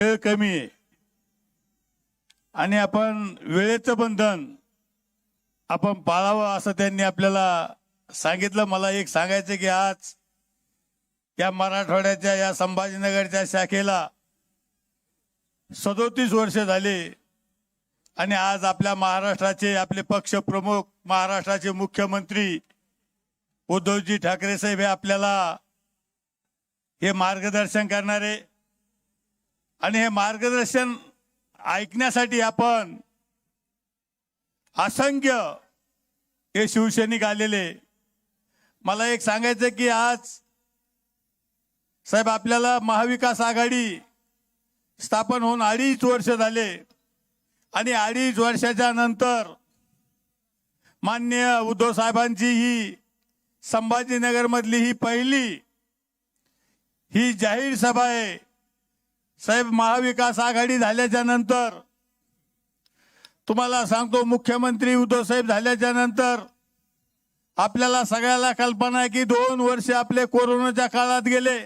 वेळ कमी आहे आणि आपण वेळेचं बंधन आपण पाळावं असं त्यांनी आपल्याला सांगितलं। मला एक सांगायचं की आज या मराठवाड्याच्या या संभाजीनगरच्या शाखेला 37 वर्ष झाले आणि आज आपल्या महाराष्ट्राचे आपले पक्ष प्रमुख महाराष्ट्राचे मुख्यमंत्री उद्धवजी ठाकरे साहेब हे आपल्याला हे मार्गदर्शन करणारे आणि हे मार्गदर्शन ऐकण्यासाठी आपण असंख्य हे शिवसैनिक आलेले। मला एक सांगायचं की आज साहेब आपल्याला महाविकास आघाडी स्थापन होऊन 2.5 वर्ष झाले आणि 2.5 वर्षाच्या नंतर माननीय उद्धव साहेबांची ही संभाजीनगर मधली ही पहिली ही जाहीर सभा आहे। साहेब महाविकास आघाडी झाल्याच्या नंतर तुम्हाला सांगतो मुख्यमंत्री उद्धव साहेब झाल्याच्या नंतर आपल्याला सगळ्याला कल्पना आहे की 2 वर्ष आपले कोरोनाच्या काळात गेले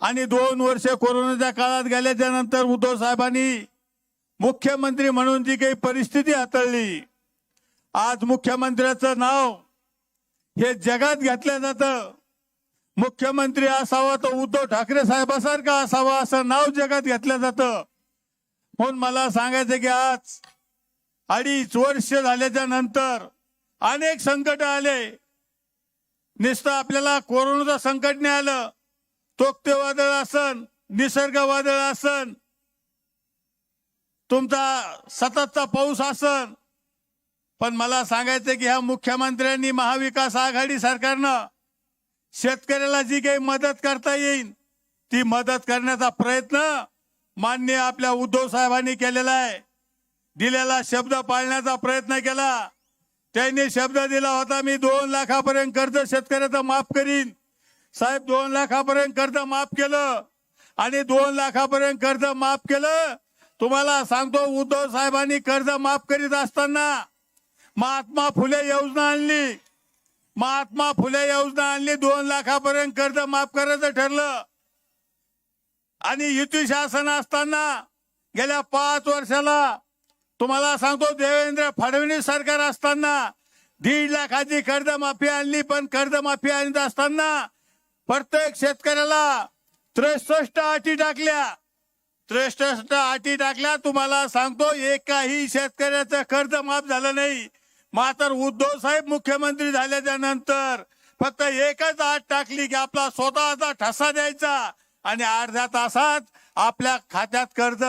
आणि 2 वर्ष कोरोनाच्या काळात गेल्याच्या नंतर उद्धव साहेबांनी मुख्यमंत्री म्हणून जी काही परिस्थिती हाताळली, आज मुख्यमंत्र्याचं नाव हे जगात घेतलं जातं। मुख्यमंत्री असावा तो उद्धव ठाकरे साहेबासारखा असावा असं नाव जगात घेतलं जातं। म्हणून मला सांगायचं की आज 2.5 वर्ष झाल्याच्या नंतर अनेक संकट आले। नुसतं आपल्याला कोरोनाचं संकट नाही आलं, तोक्ते वादळ असन, निसर्ग वादळ असन, तुमचा सततचा पाऊस असन, पण मला सांगायचं की ह्या मुख्यमंत्र्यांनी महाविकास आघाडी सरकारनं शेतकऱ्याला जी काही मदत करता येईल ती मदत करण्याचा प्रयत्न माननीय आपल्या उद्धव साहेबांनी केलेला आहे। दिलेला शब्द पाळण्याचा प्रयत्न केला। त्यांनी शब्द दिला होता मी 2 लाखापर्यंत कर्ज शेतकऱ्याचं माफ करीन। साहेब 2 लाखापर्यंत कर्ज माफ केलं आणि 2 लाखापर्यंत कर्ज माफ केलं। तुम्हाला सांगतो उद्धव साहेबांनी कर्ज माफ करीत असताना महात्मा फुले योजना आणली। महात्मा फुले योजना आणली, 2 लाखापर्यंत कर्ज माफ करायचं ठरलं आणि युती शासन असताना गेल्या 5 वर्षाला तुम्हाला सांगतो देवेंद्र फडणवीस सरकार असताना 1.5 लाखाची कर्जमाफी आणली। पण कर्जमाफी आणत असताना प्रत्येक शेतकऱ्याला 63 अटी टाकल्या। 63 अटी टाकल्या। तुम्हाला सांगतो एकाही शेतकऱ्याचं कर्ज माफ झालं नाही। मात्र उद्धव साहेब मुख्यमंत्री झाल्याच्या नंतर फक्त एकच अट टाकली की आपला स्वतःचा ठसा द्यायचा आणि अर्ध्या तासात आपल्या खात्यात कर्ज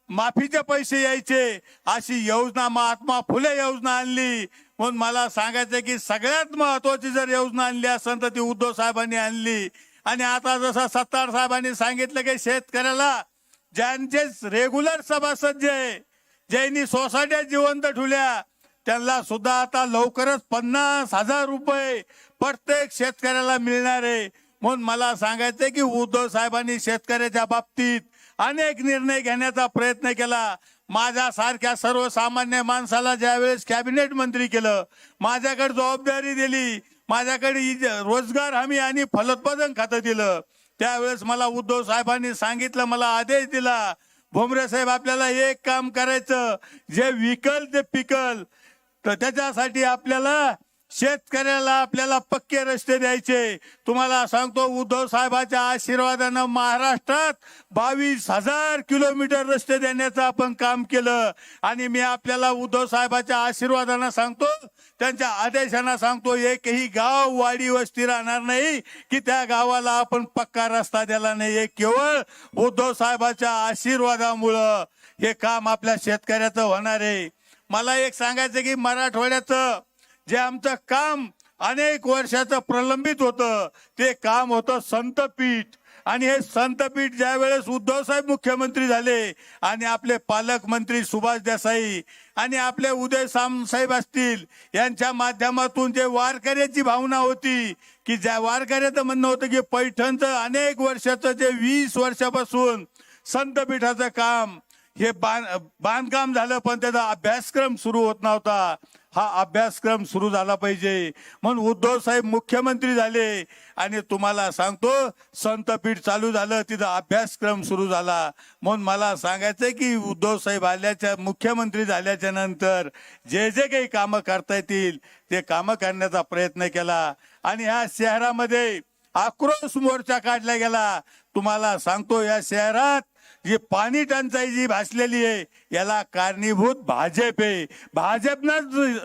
माफीचे पैसे यायचे, अशी योजना महात्मा फुले योजना आणली। म्हणून मला सांगायचं की सगळ्यात महत्वाची जर योजना आणली असेल तर ती उद्धव साहेबांनी आणली। आणि आता जसं सत्तार साहेबांनी सांगितलं की शेतकऱ्याला ज्यांचे रेग्युलर सभासद जे ज्यांनी सोसायट्या जिवंत ठेवल्या त्यांना सुद्धा आता लवकरच 50,000 रुपये प्रत्येक शेतकऱ्याला मिळणार आहे। म्हणून मला सांगायचं की उद्धव साहेबांनी शेतकऱ्याच्या बाबतीत अनेक निर्णय घेण्याचा प्रयत्न केला। माझ्यासारख्या सर्वसामान्य माणसाला ज्यावेळेस कॅबिनेट मंत्री केलं, माझ्याकडे जबाबदारी दिली, माझ्याकडे रोजगार हमी आणि फलोत्पादन खातं दिलं, त्यावेळेस मला उद्धव साहेबांनी सांगितलं, मला आदेश दिला, भुमरे साहेब आपल्याला एक काम करायचं, जे विकल ते पिकल, तर त्याच्यासाठी आपल्याला शेतकऱ्याला आपल्याला पक्के रस्ते द्यायचे। तुम्हाला सांगतो उद्धव साहेबांच्या आशीर्वादानं महाराष्ट्रात 22,000 किलोमीटर रस्ते देण्याचं आपण काम केलं। आणि मी आपल्याला उद्धव साहेबांच्या आशीर्वादानं सांगतो, त्यांच्या आदेशानं सांगतो, एकही गाव वाडी वस्ती राहणार नाही की त्या गावाला आपण पक्का रस्ता दिला नाही। हे केवळ उद्धव साहेबांच्या आशीर्वादामुळं हे काम आपल्या शेतकऱ्याचं होणार आहे। मला एक सांगायचं की मराठवाड्याचं जे आमचं काम अनेक वर्षाचं प्रलंबित होतं ते काम होतं संतपीठ। आणि हे संतपीठ ज्या वेळेस उद्धव साहेब मुख्यमंत्री झाले आणि आपले पालकमंत्री सुभाष देसाई आणि आपले उदय साहेब असतील यांच्या माध्यमातून जे वारकऱ्याची भावना होती की ज्या वारकऱ्याचं म्हणणं होतं की पैठणचं अनेक वर्षाचं जे 20 वर्षापासून संतपीठाचं काम हे बांधकाम झालं पण त्याचा अभ्यासक्रम सुरू होत नव्हता. हा अभ्यासक्रम सुरू झाला पाहिजे म्हणून उद्धव साहेब मुख्यमंत्री झाले आणि तुम्हाला सांगतो संतपीठ चालू झालं, तिथं अभ्यासक्रम सुरू झाला. म्हणून मला सांगायचंय की उद्धव साहेब आल्याच्या मुख्यमंत्री झाल्याच्या नंतर जे जे काही कामं करता येतील ते कामं करण्याचा प्रयत्न केला आणि ह्या शहरामध्ये आक्रोश मोर्चा काढला गेला. तुम्हाला सांगतो या शहरात जी पाणी टंचाई जी भासलेली आहे याला कारणीभूत भाजप आहे. भाजपनंच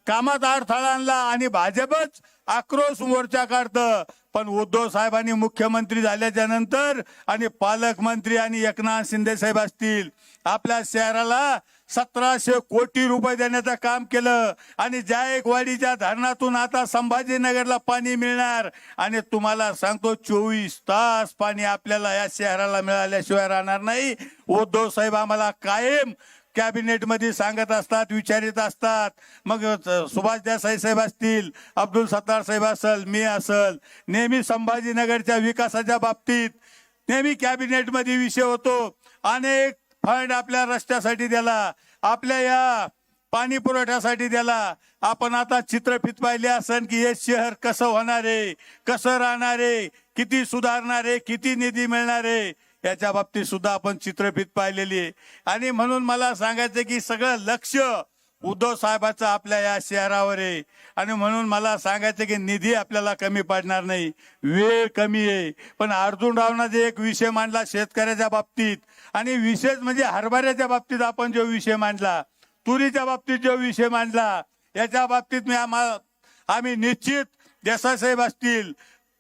कामात अडथळा आणला आणि भाजपच आक्रोश मोर्चा काढतं. पण उद्धव साहेबांनी मुख्यमंत्री झाल्याच्या नंतर आणि पालकमंत्री आणि एकनाथ शिंदे साहेब असतील आपल्या शहराला 1700 कोटी रुपये देण्याचं काम केलं आणि जायकवाडीच्या धरणातून आता संभाजीनगरला पाणी मिळणार. आणि तुम्हाला सांगतो 24 तास पाणी आपल्याला या शहराला मिळाल्याशिवाय राहणार नाही. उद्धव साहेब आम्हाला कायम कॅबिनेट मध्ये सांगत असतात, विचारित असतात. मग सुभाष देसाई साहेब असतील, अब्दुल सत्तार साहेब असल, मी असल, नेहमी संभाजीनगरच्या विकासाच्या बाबतीत नेहमी कॅबिनेट मध्ये विषय होतो. अनेक फंड आपल्या रस्त्यासाठी दिला, आपल्या या पाणी पुरवठ्यासाठी दिला. आपण आता चित्रफित पाहिले असन की हे शहर कसं होणार आहे, कसं राहणार आहे, किती सुधारणार आहे, किती निधी मिळणार आहे याच्या बाबतीत सुद्धा आपण चित्रफित पाहिलेली आहे. आणि म्हणून मला सांगायचं की सगळं लक्ष उद्धव साहेबाचं आपल्या या शहरावर आहे. आणि म्हणून मला सांगायचं की निधी आपल्याला कमी पडणार नाही, वेळ कमी आहे. पण अर्जुन रावना जे एक विषय मांडला शेतकऱ्याच्या बाबतीत आणि विशेष म्हणजे हरभऱ्याच्या बाबतीत आपण जो विषय मांडला, तुरीच्या बाबतीत जो विषय मांडला, याच्या बाबतीत आम्ही निश्चित देसाई साहेब असतील,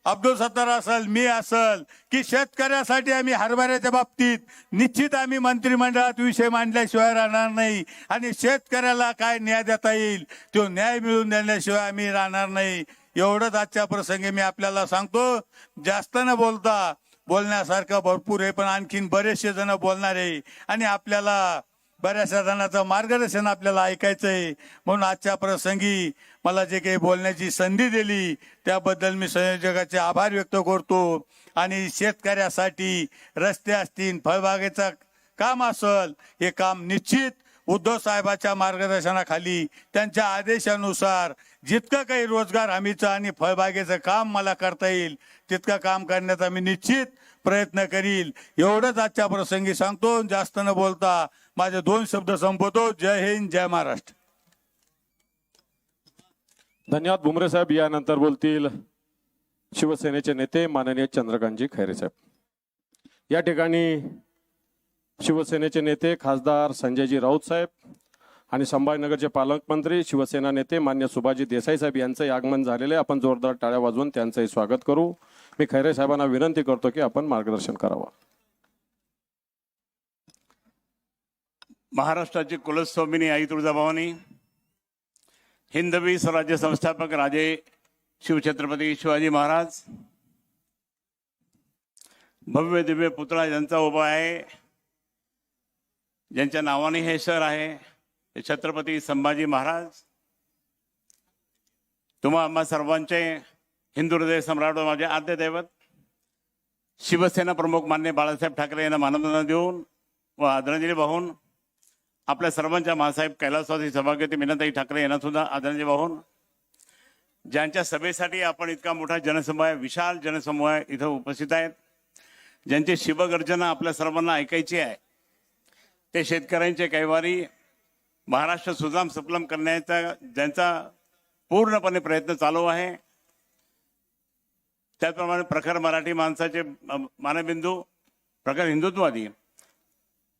अब्दुल सत्तार असल, मी असल की शेतकऱ्यासाठी आम्ही हरभऱ्याच्या बाबतीत निश्चित आम्ही मंत्रिमंडळात विषय मांडल्याशिवाय राहणार नाही. आणि शेतकऱ्याला काय न्याय देता येईल तो न्याय मिळवून देण्याशिवाय आम्ही राहणार नाही. एवढंच आजच्या प्रसंगी मी आपल्याला सांगतो. जास्त न बोलता, बोलण्यासारखं भरपूर आहे पण आणखीन बरेचसे जण बोलणार आहे आणि आपल्याला बऱ्याचशा जणांचं मार्गदर्शन आपल्याला ऐकायचंय. म्हणून आजच्या प्रसंगी मला जे काही बोलण्याची संधी दिली त्याबद्दल मी संयोजकाचे आभार व्यक्त करतो. आणि शेतकऱ्यासाठी रस्ते असतील, फळबागेचं काम असल, हे काम निश्चित उद्धव साहेबाच्या मार्गदर्शनाखाली त्यांच्या आदेशानुसार जितकं काही रोजगार हमीचं आणि फळबागेचं काम मला करता येईल तितकं काम करण्याचा मी निश्चित प्रयत्न करील. एवढंच आजच्या प्रसंगी सांगतो. जास्त न बोलता माझे 2 शब्द संपवतो. जय हिंद, जय महाराष्ट्र. धन्यवाद भुमरे साहेब. यानंतर बोलतील शिवसेनेचे नेते माननीय चंद्रकांतजी खैरे साहेब. या ठिकाणी शिवसेनेचे नेते खासदार संजयजी राऊत साहेब आणि संभाजीनगरचे पालकमंत्री शिवसेना नेते मान्य सुभाषजी देसाई साहेब यांचं आगमन झालेले. आपण जोरदार टाळ्या वाजवून त्यांचंही स्वागत करू. मी खैरे साहेबांना विनंती करतो की आपण मार्गदर्शन करावं. महाराष्ट्राची कुलस्वामिनी आई तुळजाभवानी, हिंदवी स्वराज्य संस्थापक राजे शिवछत्रपती शिवाजी महाराज, भव्य दिव्य पुतळा ज्यांचा उभा आहे, ज्यांच्या नावाने हे शहर आहे, ते छत्रपती संभाजी महाराज. तुम्हा आम्हा सर्वांचे हिंदू हृदय सम्राट माझे आद्य दैवत शिवसेना प्रमुख मान्य बाळासाहेब ठाकरे यांना मानवंदना देऊन व आदरांजली वाहून आपल्या सर्वांच्या मासाहेब कैलासवासी सभागती मीनाताई ठाकरे यांना सुद्धा आदरांजली वाहून ज्यांच्या सभेसाठी आपण इतका मोठा जनसमूह, विशाल जनसमूह इथं उपस्थित आहेत, ज्यांची शिवगर्जना आपल्या सर्वांना ऐकायची आहे, ते शेतकऱ्यांचे कैवारी महाराष्ट्र सुजलाम सुफलाम करण्याचा ज्यांचा पूर्णपणे प्रयत्न चालू आहे, त्याचप्रमाणे प्रखर मराठी माणसाचे मानबिंदू, प्रखर हिंदुत्ववादी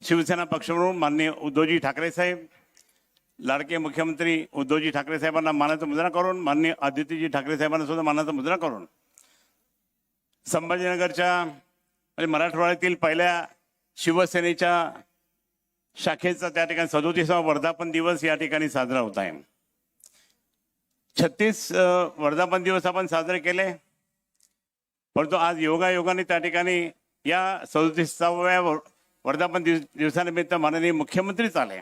शिवसेना पक्षप्रमुख माननीय उद्धवजी ठाकरे साहेब, लाडके मुख्यमंत्री उद्धवजी ठाकरे साहेबांना मानाचा मुद्रा करून, माननीय आदित्यजी ठाकरे साहेबांना सुद्धा मानाचा मुद्रा करून संभाजीनगरच्या म्हणजे मराठवाड्यातील पहिल्या शिवसेनेच्या शाखेचा त्या ठिकाणी 37वा वर्धापन दिवस या ठिकाणी साजरा होत आहे. 36 वर्धापन दिवस आपण साजरे केले, परंतु आज योगायोगाने त्या ठिकाणी या 37व्या वर्धापन दिवसानिमित्त माननीय मुख्यमंत्रीच आले.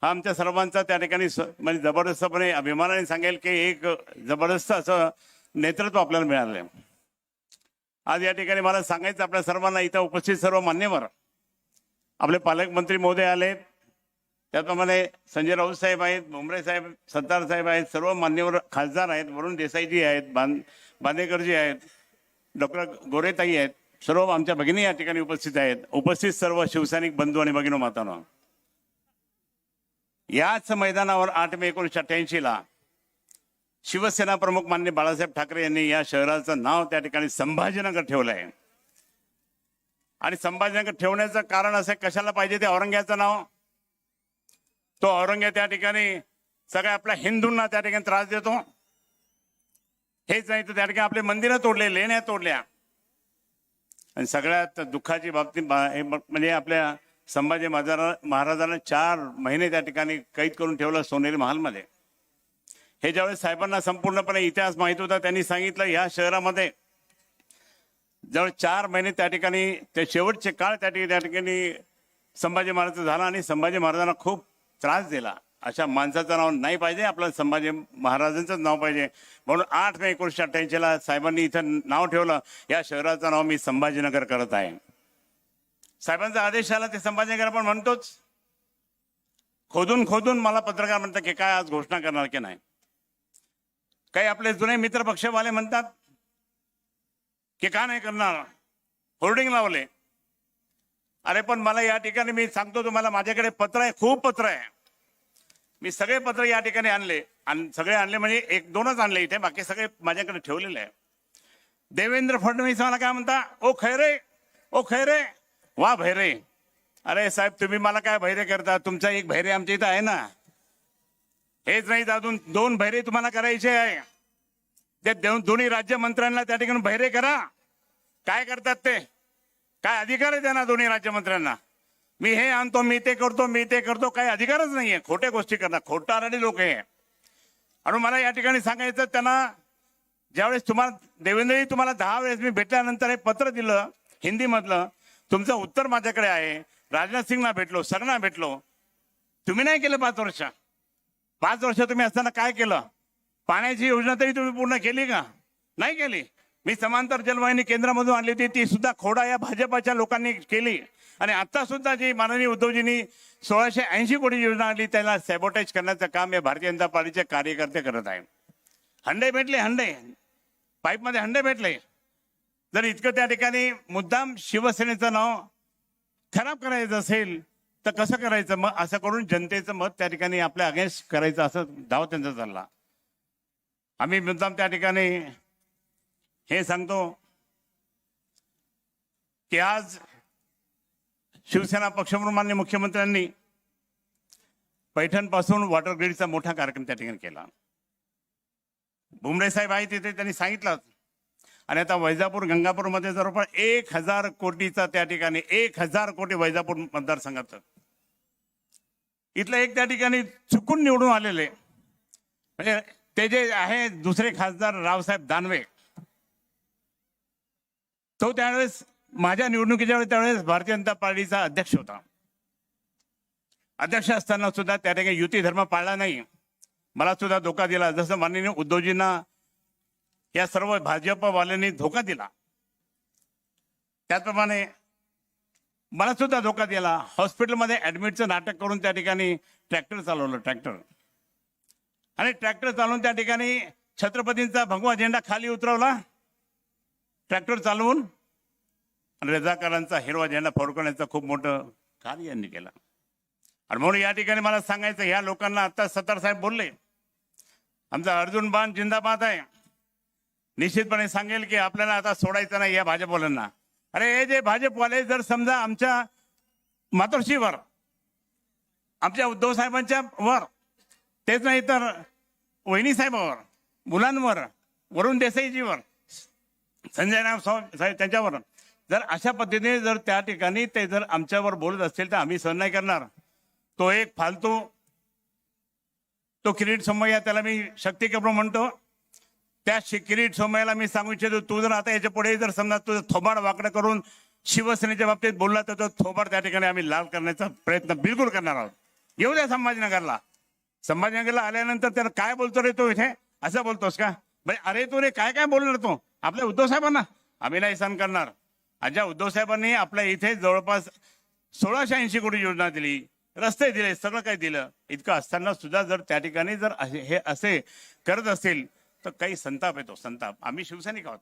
हा आमच्या सर्वांचा त्या ठिकाणी म्हणजे जबरदस्तपणे अभिमानाने सांगेल की एक जबरदस्त असं नेतृत्व आपल्याला मिळालं. आज या ठिकाणी मला सांगायचं आपल्या सर्वांना, इथं उपस्थित सर्व मान्यवर, आपले पालकमंत्री महोदय आले, त्याप्रमाणे संजय राऊत साहेब आहेत, भुमरे साहेब, सत्तार साहेब आहेत, सर्व मान्यवर खासदार आहेत, वरुण देसाईजी आहेत, बांदेकरजी आहेत, डॉक्टर गोरेताई आहेत, सर्व आमच्या भगिनी या ठिकाणी उपस्थित आहेत. उपस्थित सर्व शिवसैनिक बंधू आणि भगिनी मातांनो, याच मैदानावर 8 मे 1988 शिवसेना प्रमुख माननीय बाळासाहेब ठाकरे यांनी या शहराचं नाव त्या ठिकाणी संभाजीनगर ठेवलं आहे. आणि संभाजीनगर ठेवण्याचं कारण असं कशाला पाहिजे, ते औरंग्याचं नाव. तो औरंग्या त्या ठिकाणी सगळ्या आपल्या हिंदूंना त्या ठिकाणी त्रास देतो. हेच नाही तर त्या ठिकाणी आपले मंदिरं तोडले, लेण्या तोडल्या. आणि सगळ्यात दुःखाची बाबतीत म्हणजे आपल्या संभाजी महाराजांना 4 महिने त्या ठिकाणी कैद करून ठेवलं सोनेरी महालमध्ये. हे ज्यावेळेस साहेबांना संपूर्णपणे इतिहास माहित होता, त्यांनी सांगितलं या शहरामध्ये जवळ 4 महिने त्या ठिकाणी ते शेवटचे काळ त्या ठिकाणी संभाजी महाराज झाला आणि संभाजी महाराजांना खूप त्रास दिला. अशा माणसाचं नाव नाही पाहिजे, आपल्याला संभाजी महाराजांचंच नाव पाहिजे. म्हणून 8 मे 1988 साहेबांनी इथं नाव ठेवलं. या शहराचं नाव मी संभाजीनगर करत आहे. साहेबांचा आदेश आला ते संभाजीनगर आपण म्हणतोच. खोदून खोदून मला पत्रकार म्हणतात की काय आज घोषणा करणार की नाही. काही आपले जुने मित्र पक्षवाले म्हणतात की का नाही करणार, होर्डिंग लावले. अरे पण मला या ठिकाणी मी सांगतो तुम्हाला, माझ्याकडे पत्र आहे, खूप पत्र आहे. मी सगळे पत्र या ठिकाणी आणले आणि सगळे आणले म्हणजे 1-2च आणले इथे, बाकी सगळे माझ्याकडे ठेवलेले आहे. देवेंद्र फडणवीस मला काय म्हणता, ओ खैरे, ओ खैरे, वा भैरे. अरे साहेब तुम्ही मला काय भैरे करता, तुमचा एक भैरे आमच्या इथं आहे ना. हेच नाही अजून 2 भैरे तुम्हाला करायचे आहे. ते दोन्ही राज्यमंत्र्यांना त्या ठिकाणी भैरे करा. काय करतात ते, काय अधिकार आहे त्यांना दोन्ही राज्यमंत्र्यांना. मी हे आणतो, मी ते करतो, मी ते करतो, काही अधिकारच नाहीये. खोट्या गोष्टी करणार, खोटारडी लोक आहे. आणि मला या ठिकाणी सांगायचं त्यांना, ज्यावेळेस तुम्हाला देवेंद्रजी तुम्हाला 10 वेळेस मी भेटल्यानंतर हे पत्र दिलं हिंदी मधलं, तुमचं उत्तर माझ्याकडे आहे. राजनाथ सिंगना भेटलो, सगळ्यांना भेटलो. तुम्ही नाही केलं 5 वर्ष. 5 वर्ष तुम्ही असताना काय केलं. पाण्याची योजना तरी तुम्ही पूर्ण केली का, नाही केली. मी समांतर जलवाहिनी केंद्रामधून आणली होती, ती सुद्धा खोडा या भाजपाच्या लोकांनी केली. आणि आता सुद्धा जी माननीय उद्धवजींनी 1680 कोटी योजना आणली, त्याला सॅबोटाईज करण्याचं काम या भारतीय जनता पार्टीचे कार्यकर्ते करत आहेत. हंडे भेटले, हंडे पाईपमध्ये हंडे भेटले. जर इतकं त्या ठिकाणी मुद्दाम शिवसेनेचं नाव खराब करायचं असेल तर कसं करायचं. मग असं करून जनतेचं मत त्या ठिकाणी आपल्या अगेन्स्ट करायचं, असं धाव त्यांचा चालला. आम्ही मुद्दाम त्या ठिकाणी हे सांगतो की आज शिवसेना पक्षप्रमुख माननीय मुख्यमंत्र्यांनी पैठण पासून वॉटर ग्रीडचा मोठा कार्यक्रम त्या ठिकाणी केला. भुमरे साहेब आहे तिथे, त्यांनी सांगितलं. आणि आता वैजापूर गंगापूरमध्ये जवळपास 1000 कोटीचा त्या ठिकाणी 1000 कोटी वैजापूर मतदारसंघाचं. इथलं एक त्या ठिकाणी चुकून निवडून आलेले म्हणजे ते जे आहे दुसरे खासदार रावसाहेब दानवे, तो त्यावेळेस माझ्या निवडणुकीच्या वेळेस त्यावेळेस भारतीय जनता पार्टीचा अध्यक्ष होता. अध्यक्ष असताना सुद्धा त्या ठिकाणी युती धर्म पाळला नाही. मला सुद्धा धोका दिला, जसं माननीय उद्धवजींना या सर्व भाजपवाल्यांनी धोका दिला, त्याचप्रमाणे मला सुद्धा धोका दिला. हॉस्पिटलमध्ये ऍडमिटचं नाटक करून त्या ठिकाणी ट्रॅक्टर चालवलं, ट्रॅक्टर. आणि ट्रॅक्टर चालवून त्या ठिकाणी छत्रपतींचा भगवा झेंडा खाली उतरवला ट्रॅक्टर चालवून. आणि रजाकारांचा हिरवा झेंडा फडकवण्याचं खूप मोठं कार्य यांनी केलं. आणि म्हणून या ठिकाणी मला सांगायचं, ह्या लोकांना आता सत्तार साहेब बोलले, आमचा अर्जुन बाण जिंदाबाद आहे. निश्चितपणे सांगेल की आपल्याला आता सोडायचं नाही या भाजपवाल्यांना. अरे हे जे भाजपवाले जर समजा आमच्या मातोश्रीवर, आमच्या उद्धव साहेबांच्या वर, तेच नाही तर वहिनी साहेबावर, मुलांवर, वरुण देसाईजीवर, संजय राव साहेब त्यांच्यावर जर अशा पद्धतीने जर त्या ठिकाणी ते जर आमच्यावर बोलत असतील तर आम्ही सहन नाही करणार. तो एक फालतू तो किरीट सोमय्या, त्याला मी शक्ती कपूर म्हणतो, त्या किरीट सोमय्याला मी सांगू इच्छितो, तू जर आता याच्या पुढे जर समजा तुझं थोबाड वाकडं करून शिवसेनेच्या बाबतीत बोलला तर तो थोबाड त्या ठिकाणी आम्ही लाल करण्याचा प्रयत्न बिलकुल करणार आहोत. येऊ द्या संभाजीनगरला. संभाजीनगरला आल्यानंतर त्याला काय बोलतो रे तू इथे, असं बोलतोस का भाई. अरे तू रे काय काय बोलणार तू आपल्या उद्धव साहेबांना. आम्ही नाही सहन करणार. ज्या उद्धव साहेबांनी आपल्या इथे जवळपास 1680 कोटी योजना दिली, रस्ते दिले, सगळं काही दिलं. इतकं असताना सुद्धा जर त्या ठिकाणी जर हे असे करत असतील तर काही संताप येतो, संताप. आम्ही शिवसैनिक आहोत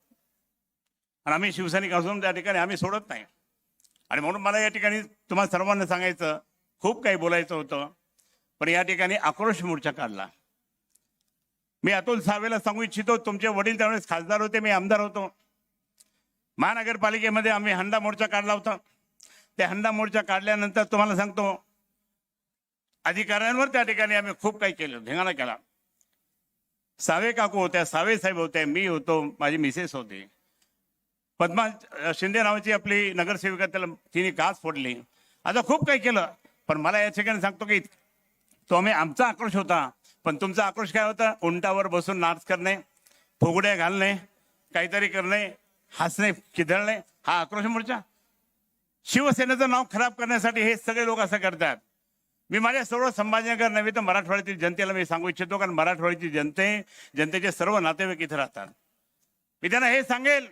आणि आम्ही शिवसैनिक असून त्या ठिकाणी आम्ही सोडत नाही. आणि म्हणून मला या ठिकाणी तुम्हाला सर्वांना सांगायचं, खूप काही बोलायचं होतं, पण या ठिकाणी आक्रोश मोर्चा काढला. मी अतुल सावेला सांगू इच्छितो, तुमचे वडील त्यावेळेस खासदार होते, मी आमदार होतो. महानगरपालिकेमध्ये आम्ही हंडा मोर्चा काढला होता. त्या हंडा मोर्चा काढल्यानंतर तुम्हाला सांगतो, अधिकाऱ्यांवर त्या ठिकाणी आम्ही खूप काही केलं, धिंगाणा केला. सावे काकू होत्या, सावे साहेब होते, मी होतो, माझी मिसेस होती, पद्मा शिंदे नावाची आपली नगरसेविका, त्याला तिने काच फोडली. आता खूप काही केलं. पण मला या ठिकाणी सांगतो की तो आमचा आक्रोश होता, पण तुमचा आक्रोश काय होता? उंटावर बसून नाच करणे, फुगड्या घालणे, काहीतरी करणे, हसणे, खिदळणे, हा आक्रोश मोर्चा. शिवसेनेचं नाव खराब करण्यासाठी हे सगळे लोक असं करतात. मी माझ्या सर्व संभाजीनगर नव्हे तर मराठवाड्यातील जनतेला मी सांगू इच्छितो, कारण मराठवाड्याची जनतेचे सर्व नातेवाईक इथे राहतात. मी त्यांना हे सांगेल,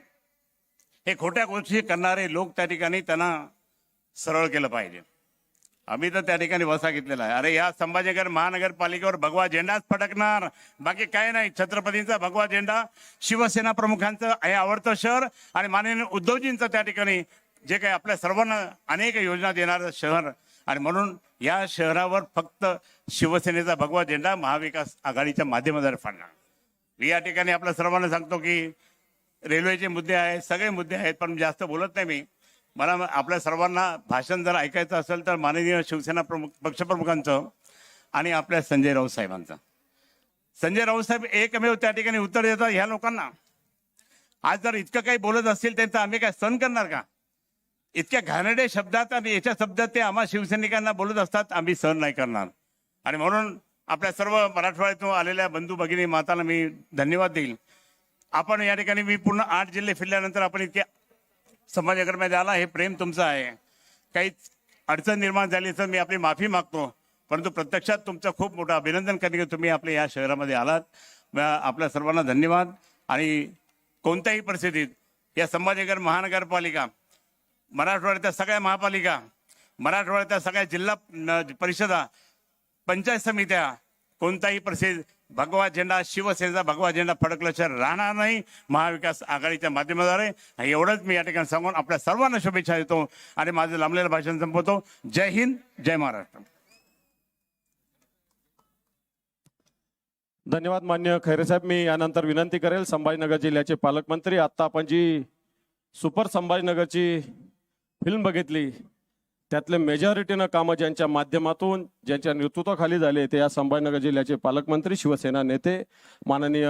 हे खोट्या गोष्टी करणारे लोक त्या ठिकाणी त्यांना सरळ केलं पाहिजे. आम्ही तर त्या ठिकाणी वसा घेतलेला आहे. अरे या संभाजीनगर महानगरपालिकेवर भगवा झेंडाच फडकणार, बाकी काय नाही. छत्रपतींचा भगवा झेंडा, शिवसेना प्रमुखांचं हे आवडतं शहर आणि माननीय उद्धवजींचं त्या ठिकाणी जे काही आपल्या सर्वांना अनेक योजना देणारं शहर, आणि म्हणून या शहरावर फक्त शिवसेनेचा भगवा झेंडा महाविकास आघाडीच्या माध्यमाद्वारे फाडणार. मी या ठिकाणी आपल्या सर्वांना सांगतो की रेल्वेचे मुद्दे आहेत, सगळे मुद्दे आहेत, पण जास्त बोलत नाही मी. मला आपल्या सर्वांना भाषण जर ऐकायचं असेल तर माननीय शिवसेना प्रमुख पक्षप्रमुखांचं आणि आपल्या संजय राऊत साहेबांचं. संजय राऊत साहेब एकमेव त्या ठिकाणी उत्तर देतात ह्या लोकांना. आज जर इतकं काही बोलत असतील त्यांचं आम्ही काय सहन करणार का? इतक्या घाणेरड्या शब्दात आणि याच्या शब्दात ते आम्हा शिवसैनिकांना बोलत असतात, आम्ही सहन नाही करणार. आणि म्हणून आपल्या सर्व मराठवाड्यातून आलेल्या बंधू भगिनी मातांना मी धन्यवाद देईल. आपण या ठिकाणी मी पूर्ण 8 जिल्हे फिरल्यानंतर आपण इतक्या संभाजीनगरमध्ये आला, हे प्रेम तुमचं आहे. काही अडचण निर्माण झाली तर मी आपली माफी मागतो, परंतु प्रत्यक्षात तुमचं खूप मोठं अभिनंदन करणे की तुम्ही आपल्या या शहरामध्ये आलात. आपल्या सर्वांना धन्यवाद. आणि कोणत्याही परिस्थितीत या संभाजीनगर महानगरपालिका, मराठवाड्याच्या सगळ्या महापालिका, मराठवाड्याच्या सगळ्या जिल्हा परिषदा, पंचायत समित्या, कोणताही परिस्थितीत भगवा झेंडा, शिवसेनेचा भगवा झेंडा फडकल्याशिवाय राहणार नाही महाविकास आघाडीच्या माध्यमाद्वारे. एवढंच मी या ठिकाणी सांगून आपल्या सर्वांना शुभेच्छा देतो आणि माझं लांबलेलं भाषण संपवतो. जय हिंद, जय महाराष्ट्र. धन्यवाद मान्य खैरे साहेब. मी यानंतर विनंती करेल संभाजीनगर जिल्ह्याचे पालकमंत्री, आता आपण जी सुपर संभाजीनगरची फिल्म बघितली त्यातले मेजॉरिटीनं कामं ज्यांच्या माध्यमातून ज्यांच्या नेतृत्वाखाली झाले ते या संभाजीनगर जिल्ह्याचे पालकमंत्री, शिवसेना नेते माननीय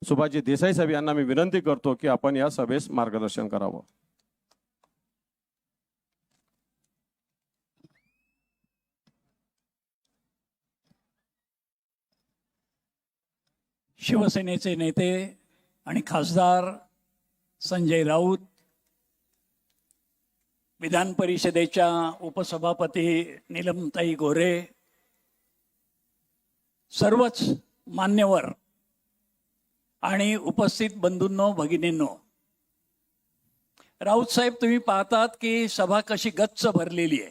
सुभाषजी देसाई साहेब यांना मी विनंती करतो की आपण या सभेस मार्गदर्शन करावं. शिवसेनेचे नेते आणि खासदार संजय राऊत, विधान परिषदेच्या उपसभापती नीलमताई गोरे, सर्वच मान्यवर आणि उपस्थित बंधूंनो, भगिनींनो, राऊत साहेब तुम्ही पाहतात की सभा कशी गच्च भरलेली आहे.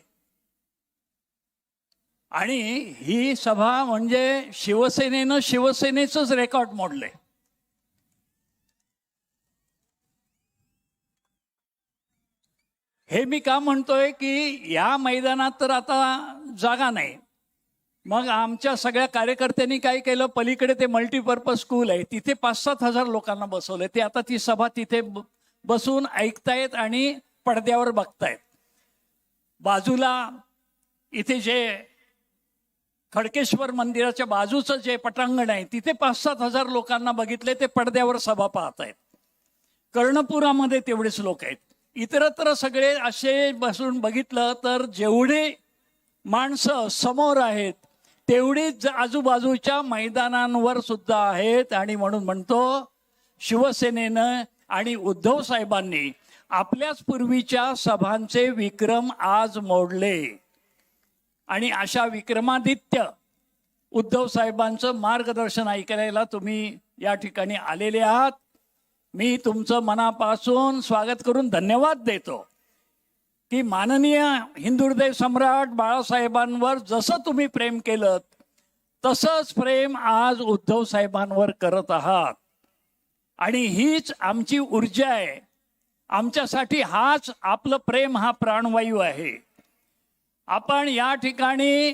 आणि ही सभा म्हणजे शिवसेनेनं शिवसेनेचंच रेकॉर्ड मोडलंय. हे मी का म्हणतोय की या मैदानात तर आता जागा नाही. मग आमच्या सगळ्या कार्यकर्त्यांनी काय केलं, पलीकडे ते मल्टीपर्पज स्कूल आहे तिथे 5-7 हजार लोकांना बसवले. ते आता ती सभा तिथे बसून ऐकतायत आणि पडद्यावर बघतायत. बाजूला इथे जे खडकेश्वर मंदिराच्या बाजूचं जे पटांगण आहे तिथे 5-7 हजार लोकांना बघितले, ते पडद्यावर सभा पाहतायत. कर्णपुरामध्ये तेवढेच लोक आहेत. इतरत्र सगळे असे बसून बघितलं तर जेवढे माणसं समोर आहेत तेवढीच आजूबाजूच्या मैदानांवर सुद्धा आहेत. आणि म्हणून म्हणतो शिवसेनेनं आणि उद्धव साहेबांनी आपल्याच पूर्वीच्या सभांचे विक्रम आज मोडले. आणि अशा विक्रमादित्य उद्धव साहेबांचं मार्गदर्शन ऐकायला तुम्ही या ठिकाणी आलेले आहात. मी तुमचं मनापासून स्वागत करून धन्यवाद देतो. की माननीय हिंदुहृदय सम्राट बाळासाहेबांवर जसं तुम्ही प्रेम केलं तसंच प्रेम आज उद्धव साहेबांवर करत आहात. आणि हीच आमची ऊर्जा आहे. आमच्यासाठी हाच आपलं प्रेम हा प्राणवायू आहे. आपण या ठिकाणी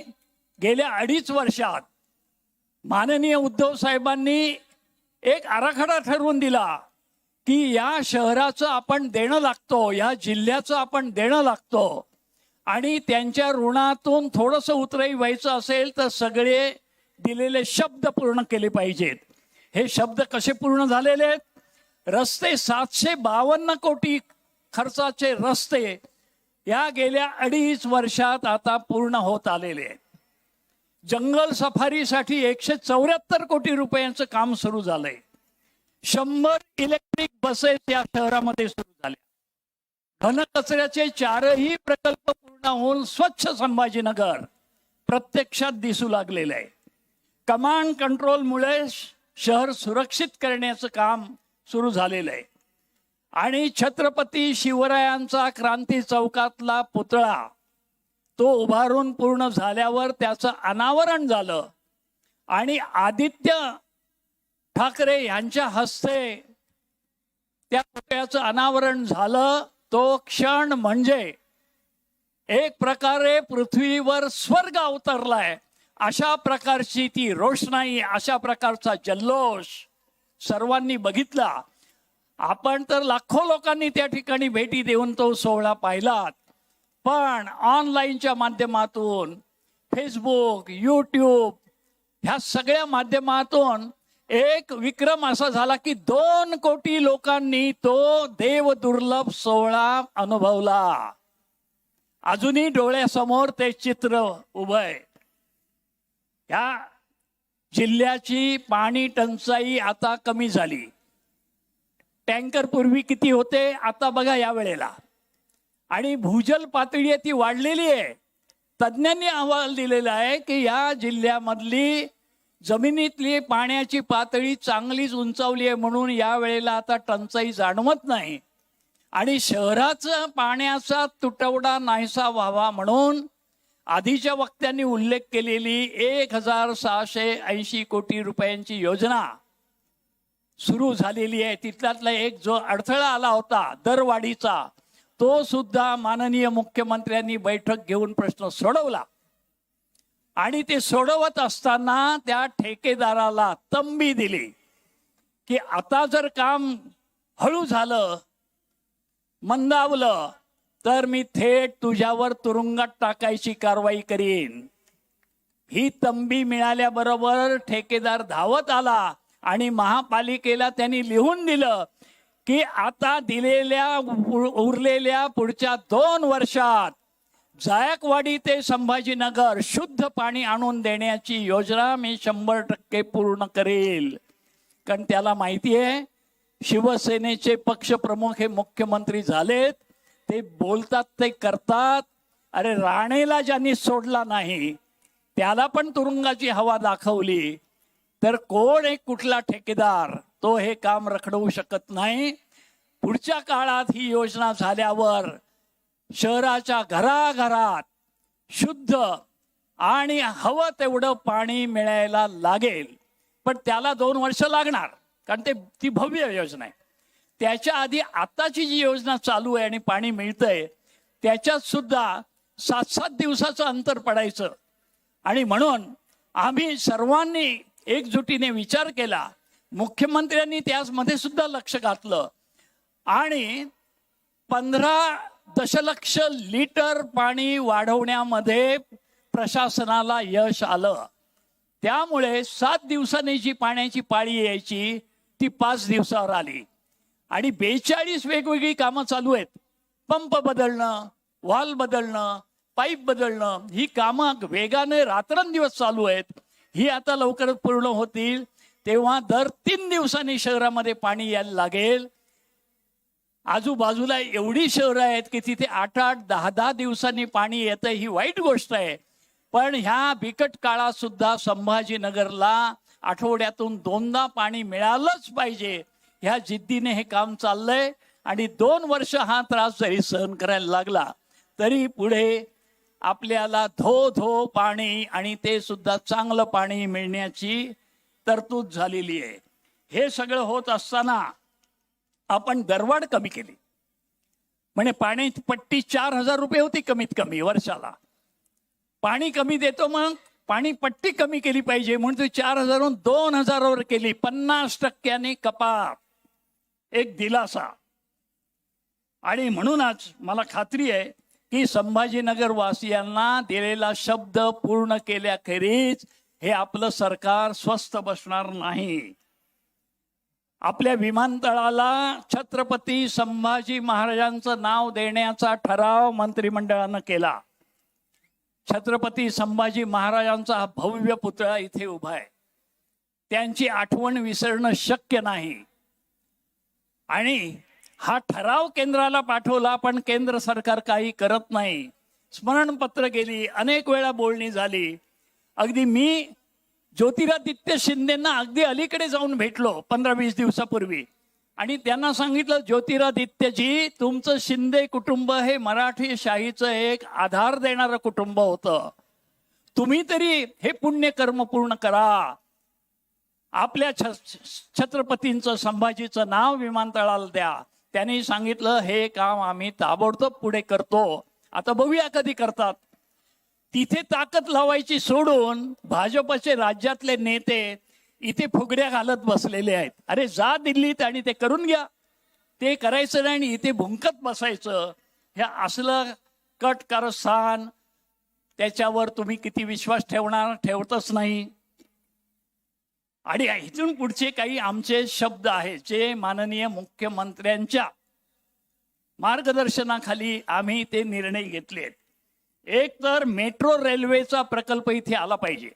गेल्या 2.5 वर्षात माननीय उद्धव साहेबांनी एक आराखडा ठरवून दिला की या शहराचं आपण देणं लागतो, या जिल्ह्याचं आपण देणं लागतो. आणि त्यांच्या ऋणातून थोडंसं उतराई व्हायचं असेल तर सगळे दिलेले शब्द पूर्ण केले पाहिजेत. हे शब्द कसे पूर्ण झालेले आहेत? रस्ते 752 कोटी खर्चाचे रस्ते या गेल्या 2.5 वर्षात आता पूर्ण होत आलेले आहेत. जंगल सफारीसाठी 174 कोटी रुपयांचं काम सुरू झालंय. 100 इलेक्ट्रिक बसेस या शहरामध्ये सुरू झाल्या. घनकचऱ्याचे 4ही प्रकल्प पूर्ण होऊन स्वच्छ संभाजीनगर प्रत्यक्षात दिसू लागलेलं आहे. कमांड कंट्रोलमुळे शहर सुरक्षित करण्याचं काम सुरू झालेलं आहे. आणि छत्रपती शिवरायांचा क्रांती चौकातला पुतळा तो उभारून पूर्ण झाल्यावर त्याचं अनावरण झालं आणि आदित्य ठाकरे यांच्या हस्ते त्या पुतळ्याचं अनावरण झालं. तो क्षण म्हणजे एक प्रकारे पृथ्वीवर स्वर्ग अवतरलाय अशा प्रकारची ती रोषणाई, अशा प्रकारचा जल्लोष सर्वांनी बघितला. आपण तर लाखो लोकांनी त्या ठिकाणी भेटी देऊन तो सोहळा पाहिलात. पण ऑनलाईनच्या माध्यमातून, फेसबुक, यूट्यूब ह्या सगळ्या माध्यमातून एक विक्रम असा झाला की 2 कोटी लोकांनी तो देवदुर्लभ सोहळा अनुभवला. अजूनही डोळ्यासमोर ते चित्र उभं आहे. या जिल्ह्याची पाणी टंचाई आता कमी झाली. टँकर पूर्वी किती होते आता बघा या वेळेला. आणि भूजल पातळी ती वाढलेली आहे. तज्ज्ञांनी अहवाल दिलेला आहे की या जिल्ह्यामधली जमिनीतली पाण्याची पातळी चांगलीच उंचावली आहे म्हणून या वेळेला आता टंचाई जाणवत नाही. आणि शहराचा पाण्याचा तुटवडा नाहीसा व्हावा म्हणून आधीच्या वक्त्यांनी उल्लेख केलेली 1680 कोटी रुपयांची योजना सुरू झालेली आहे. तिथल्यातला एक जो अडथळा आला होता दरवाढीचा तो सुद्धा माननीय मुख्यमंत्र्यांनी बैठक घेऊन प्रश्न सोडवला. आणि ते सोडवत असताना त्या ठेकेदाराला तंबी दिली की आता जर काम हळू झालं, मंदावलं तर मी थेट तुझ्यावर तुरुंगात टाकायची कारवाई करीन. ही तंबी मिळाल्याबरोबर ठेकेदार धावत आला आणि महापालिकेला त्यांनी लिहून दिलं की आता दिलेल्या उरलेल्या पुढच्या 2 वर्षात जायकवाडी ते संभाजीनगर शुद्ध पाणी आणून देण्याची योजना मी 100% पूर्ण करेल. कारण त्याला माहिती आहे शिवसेनेचे पक्षप्रमुख हे मुख्यमंत्री झालेत. ते बोलतात ते करतात. अरे राणेला ज्यांनी सोडला नाही त्याला पण तुरुंगाची हवा दाखवली तर कोण एक कुठला ठेकेदार तो हे काम रखडवू शकत नाही. पुढच्या काळात ही योजना झाल्यावर शहराच्या घराघरात शुद्ध आणि हवं तेवढं पाणी मिळायला लागेल. पण त्याला 2 वर्ष लागणार कारण ती भव्य योजना आहे. त्याच्या आधी आताची जी योजना चालू आहे आणि पाणी मिळतंय त्याच्यात सुद्धा 7-7 दिवसाचं अंतर पडायचं. आणि म्हणून आम्ही सर्वांनी एकजुटीने विचार केला. मुख्यमंत्र्यांनी त्यामध्ये सुद्धा लक्ष घातलं आणि 15 दशलक्ष लिटर पाणी वाढवण्यामध्ये प्रशासनाला यश आलं. त्यामुळे 7 दिवसांनी जी पाण्याची पाळी यायची ती 5 दिवसावर आली. आणि 42 वेगवेगळी कामं चालू आहेत. पंप बदलणं, व्हॉल्व बदलणं, पाईप बदलणं ही कामं वेगाने रात्रंदिवस चालू आहेत. ही आता लवकरच पूर्ण होतील. तेव्हा दर 3 दिवसांनी शहरामध्ये पाणी यायला लागेल. आजूबाजूला एवढी शहरं आहेत की तिथे 8-8, 10-10 दिवसांनी पाणी येतं. ही वाईट गोष्ट आहे. पण ह्या बिकट काळात सुद्धा संभाजीनगरला आठवड्यातून 2दा पाणी मिळालंच पाहिजे ह्या जिद्दीने हे काम चाललंय. आणि 2 वर्ष हा त्रास जरी सहन करायला लागला तरी पुढे आपल्याला धो पाणी आणि ते सुद्धा चांगलं पाणी मिळण्याची तरतूद झालेली आहे. हे सगळं होत असताना आपण दरवाढ कमी केली. म्हणजे पाण्याची पट्टी 4,000 रुपये होती कमीत कमी वर्षाला. पाणी कमी देतो मग पाणी पट्टी कमी केली पाहिजे म्हणून ती 4,000 2,000 केली. 50% कपात, एक दिलासा. आणि म्हणूनच मला खात्री आहे की संभाजीनगर वासियांना दिलेला शब्द पूर्ण केल्याखेरीज हे आपलं सरकार स्वस्थ बसणार नाही. आपल्या विमानतळाला छत्रपती संभाजी महाराजांचं नाव देण्याचा ठराव मंत्रिमंडळानं केला. छत्रपती संभाजी महाराजांचा हा भव्य पुतळा इथे उभा आहे. त्यांची आठवण विसरणं शक्य नाही. आणि हा ठराव केंद्राला पाठवला, पण केंद्र सरकार काही करत नाही. स्मरणपत्र गेली, अनेक वेळा बोलणी झाली. अगदी मी ज्योतिरादित्य शिंदेंना अगदी अलीकडे जाऊन भेटलो 15-20 दिवसापूर्वी आणि त्यांना सांगितलं, ज्योतिरादित्यजी, तुमचं शिंदे कुटुंब हे मराठी शाहीचं एक आधार देणारं कुटुंब होतं. तुम्ही तरी हे पुण्यकर्म पूर्ण करा. आपल्या छत्रपतींचं संभाजीचं नाव विमानतळाला द्या. त्यांनी सांगितलं, हे काम आम्ही ताबडतोब पुढे करतो. आता बघूया कधी करतात. तिथे ताकद लावायची सोडून भाजपचे राज्यातले नेते इथे फुगड्या घालत बसलेले आहेत. अरे जा दिल्लीत आणि ते करून घ्या. ते करायचं नाही आणि इथे भुंकत बसायचं. हे असलं कट कारस्थान, त्याच्यावर तुम्ही किती विश्वास ठेवणार? ठेवतच नाही. आणि इथून पुढचे काही आमचे शब्द आहेत जे माननीय मुख्यमंत्र्यांच्या मार्गदर्शनाखाली आम्ही ते निर्णय घेतलेत. एक तर मेट्रो रेल्वेचा प्रकल्प इथे आला पाहिजे.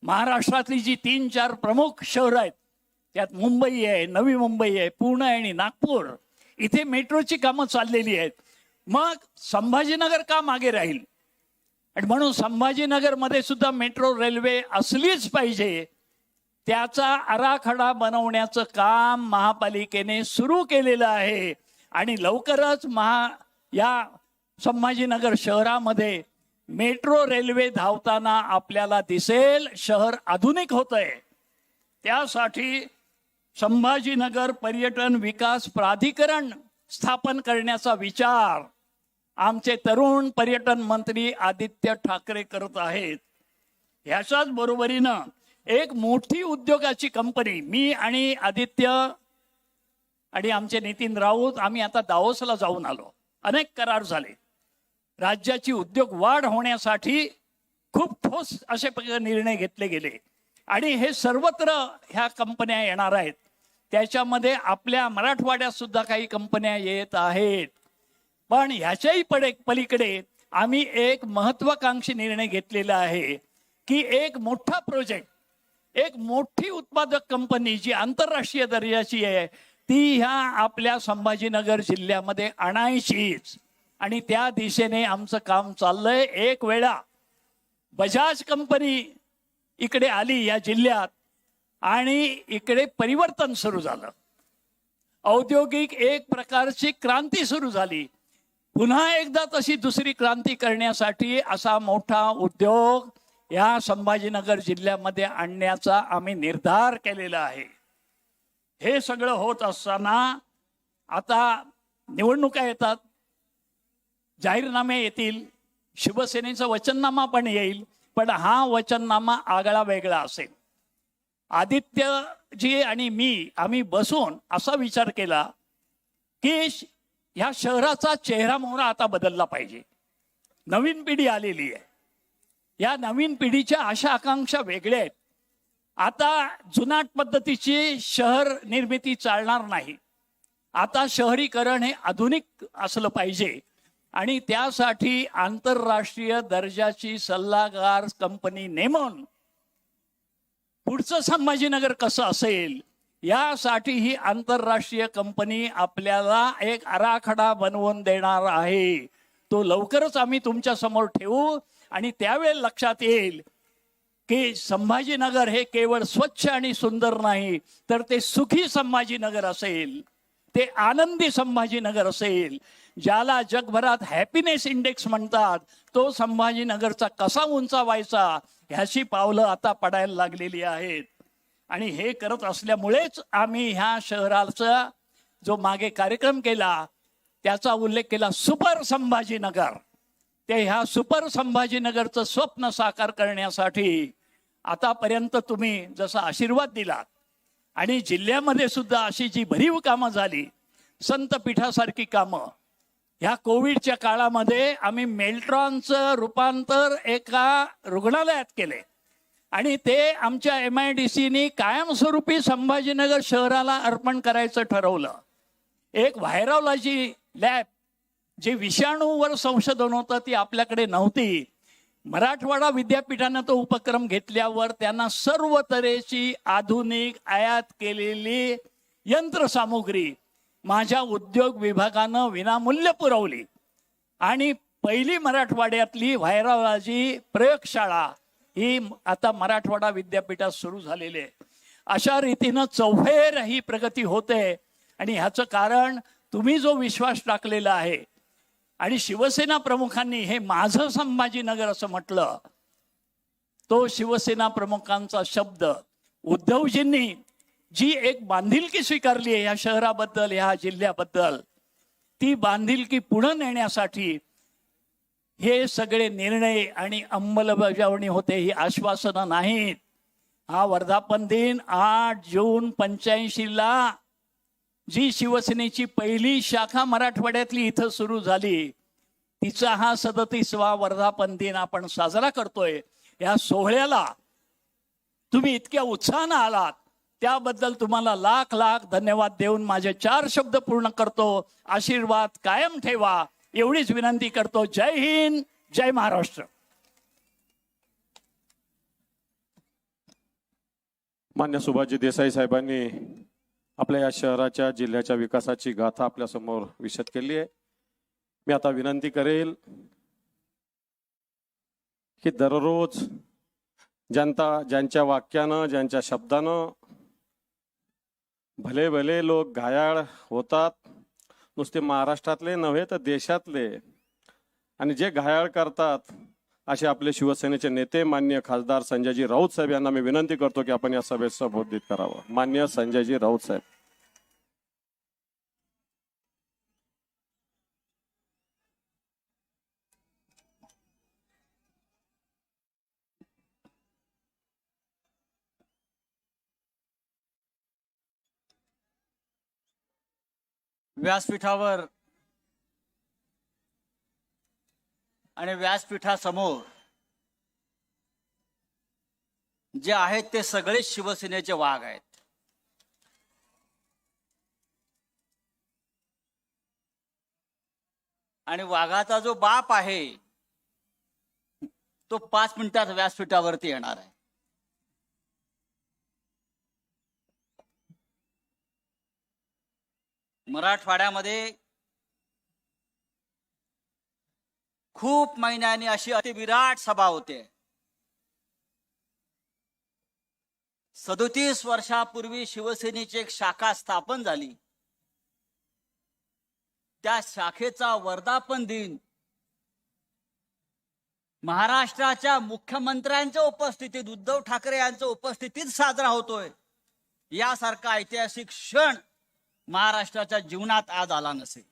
महाराष्ट्रातली जी 3-4 प्रमुख शहरं आहेत, त्यात मुंबई आहे, नवी मुंबई आहे, पुणे आहे आणि नागपूर, इथे मेट्रोची कामं चाललेली आहेत. मग संभाजीनगर का मागे राहील? आणि म्हणून संभाजीनगरमध्ये सुद्धा मेट्रो रेल्वे असलीच पाहिजे. त्याचा आराखडा बनवण्याचं काम महापालिकेने सुरू केलेलं आहे. आणि लवकरच या संभाजीनगर शहरामध्ये मेट्रो रेल्वे धावताना आपल्याला दिसेल. शहर आधुनिक होतंय. त्यासाठी संभाजीनगर पर्यटन विकास प्राधिकरण स्थापन करण्याचा विचार आमचे तरुण पर्यटन मंत्री आदित्य ठाकरे करत आहेत. ह्याच्याच बरोबरीनं एक मोठी उद्योगाची कंपनी, मी आणि आदित्य आणि आमचे नितीन राऊत, आम्ही आता दावोसला जाऊन आलो. अनेक करार झाले. राज्याची उद्योग वाढ होण्यासाठी खूप ठोस असे निर्णय घेतले गेले आणि हे सर्वत्र ह्या कंपन्या येणार आहेत. त्याच्यामध्ये आपल्या मराठवाड्यात सुद्धा काही कंपन्या येत आहेत. पण ह्याच्याही पलीकडे आम्ही एक महत्वाकांक्षी निर्णय घेतलेला आहे की एक मोठा प्रोजेक्ट, एक मोठी उत्पादक कंपनी जी आंतरराष्ट्रीय दर्जाची आहे ती ह्या आपल्या संभाजीनगर जिल्ह्यामध्ये आणायचीच. आणि त्या दिशेने आमचं काम चाललंय. एक वेळा बजाज कंपनी इकडे आली या जिल्ह्यात आणि इकडे परिवर्तन सुरू झालं. औद्योगिक एक प्रकारची क्रांती सुरू झाली. पुन्हा एकदा तशी दुसरी क्रांती करण्यासाठी असा मोठा उद्योग या संभाजीनगर जिल्ह्यामध्ये आणण्याचा आम्ही निर्धार केलेला आहे. हे सगळं होत असताना आता निवडणुका येतात, जाहीरनामे येतील, शिवसेनेचा वचननामा पण येईल. पण हा वचननामा आगळा वेगळा असेल. आदित्यजी आणि मी आम्ही बसून असा विचार केला की ह्या शहराचा चेहरा मोहरा आता बदलला पाहिजे. नवीन पिढी आलेली आहे. या नवीन पिढीच्या आशा आकांक्षा वेगळ्या आहेत. आता जुनाट पद्धतीची शहर निर्मिती चालणार नाही. आता शहरीकरण हे आधुनिक असलं पाहिजे आणि त्यासाठी आंतरराष्ट्रीय दर्जाची सल्लागार कंपनी नेमून पुढचं संभाजीनगर कसं असेल यासाठी ही आंतरराष्ट्रीय कंपनी आपल्याला एक आराखडा बनवून देणार आहे. तो लवकरच आम्ही तुमच्या समोर ठेवू आणि त्यावेळेला लक्षात येईल की संभाजीनगर हे केवळ स्वच्छ आणि सुंदर नाही तर ते सुखी संभाजीनगर असेल, ते आनंदी संभाजीनगर असेल, ज्याला जगभरात हॅपीनेस इंडेक्स म्हणतात, तो संभाजीनगरचा कसा उंचावायचा ह्याची पावलं आता पडायला लागलेली आहेत. आणि हे करत असल्यामुळेच आम्ही ह्या शहराचा जो मागे कार्यक्रम केला त्याचा उल्लेख केला, सुपर संभाजीनगर. ते ह्या सुपर संभाजीनगरचं स्वप्न साकार करण्यासाठी आतापर्यंत तुम्ही जसा आशीर्वाद दिलात आणि जिल्ह्यामध्ये सुद्धा अशी जी भरीव कामं झाली, संत पीठासारखी कामं, ह्या कोविडच्या काळामध्ये आम्ही मेल्ट्रॉनचं रूपांतर एका रुग्णालयात केले आणि ते आमच्या MIDCनी कायमस्वरूपी संभाजीनगर शहराला अर्पण करायचं ठरवलं. एक व्हायरॉलॉजी लॅब, जे विषाणूवर संशोधन होतं, ती आपल्याकडे नव्हती. मराठवाडा विद्यापीठानं तो उपक्रम घेतल्यावर त्यांना सर्व तऱ्हेची आधुनिक आयात केलेली यंत्रसामुग्री माझ्या उद्योग विभागानं विनामूल्य पुरवली आणि पहिली मराठवाड्यातली व्हायरॉलॉजी प्रयोगशाळा ही आता मराठवाडा विद्यापीठात सुरू झालेली आहे. अशा रीतीनं चौफेर ही प्रगती होते आणि ह्याचं कारण तुम्ही जो विश्वास टाकलेला आहे आणि शिवसेना प्रमुखांनी हे माझं संभाजीनगर असं म्हटलं, तो शिवसेना प्रमुखांचा शब्द, उद्धवजींनी जी एक बांधिलकी स्वीकारली आहे या शहराबद्दल, या जिल्ह्याबद्दल, ती बांधिलकी पुढे नेण्यासाठी हे सगळे निर्णय आणि अंमलबजावणी होते, ही आश्वासनं नाहीत. हा वर्धापन दिन 8 जून 85ला जी शिवसेनेची पहिली शाखा मराठवाड्यातली इथं सुरू झाली, तिचा हा 37वा वर्धापन दिन आपण साजरा करतोय. या सोहळ्याला तुम्ही इतक्या उत्साहानं आलात त्याबद्दल तुम्हाला लाख लाख धन्यवाद देऊन माझे 4 शब्द पूर्ण करतो. आशीर्वाद कायम ठेवा एवढीच विनंती करतो. जय हिंद, जय महाराष्ट्र. मान्य सुभाषजी देसाई साहेबांनी आपल्या या शहराच्या जिल्ह्याच्या विकासाची गाथा आपल्या समोर विशद केली आहे. मी आता विनंती करेल की दररोज जनता ज्यांच्या वाक्यानं, ज्यांच्या शब्दानं भले भले लोक घायाळ होतात, नुसते महाराष्ट्रातले नव्हे तर देशातले, आणि जे घायाळ करतात असे आपले शिवसेनेचे नेते मान्य खासदार संजयजी राऊत साहेब यांना मी विनंती करतो की आपण या सभेत संबोधित करावं. मान्य संजयजी राऊत साहेब. व्यासपीठावर आणि व्यासपीठासमोर जे आहेत ते सगळे शिवसेनेचे वाघ आहेत. आणि वाघाचा जो बाप आहे तो 5 मिनिटात व्यासपीठावरती येणार आहे. मराठवाड्यामध्ये खूप महिन्यांनी अशी अतिविराट सभा होते. 37 वर्षापूर्वी शिवसेनेची एक शाखा स्थापन झाली. त्या शाखेचा वर्धापन दिन महाराष्ट्राच्या मुख्यमंत्र्यांच्या उपस्थितीत, उद्धव ठाकरे यांच्या उपस्थितीत साजरा होतोय. यासारखा ऐतिहासिक क्षण महाराष्ट्राच्या जीवनात आज आला नसेल.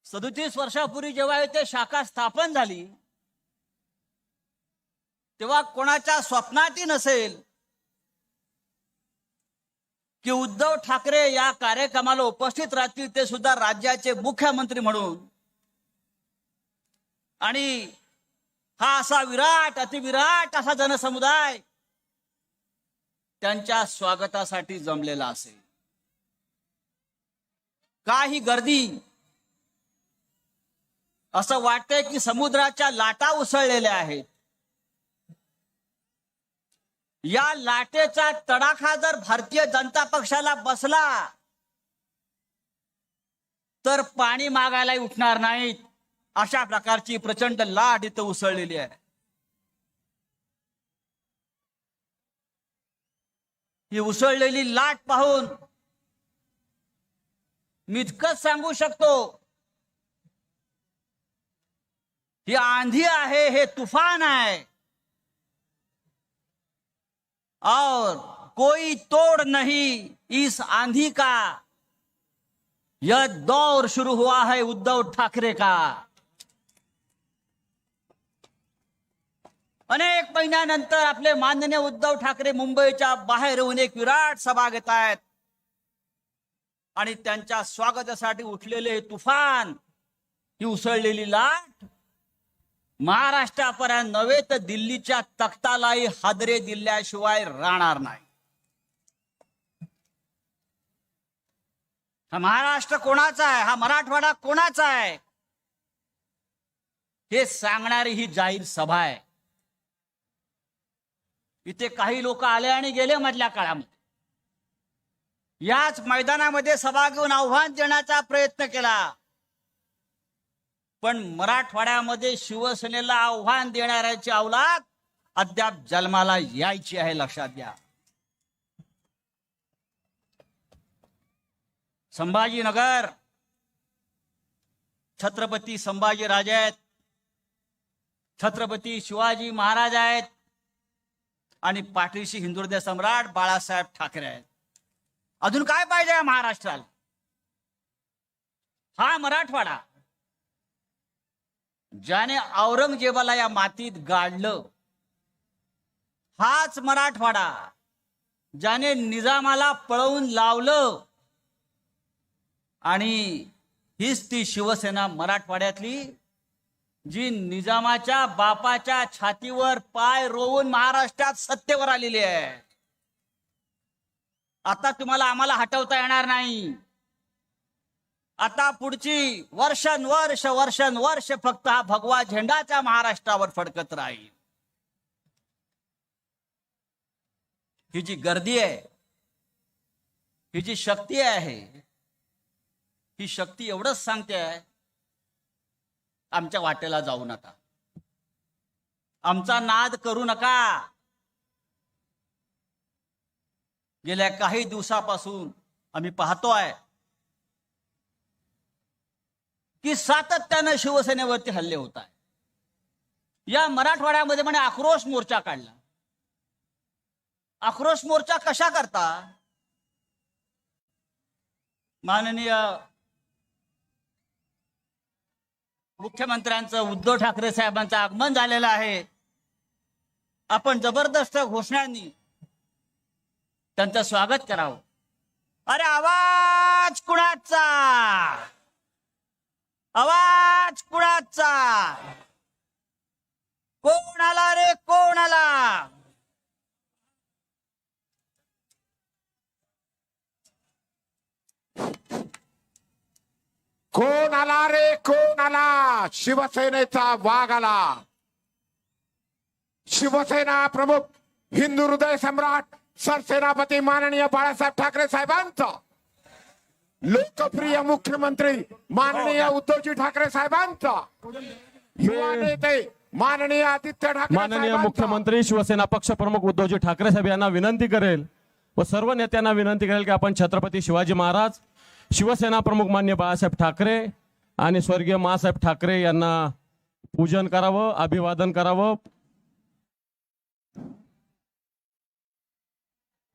37 वर्षापूर्वी जेव्हा इथे शाखा स्थापन झाली तेव्हा कोणाच्या स्वप्नातही नसेल की उद्धव ठाकरे या कार्यक्रमाला उपस्थित राहतील, ते सुद्धा राज्याचे मुख्यमंत्री म्हणून. आणि हा असा विराट, अतिविराट असा जनसमुदाय त्यांच्या स्वागतासाठी जमलेला असेल. काही गर्दी, असं वाटतंय की समुद्राच्या लाटा उसळलेल्या आहेत. या लाटेचा तडाखा जर भारतीय जनता पक्षाला बसला तर पाणी मागायलाही उठणार नाहीत, अशा प्रकारची प्रचंड लाट इथं उसळलेली आहे. ही उसळलेली लाट पाहून मी इतकंच सांगू शकतो, ही आंधी आहे, हे तुफान है और कोई तोड़ नहीं इस आंधी का। यह दौर शुरू हुआ है उद्धव ठाकरे का। अनेक महिन्यानंतर आपले माननीय उद्धव ठाकरे मुंबईच्या बाहेर येऊन एक विराट सभा घेत आहेत आणि त्यांच्या स्वागतासाठी उठलेले हे तुफान, ही उसळलेली लाट महाराष्ट्रापर्यंत नव्हे तर दिल्लीच्या तख्तालाही हादरे दिल्याशिवाय राहणार नाही। हा महाराष्ट्र कोणाचा आहे, हा मराठवाडा कोणाचा आहे, हे सांगणारी ही जाहीर सभा आहे। इथे काही लोक आले आणि गेले मधल्या काळामध्ये। याच मैदानामध्ये सभा घेऊन आव्हान देण्याचा प्रयत्न केला, पण मराठवाड्यामध्ये शिवसेनेला आव्हान देणाऱ्याची औलाद अद्याप जन्माला यायची आहे, लक्षात घ्या। संभाजीनगर, छत्रपती संभाजीराजे आहेत, छत्रपती शिवाजी महाराज आहेत आणि पाठीशी हिंदुहृदय सम्राट बाळासाहेब ठाकरे आहेत। अजून काय पाहिजे महाराष्ट्राला? हा मराठवाडा ज्याने औरंगजेबाला या मातीत गाडलं, हाच मराठवाडा ज्याने निजामाला पळवून लावलं, आणि हीच ती शिवसेना मराठवाड्यातली जी निजामाच्या बापाच्या छातीवर पाय रोवून महाराष्ट्रात सत्तेवर आलेली आहे। आता तुम्हाला आम्हाला हटवता येणार नाही। आता पुढची वर्षानुवर्ष फक्त हा भगवा झेंडाच्या महाराष्ट्रावर फडकत राहील। ही जी गर्दी आहे, ही जी शक्ती आहे, ही शक्ती एवढंच सांगते आहे, आमच्या वाटेला जाऊ नका, आमचा नाद करू नका। गेल्या काही दिवसापासून आम्ही पाहतोय की सातत्याने शिवसेनेवरती हल्ले होत आहेत। या मराठवाड्यामध्ये म्हणे आक्रोश मोर्चा काढला। आक्रोश मोर्चा कशा करता? माननीय मुख्यमंत्र्यांचं, उद्धव ठाकरे साहेबांचं आगमन झालेलं आहे। आपण जबरदस्त घोषणांनी त्यांचं स्वागत करावं। अरे आवाज कुणाचा? आवाज कुणाचा? कोण आला रे, कोण आला? कोण आला रे, कोण आला? शिवसेनेचा वाघ आला। शिवसेना प्रमुख, हिंदू हृदय सम्राट, सरसेनापती माननीय बाळासाहेब ठाकरे साहेबांचा, लोकप्रिय मुख्यमंत्री माननीय उद्धवजी ठाकरे साहेबांचा, युवा नेते माननीय आदित्य ठाकरे माननीय साहेबांचा, मुख्यमंत्री शिवसेना पक्ष प्रमुख उद्धवजी ठाकरे साहेब यांना विनंती करेल व सर्व नेत्यांना विनंती करेल की आपण छत्रपती शिवाजी महाराज, शिवसेना प्रमुख माननीय बाळासाहेब ठाकरे आणि स्वर्गीय मासाहेब ठाकरे यांना पूजन करावं, अभिवादन करावं।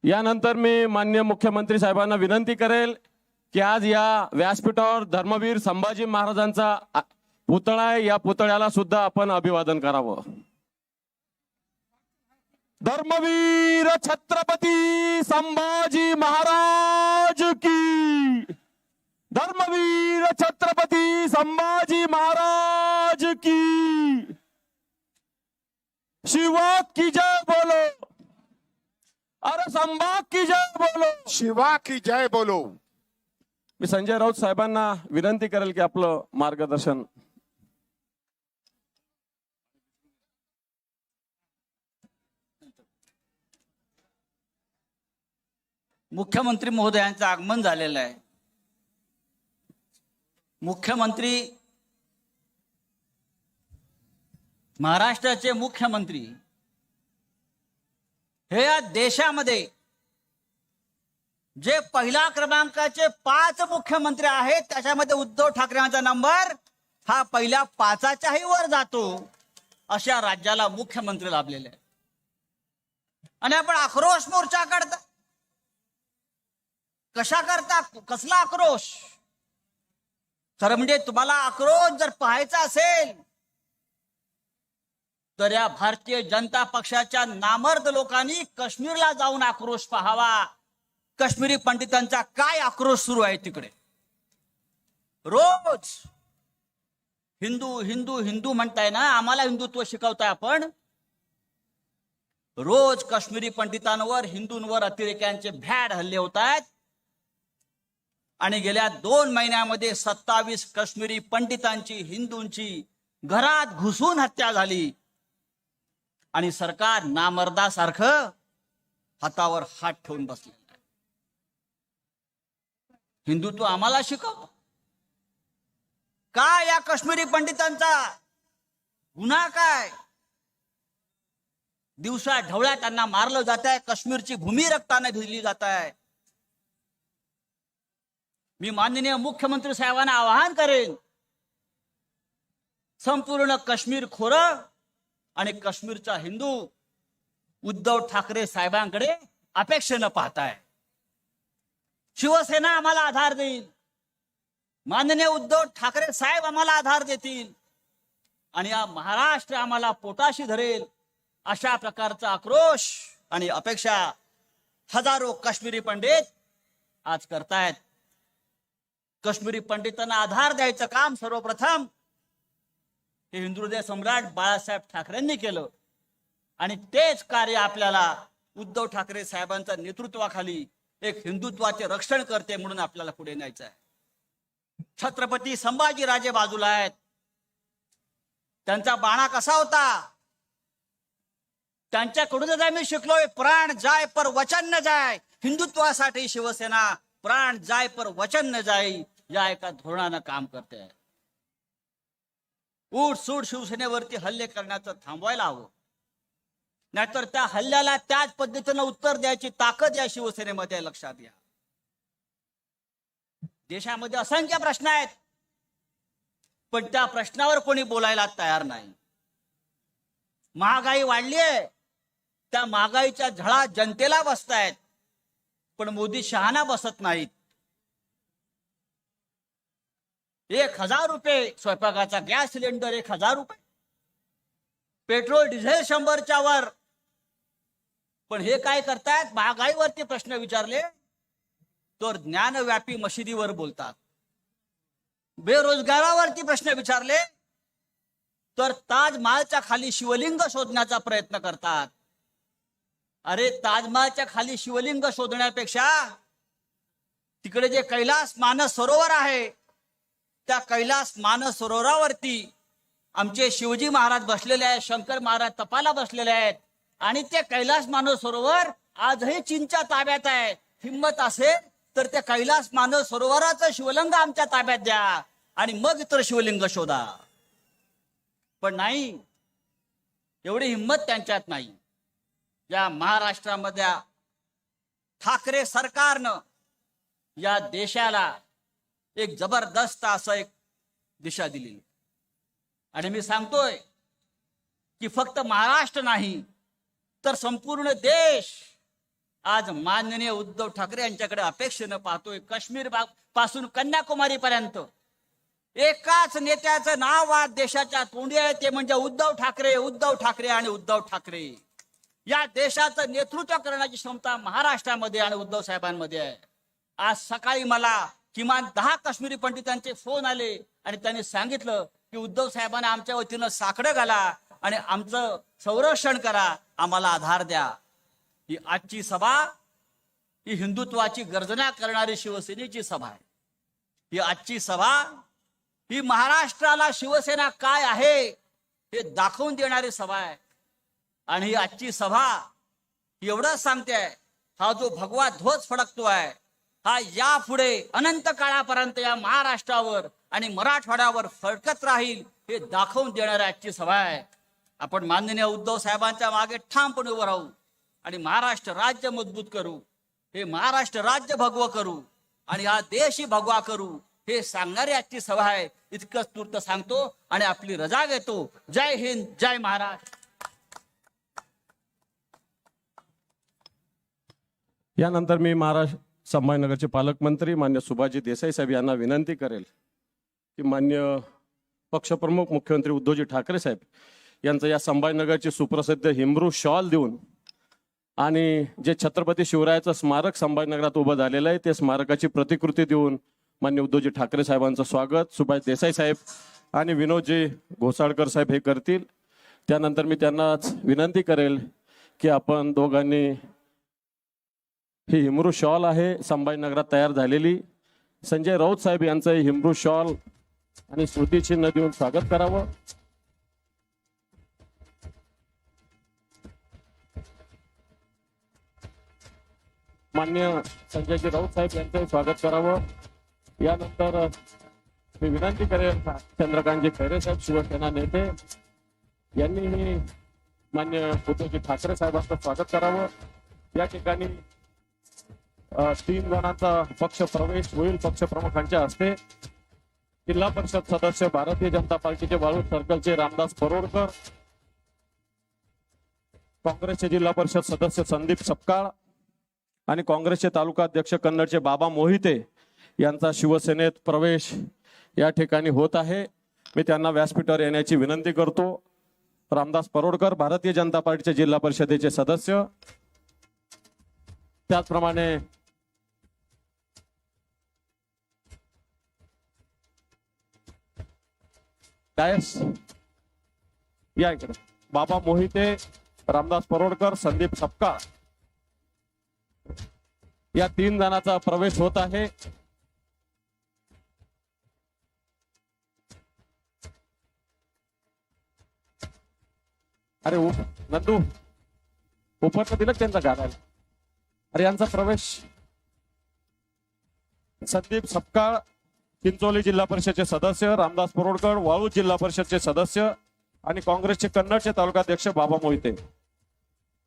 यानंतर मी माननीय मुख्यमंत्री साहेबांना विनंती करेल की आज या व्यासपीठावर धर्मवीर संभाजी महाराजांचा पुतळा आहे, या पुतळ्याला सुद्धा आपण अभिवादन करावं। धर्मवीर छत्रपती संभाजी महाराज की, धर्मवीर छत्रपती संभाजी महाराज की, शिवा की जय बोलो, अरे संभाग की जय बोलो, शिवा की जय बोलो। मी संजय राऊत साहेबांना विनंती करेल की आपलं मार्गदर्शन। मुख्यमंत्री महोदयांचं आगमन झालेलं आहे। मुख्यमंत्री, महाराष्ट्राचे मुख्यमंत्री हे या देशामध्ये जे पहिल्या क्रमांकाचे 5 मुख्यमंत्री आहेत त्याच्यामध्ये उद्धव ठाकरे यांचा नंबर हा पहिल्या 5च्याही वर जातो, अशा राज्याला मुख्यमंत्री लाभलेले आहे. आणि आपण आक्रोश मोर्चा काढता. कशा करता? कसला आक्रोश? खरं म्हणजे तुम्हाला आक्रोश जर पाहायचा असेल तर या भारतीय जनता पक्षाच्या नामर्द लोकांनी काश्मीरला जाऊन आक्रोश पाहावा. काश्मीरी पंडितांचा काय आक्रोश सुरू आहे तिकडे. रोज हिंदू हिंदू हिंदू म्हणताय ना, आम्हाला हिंदुत्व शिकवताय आपण. रोज काश्मीरी पंडितांवर, हिंदूंवर अतिरेक्यांचे भ्याड हल्ले होत आहेत. आणि गेल्या 2 महिन्यामध्ये 27 काश्मीरी पंडितांची, हिंदूंची घरात घुसून हत्या झाली. आणि सरकार नामर्दासारखं हातावर हात ठेवून बसलेलं आहे. हिंदुत्व आम्हाला शिकवतो. काय या काश्मीरी पंडितांचा गुन्हा काय? दिवसा ढवळ्या त्यांना मारलं जात आहे. काश्मीरची भूमी रक्ताने भिजली जात आहे. मी माननीय मुख्यमंत्री साहेबांना आवाहन करेन, संपूर्ण काश्मीर खोरं आणि काश्मीरचा हिंदू उद्धव ठाकरे साहेबांकडे अपेक्षेनं पाहताय. शिवसेना आम्हाला आधार देईल, माननीय उद्धव ठाकरे साहेब आम्हाला आधार देतील आणि या महाराष्ट्र आम्हाला पोटाशी धरेल, अशा प्रकारचा आक्रोश आणि अपेक्षा हजारो काश्मीरी पंडित आज करतायत. काश्मीरी पंडितांना आधार द्यायचं काम सर्वप्रथम हे हिंदू हृदय सम्राट बाळासाहेब ठाकरेंनी केलं. आणि तेच कार्य आपल्याला उद्धव ठाकरे साहेबांच्या नेतृत्वाखाली एक हिंदुत्वाचे रक्षण करते म्हणून आपल्याला पुढे न्यायचं आहे. छत्रपती संभाजीराजे बाजूला आहेत. त्यांचा बाणा कसा होता? त्यांच्याकडूनच आम्ही शिकलोय, प्राण जाय पर वचन न जाय. हिंदुत्वासाठी शिवसेना प्राण जाय पर वचन न जाई या एका धोरणानं काम करते. उठसूट शिवसेनेवरती हल्ले करण्याचं थांबवायला हवं, नाहीतर त्या हल्ल्याला त्याच पद्धतीनं उत्तर द्यायची ताकद या शिवसेनेमध्ये, लक्षात घ्या. देशामध्ये असंख्य प्रश्न आहेत, पण त्या प्रश्नावर कोणी बोलायला तयार नाही. महागाई वाढलीये, त्या महागाईच्या झळा जनतेला बसतायत, पण मोदी शहाणा बसत नाहीत. 1000 रुपये स्वयंपाकाचा गॅस सिलेंडर, 1000 रुपये पेट्रोल डिझेल 100च्या वर. पण हे काय करतायत? महागाईवरती प्रश्न विचारले तर ज्ञानव्यापी मशिदीवर बोलतात. बेरोजगारावरती प्रश्न विचारले तर ताजमहालच्या खाली शिवलिंग शोधण्याचा प्रयत्न करतात. अरे, ताजमहालच्या खाली शिवलिंग शोधण्यापेक्षा तिकडे जे कैलास मानस सरोवर आहे, त्या कैलास मानस सरोवरावरती आमचे शिवजी महाराज बसलेले आहेत, शंकर महाराज तपाला बसलेले आहेत. आणि ते कैलास मानस सरोवर आजही चीनच्या ताब्यात आहे. हिंमत असेल तर त्या कैलास मानस सरोवराचं शिवलिंग आमच्या ताब्यात द्या आणि मग इतर शिवलिंग शोधा. पण नाही, एवढी हिंमत त्यांच्यात नाही. या महाराष्ट्रामध्ये ठाकरे सरकारनं या देशाला एक जबरदस्त असं एक दिशा दिली. आणि मी सांगतोय की फक्त महाराष्ट्र नाही तर संपूर्ण देश आज माननीय उद्धव ठाकरे यांच्याकडे अपेक्षेनं पाहतोय. काश्मीर पासून कन्याकुमारी पर्यंत एकाच नेत्याचं नाव आज देशाच्या तोंडी आहे, ते म्हणजे उद्धव ठाकरे, उद्धव ठाकरे आणि उद्धव ठाकरे. या देशाचं नेतृत्व करण्याची क्षमता महाराष्ट्रामध्ये आणि उद्धव साहेबांमध्ये आहे. आज सकाळी मला किमान 10 काश्मीरी पंडितांचे फोन आले आणि त्यांनी सांगितलं की उद्धव साहेबांना आमच्या वतीनं साकडं घाला आणि आमचं संरक्षण करा, आम्हाला आधार द्या. ही आजची सभा ही हिंदुत्वाची गर्जना करणारी शिवसेनेची सभा आहे. ही आजची सभा ही महाराष्ट्राला शिवसेना काय आहे हे दाखवून देणारी सभा आहे. आणि ही आजची सभा एवढंच सांगते, हा जो भगवा ध्वज फडकतोय हा यापुढे अनंत काळापर्यंत या महाराष्ट्रावर आणि मराठवाड्यावर फडकत राहील हे दाखवून देणारी आजची सभा आहे. आपण माननीय उद्धव साहेबांच्या मागे ठामपणे उभं राहू आणि महाराष्ट्र राज्य मजबूत करू. हे महाराष्ट्र राज्य भगवं करू आणि हा देशही भगवा करू हे सांगणारी आजची सभा आहे. इतकंच तूर्त सांगतो आणि आपली रजा घेतो. जय हिंद, जय महाराष्ट्र. यानंतर मी महाराष्ट्र संभाजीनगरचे पालकमंत्री मान्य सुभाषजी देसाई साहेब यांना विनंती करेल की मान्य पक्षप्रमुख मुख्यमंत्री उद्धवजी ठाकरे साहेब यांचं या संभाजीनगरचे सुप्रसिद्ध हिमरू शॉल देऊन आणि जे छत्रपती शिवरायाचं स्मारक संभाजीनगरात उभं झालेलं आहे ते स्मारकाची प्रतिकृती देऊन मान्य उद्धवजी ठाकरे साहेबांचं स्वागत सुभाष देसाई साहेब आणि विनोदजी घोसाळकर साहेब हे करतील. त्यानंतर मी त्यांनाच विनंती करेल की आपण दोघांनी ही हिमरू शॉल आहे संभाजीनगरात तयार झालेली संजय राऊत साहेब यांचं हिमरू शॉल आणि स्मृतिचिन्ह देऊन स्वागत करावं. मान्य संजयजी राऊत साहेब यांचंही स्वागत करावं. यानंतर मी विनंती करेन चंद्रकांतजी खैरे साहेब शिवसेना नेते यांनीही मान्य उद्धवजी ठाकरे साहेबांचं स्वागत करावं. या ठिकाणी 3 जणांचा पक्ष प्रवेश होईल पक्षप्रमुखांच्या हस्ते. जिल्हा परिषद सदस्य भारतीय जनता पार्टीचे वाळूज सर्कलचे रामदास परोडकर, काँग्रेसचे जिल्हा परिषद सदस्य संदीप सपकाळ आणि काँग्रेसचे तालुका अध्यक्ष कन्नडचे बाबा मोहिते यांचा शिवसेनेत प्रवेश या ठिकाणी होत आहे. मी त्यांना व्यासपीठावर येण्याची विनंती करतो. रामदास परोडकर भारतीय जनता पार्टीचे जिल्हा परिषदेचे सदस्य, त्याचप्रमाणे डायस या इकडे बाबा मोहिते, रामदास परोडकर, संदीप सपकाळ या 3 जणांचा प्रवेश होत आहे. अरे नंदू उपरचं दिलं त्यांचा घालायला. अरे यांचा प्रवेश संदीप सपकाळ चिंचोली जिल्हा परिषदचे सदस्य, रामदास परोडकर वाळूज जिल्हा परिषदचे सदस्य आणि काँग्रेसचे कन्नडचे तालुकाध्यक्ष बाबा मोहिते.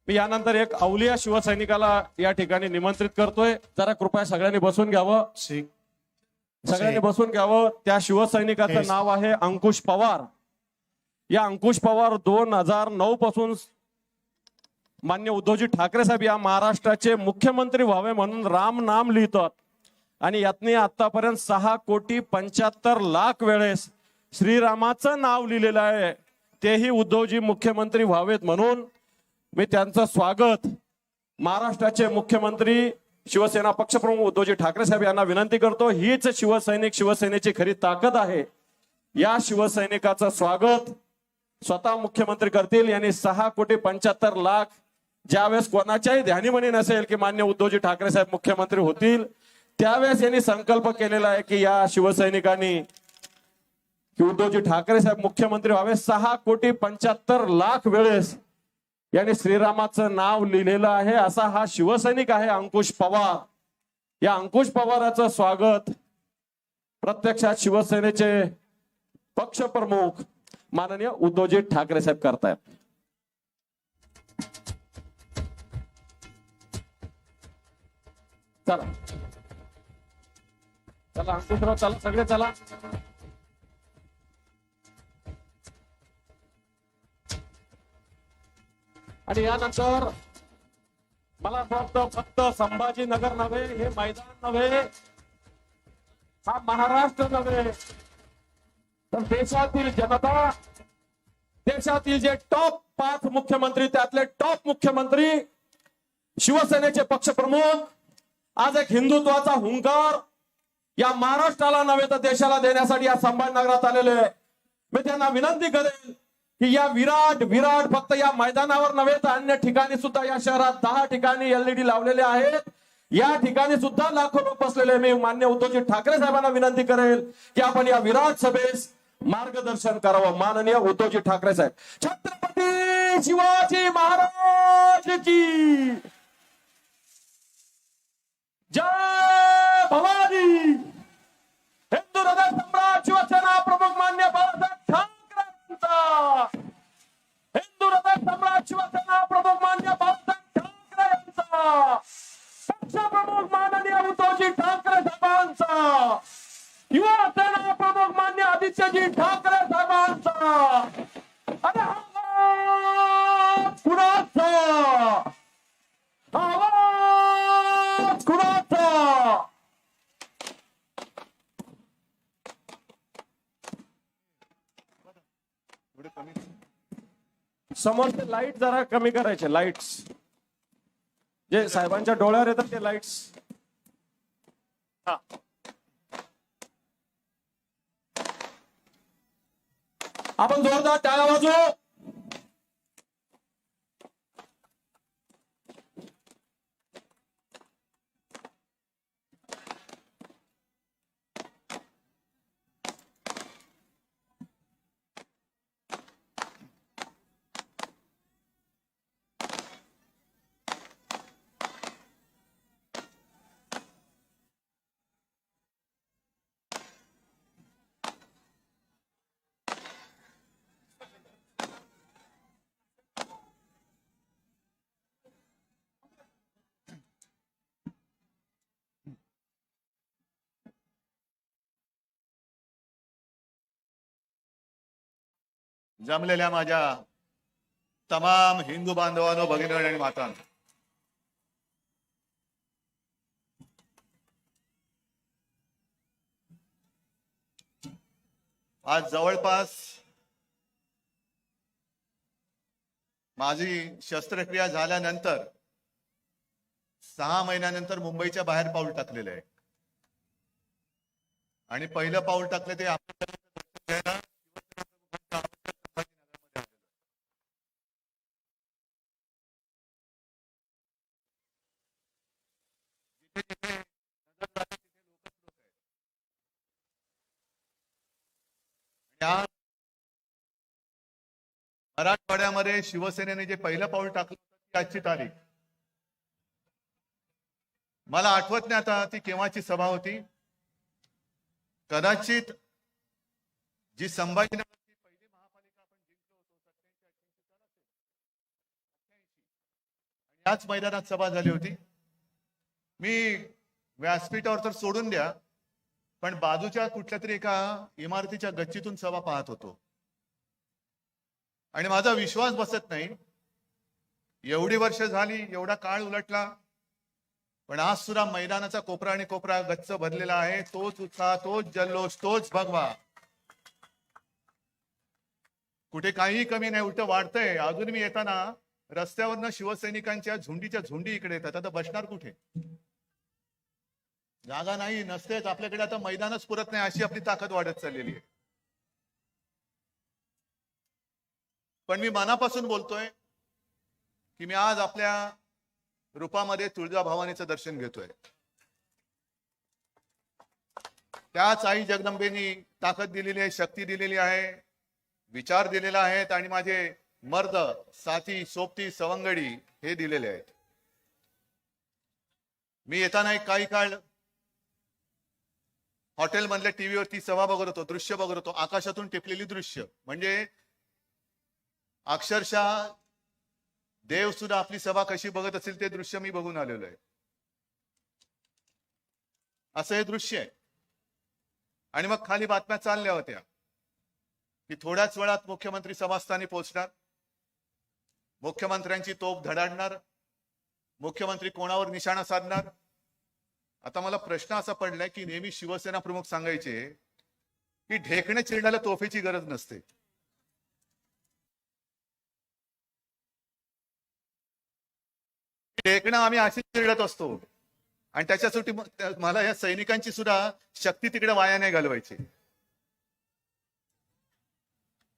मी यानंतर एक अवलिया शिवसैनिकाला या ठिकाणी निमंत्रित करतोय. जरा कृपया सगळ्यांनी बसून घ्यावं. सगळ्यांनी बसून घ्यावं. त्या शिवसैनिकाचं नाव आहे अंकुश पवार. या अंकुश पवार 2009 पासून मान्य उद्धवजी ठाकरे साहेब या महाराष्ट्राचे मुख्यमंत्री व्हावे म्हणून राम नाम लिहितात आणि यातनी आतापर्यंत 6,75,00,000 वेळेस श्रीरामाचं नाव लिहिलेलं आहे. तेही उद्धवजी मुख्यमंत्री व्हावेत म्हणून मी त्यांचं स्वागत महाराष्ट्राचे मुख्यमंत्री शिवसेना पक्षप्रमुख उद्धवजी ठाकरे साहेब यांना विनंती करतो. हीच शिवसैनिक शिवसेनेची खरी ताकद आहे. या शिवसैनिकाचं स्वागत स्वतः मुख्यमंत्री करतील. यांनी 6,75,00,000 ज्यावेळेस कोणाच्याही ध्यानीमनी नसेल की मान्य उद्धवजी ठाकरे साहेब मुख्यमंत्री होतील त्यावेळेस यांनी संकल्प केलेला आहे की या शिवसैनिकांनी उद्धवजी ठाकरे साहेब मुख्यमंत्री व्हावे. 6,75,00,000 वेळेस यांनी श्रीरामाचं नाव लिहिलेलं आहे. असा हा शिवसैनिक आहे अंकुश पवार. या अंकुश पवाराचं स्वागत प्रत्यक्षात शिवसेनेचे पक्षप्रमुख माननीय उद्धवजी ठाकरे साहेब करतायत. चला चला अंकुशराव चला सगळे चला. आणि यानंतर मला असं वाटतं फक्त संभाजीनगर नव्हे, हे मैदान नव्हे, हा महाराष्ट्र नव्हे, तर देशातील जनता, देशातील जे टॉप 5 मुख्यमंत्री त्यातले टॉप मुख्यमंत्री शिवसेनेचे पक्षप्रमुख आज एक हिंदुत्वाचा हुंकार या महाराष्ट्राला नव्हे तर देशाला देण्यासाठी या संभाजीनगरात आलेले. मी त्यांना विनंती करेन की या विराट फक्त या मैदानावर नव्हे तर अन्य ठिकाणी सुद्धा या शहरात 10 ठिकाणी LED लावलेले आहेत. या ठिकाणी सुद्धा लाखो लोक बसलेले. मी मान्य उद्धवजी ठाकरे साहेबांना विनंती करेल की आपण या विराट सभेस मार्गदर्शन करावं. माननीय उद्धवजी ठाकरे साहेब. छत्रपती शिवाजी महाराज की जय भवानी. हिंदू हृदय सम्राट शिवसेना प्रमुख मान्य बाळासाहेब ठाकरेंचा, हिंदू हृदय सम्राट शिवसेना प्रमुख मान्य बाळासाहेब ठाकरेंचा पक्ष समोरचे लाईट जरा कमी करायचे, लाईट्स जे साहेबांच्या डोळ्यावर येतात ते लाईट्स. आपण जोरदार टाळ्या वाजवू. जमलेल्या माझ्या तमाम हिंदू बांधवांनो, भगिनी आणि मातांनो, आज जवळपास माझी शस्त्रक्रिया झाल्यानंतर 6 महिन्यानंतर मुंबईच्या बाहेर पाऊल टाकलेलं आहे. आणि पहिलं पाऊल टाकलं ते आपल्या मराठवाड्यामध्ये शिवसेनेने जे पहिलं पाऊल टाकलं ती आजची तारीख. मला आठवत नाही आता ती केव्हाची सभा होती. कदाचित जी संभाजीनगरची पहिली महापालिका आपण जिंकलो होतो 87-88 याच मैदानात सभा झाली होती. मी व्यासपीठावर तर सोडून द्या, पण बाजूच्या कुठल्या तरी एका इमारतीच्या गच्चीतून सभा पाहत होतो आणि माझा विश्वास बसत नाही. एवढी वर्ष झाली, एवढा काळ उलटला, पण आज सुद्धा मैदानाचा कोपरा आणि कोपरा गच्च भरलेला आहे. तोच उत्साह, तोच जल्लोष, तोच भगवा. कुठे काही कमी नाही, उलट वाढतंय. अजून मी येताना रस्त्यावरनं शिवसैनिकांच्या झुंडीच्या झुंडी इकडे येतात. आता बसणार कुठे? जागा नाही, नसतेच. आपल्याकडे आता मैदानच पुरत नाही, अशी आपली ताकद वाढत चाललेली आहे. पण मी मनापासून बोलतोय की मी आज आपल्या रूपामध्ये तुळजाभवानीचं दर्शन घेतोय. त्याच आई जगदंबेनी ताकद दिलेली आहे, शक्ती दिलेली आहे, विचार दिलेला आहेत आणि माझे मर्द साथी, सोबती, सवंगडी हे दिलेले आहेत. मी येताना एक काही काळ हॉटेलमधल्या टीव्हीवरती सभा बघत होतो, दृश्य बघत होतो. आकाशातून टिपलेली दृश्य, म्हणजे अक्षरशः देव सुद्धा आपली सभा कशी बघत असेल ते दृश्य मी बघून आलेलो आहे. असं हे दृश्य आहे. आणि मग खाली बातम्या चालल्या होत्या की थोड्याच वेळात मुख्यमंत्री सभास्थानी पोहोचणार, मुख्यमंत्र्यांची तोफ धडाडणार, मुख्यमंत्री कोणावर निशाणा साधणार. आता मला प्रश्न असा पडलाय की नेहमी शिवसेना प्रमुख सांगायचे की ढेकणे चिरण्याला तोफेची गरज नसते. ढेकणं आम्ही अशी चिरडत असतो आणि त्याच्यासाठी मला या सैनिकांची सुद्धा शक्ती तिकडे वाया नाही घालवायची.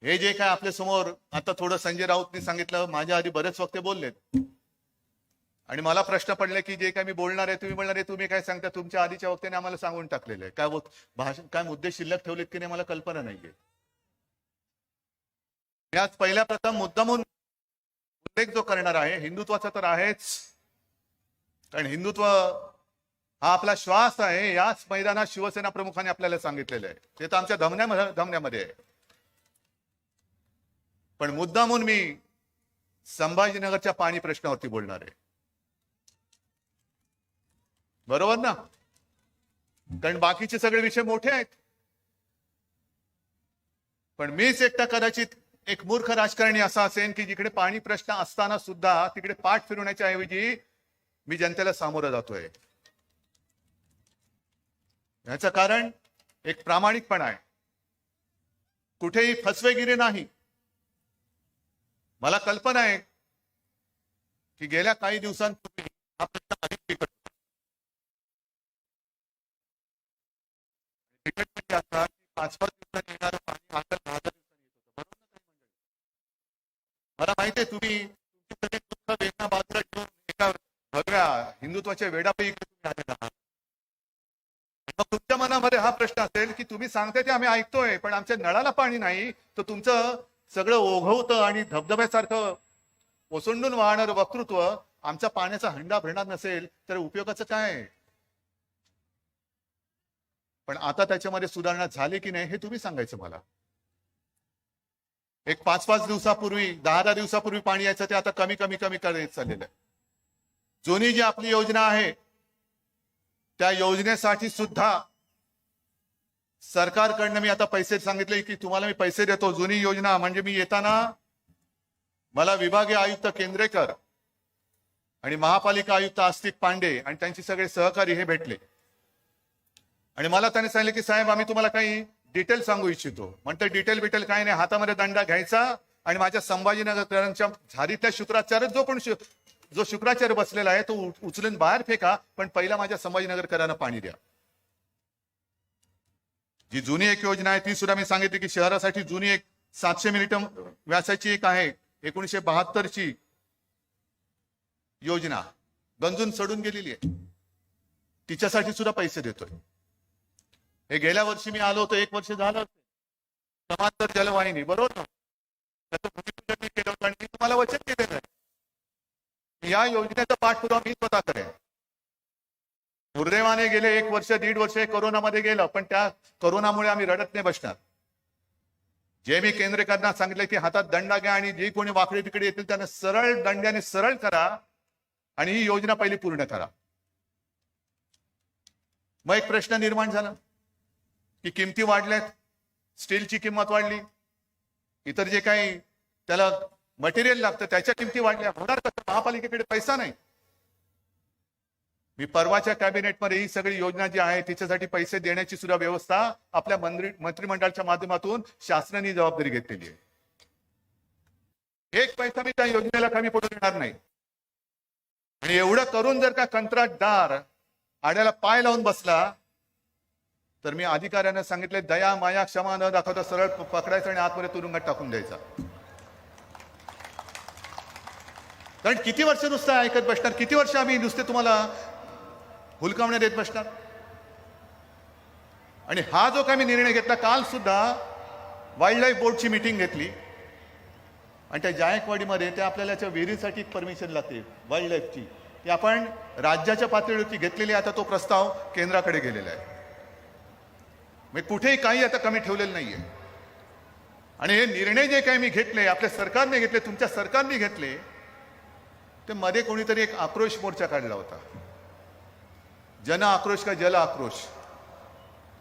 हे जे काय आपल्या समोर आता थोडं संजय राऊतनी सांगितलं, माझ्या आधी बरेच वक्ते बोललेत आणि मला प्रश्न पडले की जे काय मी बोलणार आहे, तुम्ही बोलणार आहे, तुम्ही काय सांगता, तुमच्या आधीच्या वक्त्याने आम्हाला सांगून टाकलेलं आहे. काय भाषण, काय मुद्दे शिल्लक ठेवलेत की नाही मला कल्पना नाहीये. मी आज पहिल्या प्रथम मुद्दामून उल्लेख जो करणार आहे हिंदुत्वाचा तर आहेच, कारण हिंदुत्व हा आपला श्वास आहे. याच मैदानात शिवसेना प्रमुखांनी आपल्याला सांगितलेलं आहे, ते तर आमच्या धमन्यामध्ये आहे. पण मुद्दामून मी संभाजीनगरच्या पाणी प्रश्नावरती बोलणार आहे. बरोबर ना? कारण बाकीचे सगळे विषय मोठे आहेत. पण मीच एकटा कदाचित एक मूर्ख राजकारणी असा असेल की जिकडे पाणी प्रश्न असताना सुद्धा तिकडे पाठ फिरवण्याच्या ऐवजी मी जनतेला सामोरं जातोय. याचं कारण एक प्रामाणिकपणा आहे, कुठेही फसवेगिरी नाही. मला कल्पना आहे की गेल्या काही दिवसांपूर्वी हा प्रश्न अधिक बिकट होता. बिकट म्हणजे असा की 5-5 दिवसांनी येणारं पाणी आता 10 दिवसांनी येत होतं. बरोबर ना ताई मंडळी? मला माहिती आहे तुम्ही तुमची सगळी दुःख वेदना बाजूला ठेवून एका भगव्या हिंदुत्वाच्या वेडापैकी तुम्ही आलेला आहात. मग तुमच्या मनामध्ये हा प्रश्न असेल की तुम्ही सांगताय ते आम्ही ऐकतोय, पण आमच्या नळाला पाणी नाही, तर तुमचं सगळं ओघवतं आणि धबधब्यासारखं ओसंडून वाहणारं वक्तृत्व आमचा पाण्याचा हंडा भरणार नसेल तर उपयोगाचं काय? पण आता त्याच्यामध्ये सुधारणा झाली की नाही हे तुम्ही सांगायचं मला. एक 5-5 दिवसापूर्वी 10-10 दिवसापूर्वी पाणी यायचं ते आता कमी कमी कमी करत चाललेलं आहे. जुनी जी आपली योजना आहे त्या योजनेसाठी सुद्धा सरकारकडनं मी आता पैसे सांगितले की तुम्हाला मी पैसे देतो. जुनी योजना म्हणजे मी येताना मला विभागीय आयुक्त केंद्रेकर आणि महापालिका आयुक्त आस्तिक पांडे आणि त्यांचे सगळे सहकारी हे भेटले आणि मला त्यांनी सांगितले की साहेब आम्ही तुम्हाला काही डिटेल सांगू इच्छितो. म्हणते डिटेल काय नाही, हातामध्ये दंडा घ्यायचा आणि माझ्या संभाजीनगरकरांच्या झारीतल्या शुक्राचार्य जो शुक्राचार्य बसलेला आहे तो उचलून बाहेर फेका, पण पहिला माझ्या संभाजीनगरकरांना पाणी द्या. जी जुनी एक योजना आहे ती सुद्धा मी सांगितली की शहरासाठी जुनी एक 700 मिलिटम व्यासाची एक आहे 1972 ची योजना गंजून सडून गेलेली आहे, तिच्यासाठी सुद्धा पैसे देतोय. हे गेल्या वर्षी मी आलो होतो, 1 वर्ष झालं, समांतर जलवाहिनी बरोबर ना, त्याचं भूमिपूजन मी केलं होतं आणि मी तुम्हाला वचन केलेलं आहे या योजनेचा पाठपुरावा मी स्वतः करेन. दुर्दैवाने गेले 1 वर्ष 1.5 वर्ष कोरोनामध्ये गेलं, पण त्या कोरोनामुळे आम्ही रडत नाही बसणार. जे मी केंद्रेकरांना सांगितलं की हातात दंडा घ्या आणि जे कोणी वाकडे तिकडे येतील त्यांना सरळ दंड्याने सरळ करा आणि ही योजना पहिली पूर्ण करा. मग एक प्रश्न निर्माण झाला की किमती वाढल्यात, स्टीलची किंमत वाढली, इतर जे काही त्याला मटेरियल लागतं त्याच्या किमती वाढल्या, होणार कसं? महापालिकेकडे पैसा नाही. मी परवाच्या कॅबिनेटमध्ये ही सगळी योजना जी आहे तिच्यासाठी पैसे देण्याची सुद्धा व्यवस्था आपल्या मंत्रिमंडळाच्या माध्यमातून शासनाने जबाबदारी घेतलेली आहे. 1 पैसा मी त्या योजनेला कमी पडू देणार नाही. आणि एवढं करून जर का कंत्राटदार आड्याला पाय लावून बसला तर मी अधिकाऱ्यांना सांगितले दया माया क्षमा न दाखवता सरळ पकडायचं आणि आतमध्ये तुरुंगात टाकून द्यायचा. कारण किती वर्ष नुसतं ऐकत बसणार? किती वर्ष आम्ही नुसते तुम्हाला हुलकावण्या देत बसणार? आणि हा जो काही मी निर्णय घेतला, काल सुद्धा वाईल्ड लाईफ बोर्डची मीटिंग घेतली आणि त्या जायकवाडीमध्ये त्या आपल्याला विहिरीसाठी परमिशन लागते वाईल्ड लाईफची, ती आपण राज्याच्या पातळीवरती घेतलेली. आता तो प्रस्ताव केंद्राकडे गेलेला आहे. म्हणजे कुठेही काही आता कमी ठेवलेलं नाहीये. आणि हे निर्णय जे काही मी घेतले, आपल्या सरकारने घेतले, तुमच्या सरकारने घेतले, ते मध्ये कोणीतरी एक आक्रोश मोर्चा काढला होता, जन आक्रोश का जल आक्रोश.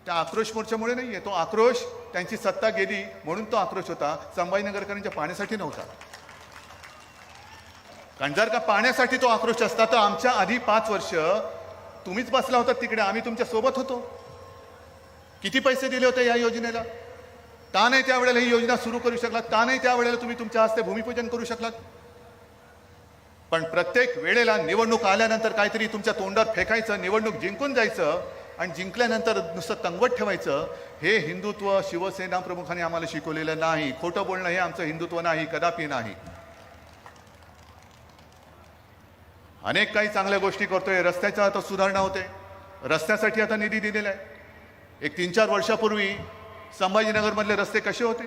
त्या आक्रोश मोर्चामुळे नाहीये, तो आक्रोश त्यांची सत्ता गेली म्हणून तो आक्रोश होता, संभाजीनगरकरांच्या पाण्यासाठी नव्हता. कारण जर का पाण्यासाठी तो आक्रोश असता तर आमच्या आधी 5 वर्ष तुम्हीच बसला होता तिकडे, आम्ही तुमच्या सोबत होतो. किती पैसे दिले होते या योजनेला? का नाही त्यावेळेला ही योजना सुरू करू शकलात? का नाही त्यावेळेला तुम्ही तुमच्या हस्ते भूमिपूजन करू शकलात? पण प्रत्येक वेळेला निवडणूक आल्यानंतर काहीतरी तुमच्या तोंडात फेकायचं, निवडणूक जिंकून जायचं आणि जिंकल्यानंतर नुसतं तंगवट ठेवायचं. हे हिंदुत्व शिवसेना प्रमुखांनी आम्हाला शिकवलेलं नाही. खोटं बोलणं हे आमचं हिंदुत्व नाही, कदापि नाही. अनेक काही चांगल्या गोष्टी करतोय. रस्त्याच्या आता सुधारणा होते, रस्त्यासाठी आता निधी दिलेला आहे. एक 3-4 वर्षापूर्वी संभाजीनगरमधले रस्ते कसे होते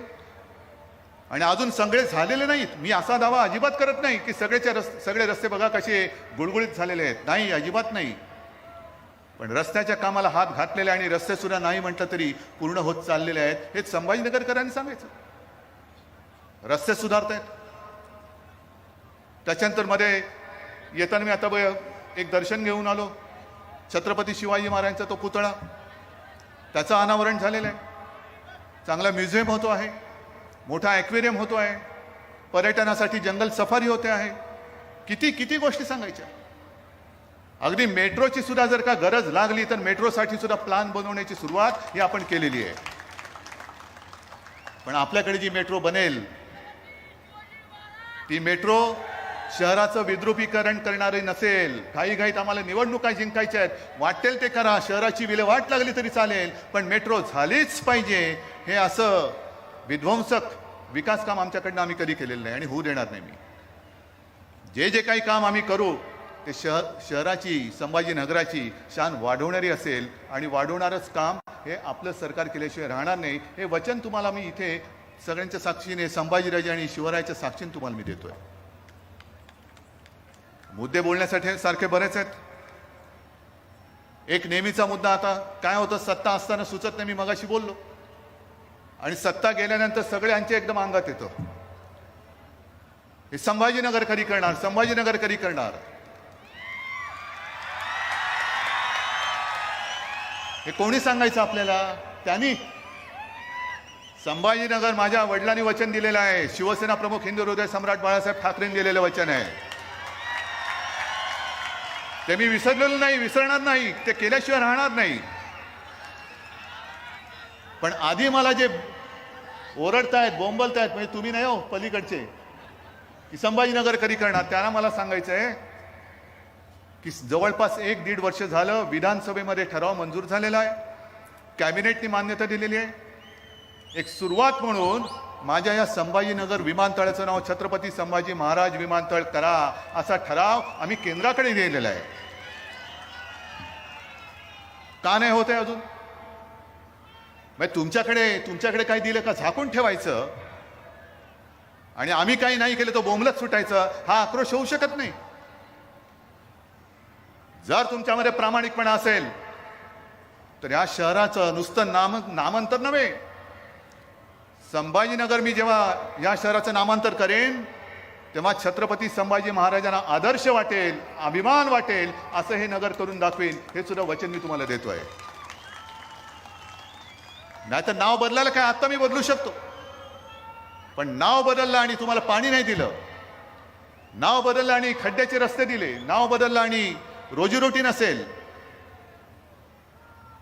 आणि अजून सगळे झालेले नाहीत. मी असा दावा अजिबात करत नाही की सगळे रस्ते बघा कसे गुळगुळीत झालेले आहेत, नाही, अजिबात नाही. पण रस्त्याच्या कामाला हात घातलेले आणि रस्ते सुद्धा नाही म्हटलं तरी पूर्ण होत चाललेले आहेत. हे संभाजीनगरकरांनी सांगायचं. रस्ते सुधारत आहेत. त्याच्यानंतर मध्ये येताना मी आता एक दर्शन घेऊन आलो, छत्रपती शिवाजी महाराजांचा तो पुतळा, त्याचं अनावरण झालेलं आहे. चांगला म्युझियम होतो आहे, मोठा ॲक्वेरियम होतो आहे, पर्यटनासाठी जंगल सफारी होते आहे. किती किती गोष्टी सांगायच्या. अगदी मेट्रोची सुद्धा जर का गरज लागली तर मेट्रोसाठी सुद्धा प्लॅन बनवण्याची सुरुवात ही आपण केलेली आहे. पण आपल्याकडे जी मेट्रो बनेल ती मेट्रो शहराचं विद्रुपीकरण करणारी नसेल. काही घाईत आम्हाला निवडणुका जिंकायच्या आहेत, वाटेल ते करा, शहराची विल्हेवाट लागली तरी चालेल, पण मेट्रो झालीच पाहिजे. हे असं विध्वंसक विकास काम आमच्याकडनं आम्ही कधी केलेलं नाही आणि होऊ देणार नाही. मी जे काही काम आम्ही करू ते शहराची, संभाजीनगराची शान वाढवणारी असेल आणि वाढवणारच काम हे आपलं सरकार केल्याशिवाय राहणार नाही. हे वचन तुम्हाला मी इथे सगळ्यांच्या साक्षीने, संभाजीराजे आणि शिवरायाच्या साक्षीने तुम्हाला मी देतोय. मुद्दे बोलण्यासाठी सारखे बरेच आहेत. एक नेहमीचा मुद्दा आता काय होतं, सत्ता असताना सुचत नाही. मी मगाशी बोललो आणि सत्ता गेल्यानंतर सगळ्यांचे एकदम अंगात येतं, हे संभाजीनगर कधी करणार, संभाजीनगर कधी करणार. हे कोणी सांगायचं आपल्याला? त्यांनी. संभाजीनगर माझ्या वडिलांनी वचन दिलेलं आहे, शिवसेना प्रमुख हिंदू हृदय सम्राट बाळासाहेब ठाकरेंनी दिलेलं वचन आहे. ते मी विसरलेलो नाही, विसरणार नाही, ते केल्याशिवाय राहणार नाही. पण आधी मला जे ओरडतायत, बोंबलतायत, म्हणजे तुम्ही नाही हो, पलीकडचे, की संभाजीनगर कधी करणार, त्यांना मला सांगायचं आहे की जवळपास 1-1.5 वर्ष झालं विधानसभेमध्ये ठराव मंजूर झालेला आहे, कॅबिनेटने मान्यता दिलेली आहे. एक सुरुवात म्हणून माझ्या या संभाजीनगर विमानतळाचं नाव छत्रपती संभाजी महाराज विमानतळ करा असा ठराव आम्ही केंद्राकडे दिलेला आहे. का नाही होत आहे अजून? म्हणजे तुमच्याकडे काही दिलं का झाकून ठेवायचं आणि आम्ही काही नाही केलं तो बोंबलत सुटायचं, हा आक्रोश होऊ शकत नाही. जर तुमच्यामध्ये प्रामाणिकपणा असेल तर या शहराचं नुसतं नामांतर नव्हे, संभाजीनगर मी जेव्हा या शहराचं नामांतर करेन तेव्हा छत्रपती संभाजी महाराजांना आदर्श वाटेल, अभिमान वाटेल, असं हे नगर करून दाखवेन. हे सुद्धा वचन मी तुम्हाला देतोय. नाहीतर नाव बदलायला काय आता मी बदलू शकतो, पण नाव बदललं आणि तुम्हाला पाणी नाही दिलं, नाव बदललं आणि खड्ड्याचे रस्ते दिले, नाव बदललं आणि रोजीरोटी नसेल,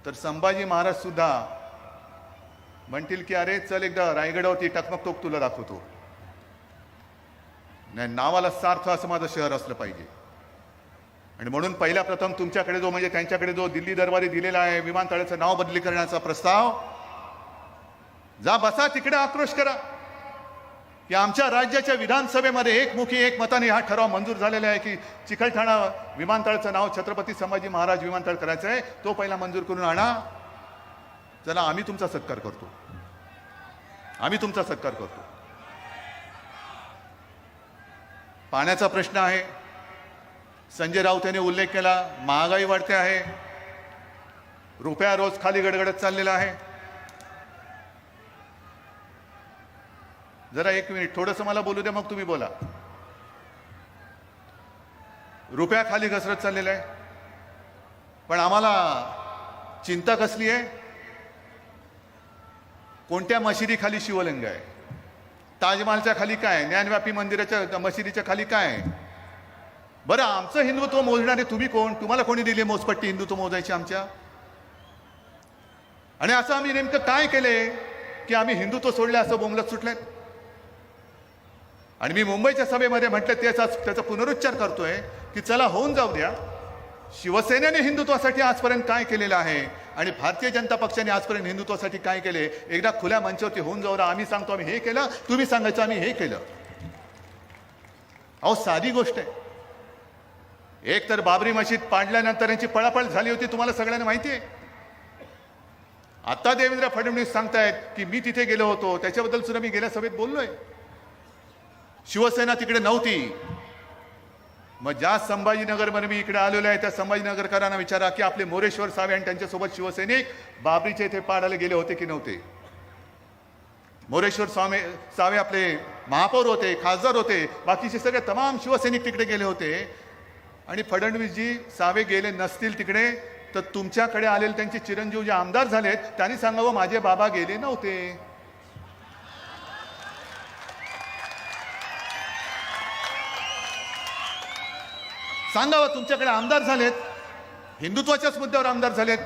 तर संभाजी महाराज सुद्धा म्हणतील की अरे चल एकदा रायगडावरती टकमक तोक तुला दाखवतो. नाही, नावाला सार्थ असं माझं शहर असलं पाहिजे. आणि म्हणून पहिल्या प्रथम तुमच्याकडे जो, म्हणजे त्यांच्याकडे जो दिल्ली दरबारी दिलेला आहे विमानतळाचं नाव बदली करण्याचा प्रस्ताव, जा बसा तिकडे, आक्रोश करा की आमच्या राज्याच्या विधानसभेमध्ये एकमुखी एक मताने हा ठराव मंजूर झालेला आहे की चिकलठाणा विमानतळाचं नाव छत्रपती संभाजी महाराज विमानतळ करायचं आहे, तो पहिला मंजूर करून आणा. चला, आम्ही तुमचा सत्कार करतो, आम्ही तुमचा सत्कार करतो. पाण्याचा प्रश्न आहे, संजय राऊत यांनी उल्लेख केला. महागाई वाढते आहे, रुपया रोज खाली गडगडत चाललेला आहे. जरा एक मिनिट, थोडंसं मला बोलू द्या, मग तुम्ही बोला. रुपया खाली घसरत चाललेला आहे, पण आम्हाला चिंता कसली आहे? कोणत्या मशिदी खाली शिवलिंग आहे? ताजमहालच्या खाली काय? ज्ञानव्यापी मंदिराच्या मशिदीच्या खाली काय? बरं, आमचं हिंदुत्व मोजणारे तुम्ही कोण? तुम्हाला कोणी दिली मोजपट्टी हिंदुत्व मोजायची आमच्या? आणि असं आम्ही नेमकं काय केले की आम्ही हिंदुत्व सोडले असं बोंबलत सुटलेत? आणि मी मुंबईच्या सभेमध्ये म्हटलं, त्याचा पुनरुच्चार करतोय की चला होऊन जाऊ द्या. शिवसेनेने हिंदुत्वासाठी आजपर्यंत काय केलेलं आहे आणि भारतीय जनता पक्षाने आजपर्यंत हिंदुत्वासाठी काय केले, एकदा खुल्या मंचावरती होऊन जाऊ द्या. आम्ही सांगतो आम्ही हे केलं, तुम्ही सांगायचं आम्ही हे केलं. अहो, साधी गोष्ट आहे. एक तर बाबरी मशीद पाडल्यानंतर यांची पळापळ झाली होती, तुम्हाला सगळ्यांना माहिती आहे. आता देवेंद्र फडणवीस सांगतायत की मी तिथे गेलो होतो, त्याच्याबद्दल सुद्धा मी गेल्या सभेत बोललोय. शिवसेना तिकडे नव्हती. मग ज्या संभाजीनगरमध्ये मी इकडे आलेलो आहे त्या संभाजीनगरकरांना विचारा की आपले मोरेश्वर सावे आणि त्यांच्यासोबत शिवसैनिक बाबरीचे इथे पाडायला गेले होते की नव्हते? मोरेश्वर सावे आपले महापौर होते, खासदार होते, बाकीचे सगळे तमाम शिवसैनिक तिकडे गेले होते. आणि फडणवीसजी सावे गेले नसतील तिकडे तर तुमच्याकडे आलेले त्यांचे चिरंजीव जे आमदार झालेत त्यांनी सांगावं माझे बाबा गेले नव्हते. सांगावं, तुमच्याकडे आमदार झालेत, हिंदुत्वाच्याच मुद्द्यावर आमदार झालेत,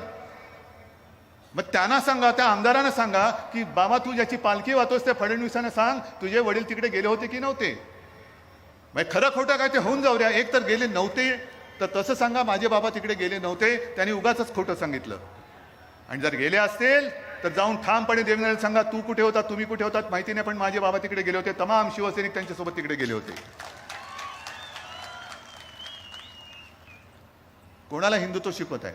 मग त्यांना सांगा, त्या आमदारांना सांगा की बाबा तू ज्याची पालखी वाहतोस त्या फडणवीसांना सांग तुझे वडील तिकडे गेले होते की नव्हते. म्हणजे खरं खोटं काय ते होऊन जाऊ द्या. एक तर गेले नव्हते तर तसं सांगा माझे बाबा तिकडे गेले नव्हते, त्यांनी उगाच खोटं सांगितलं. आणि जर गेले असतील तर जाऊन ठामपणे देवेंद्रला सांगा तू कुठे होता, तुम्ही कुठे होतात माहिती नाही, पण माझे बाबा तिकडे गेले होते. तमाम शिवसैनिक त्यांच्यासोबत तिकडे गेले होते. कोणाला हिंदुत्व शिकवत आहे?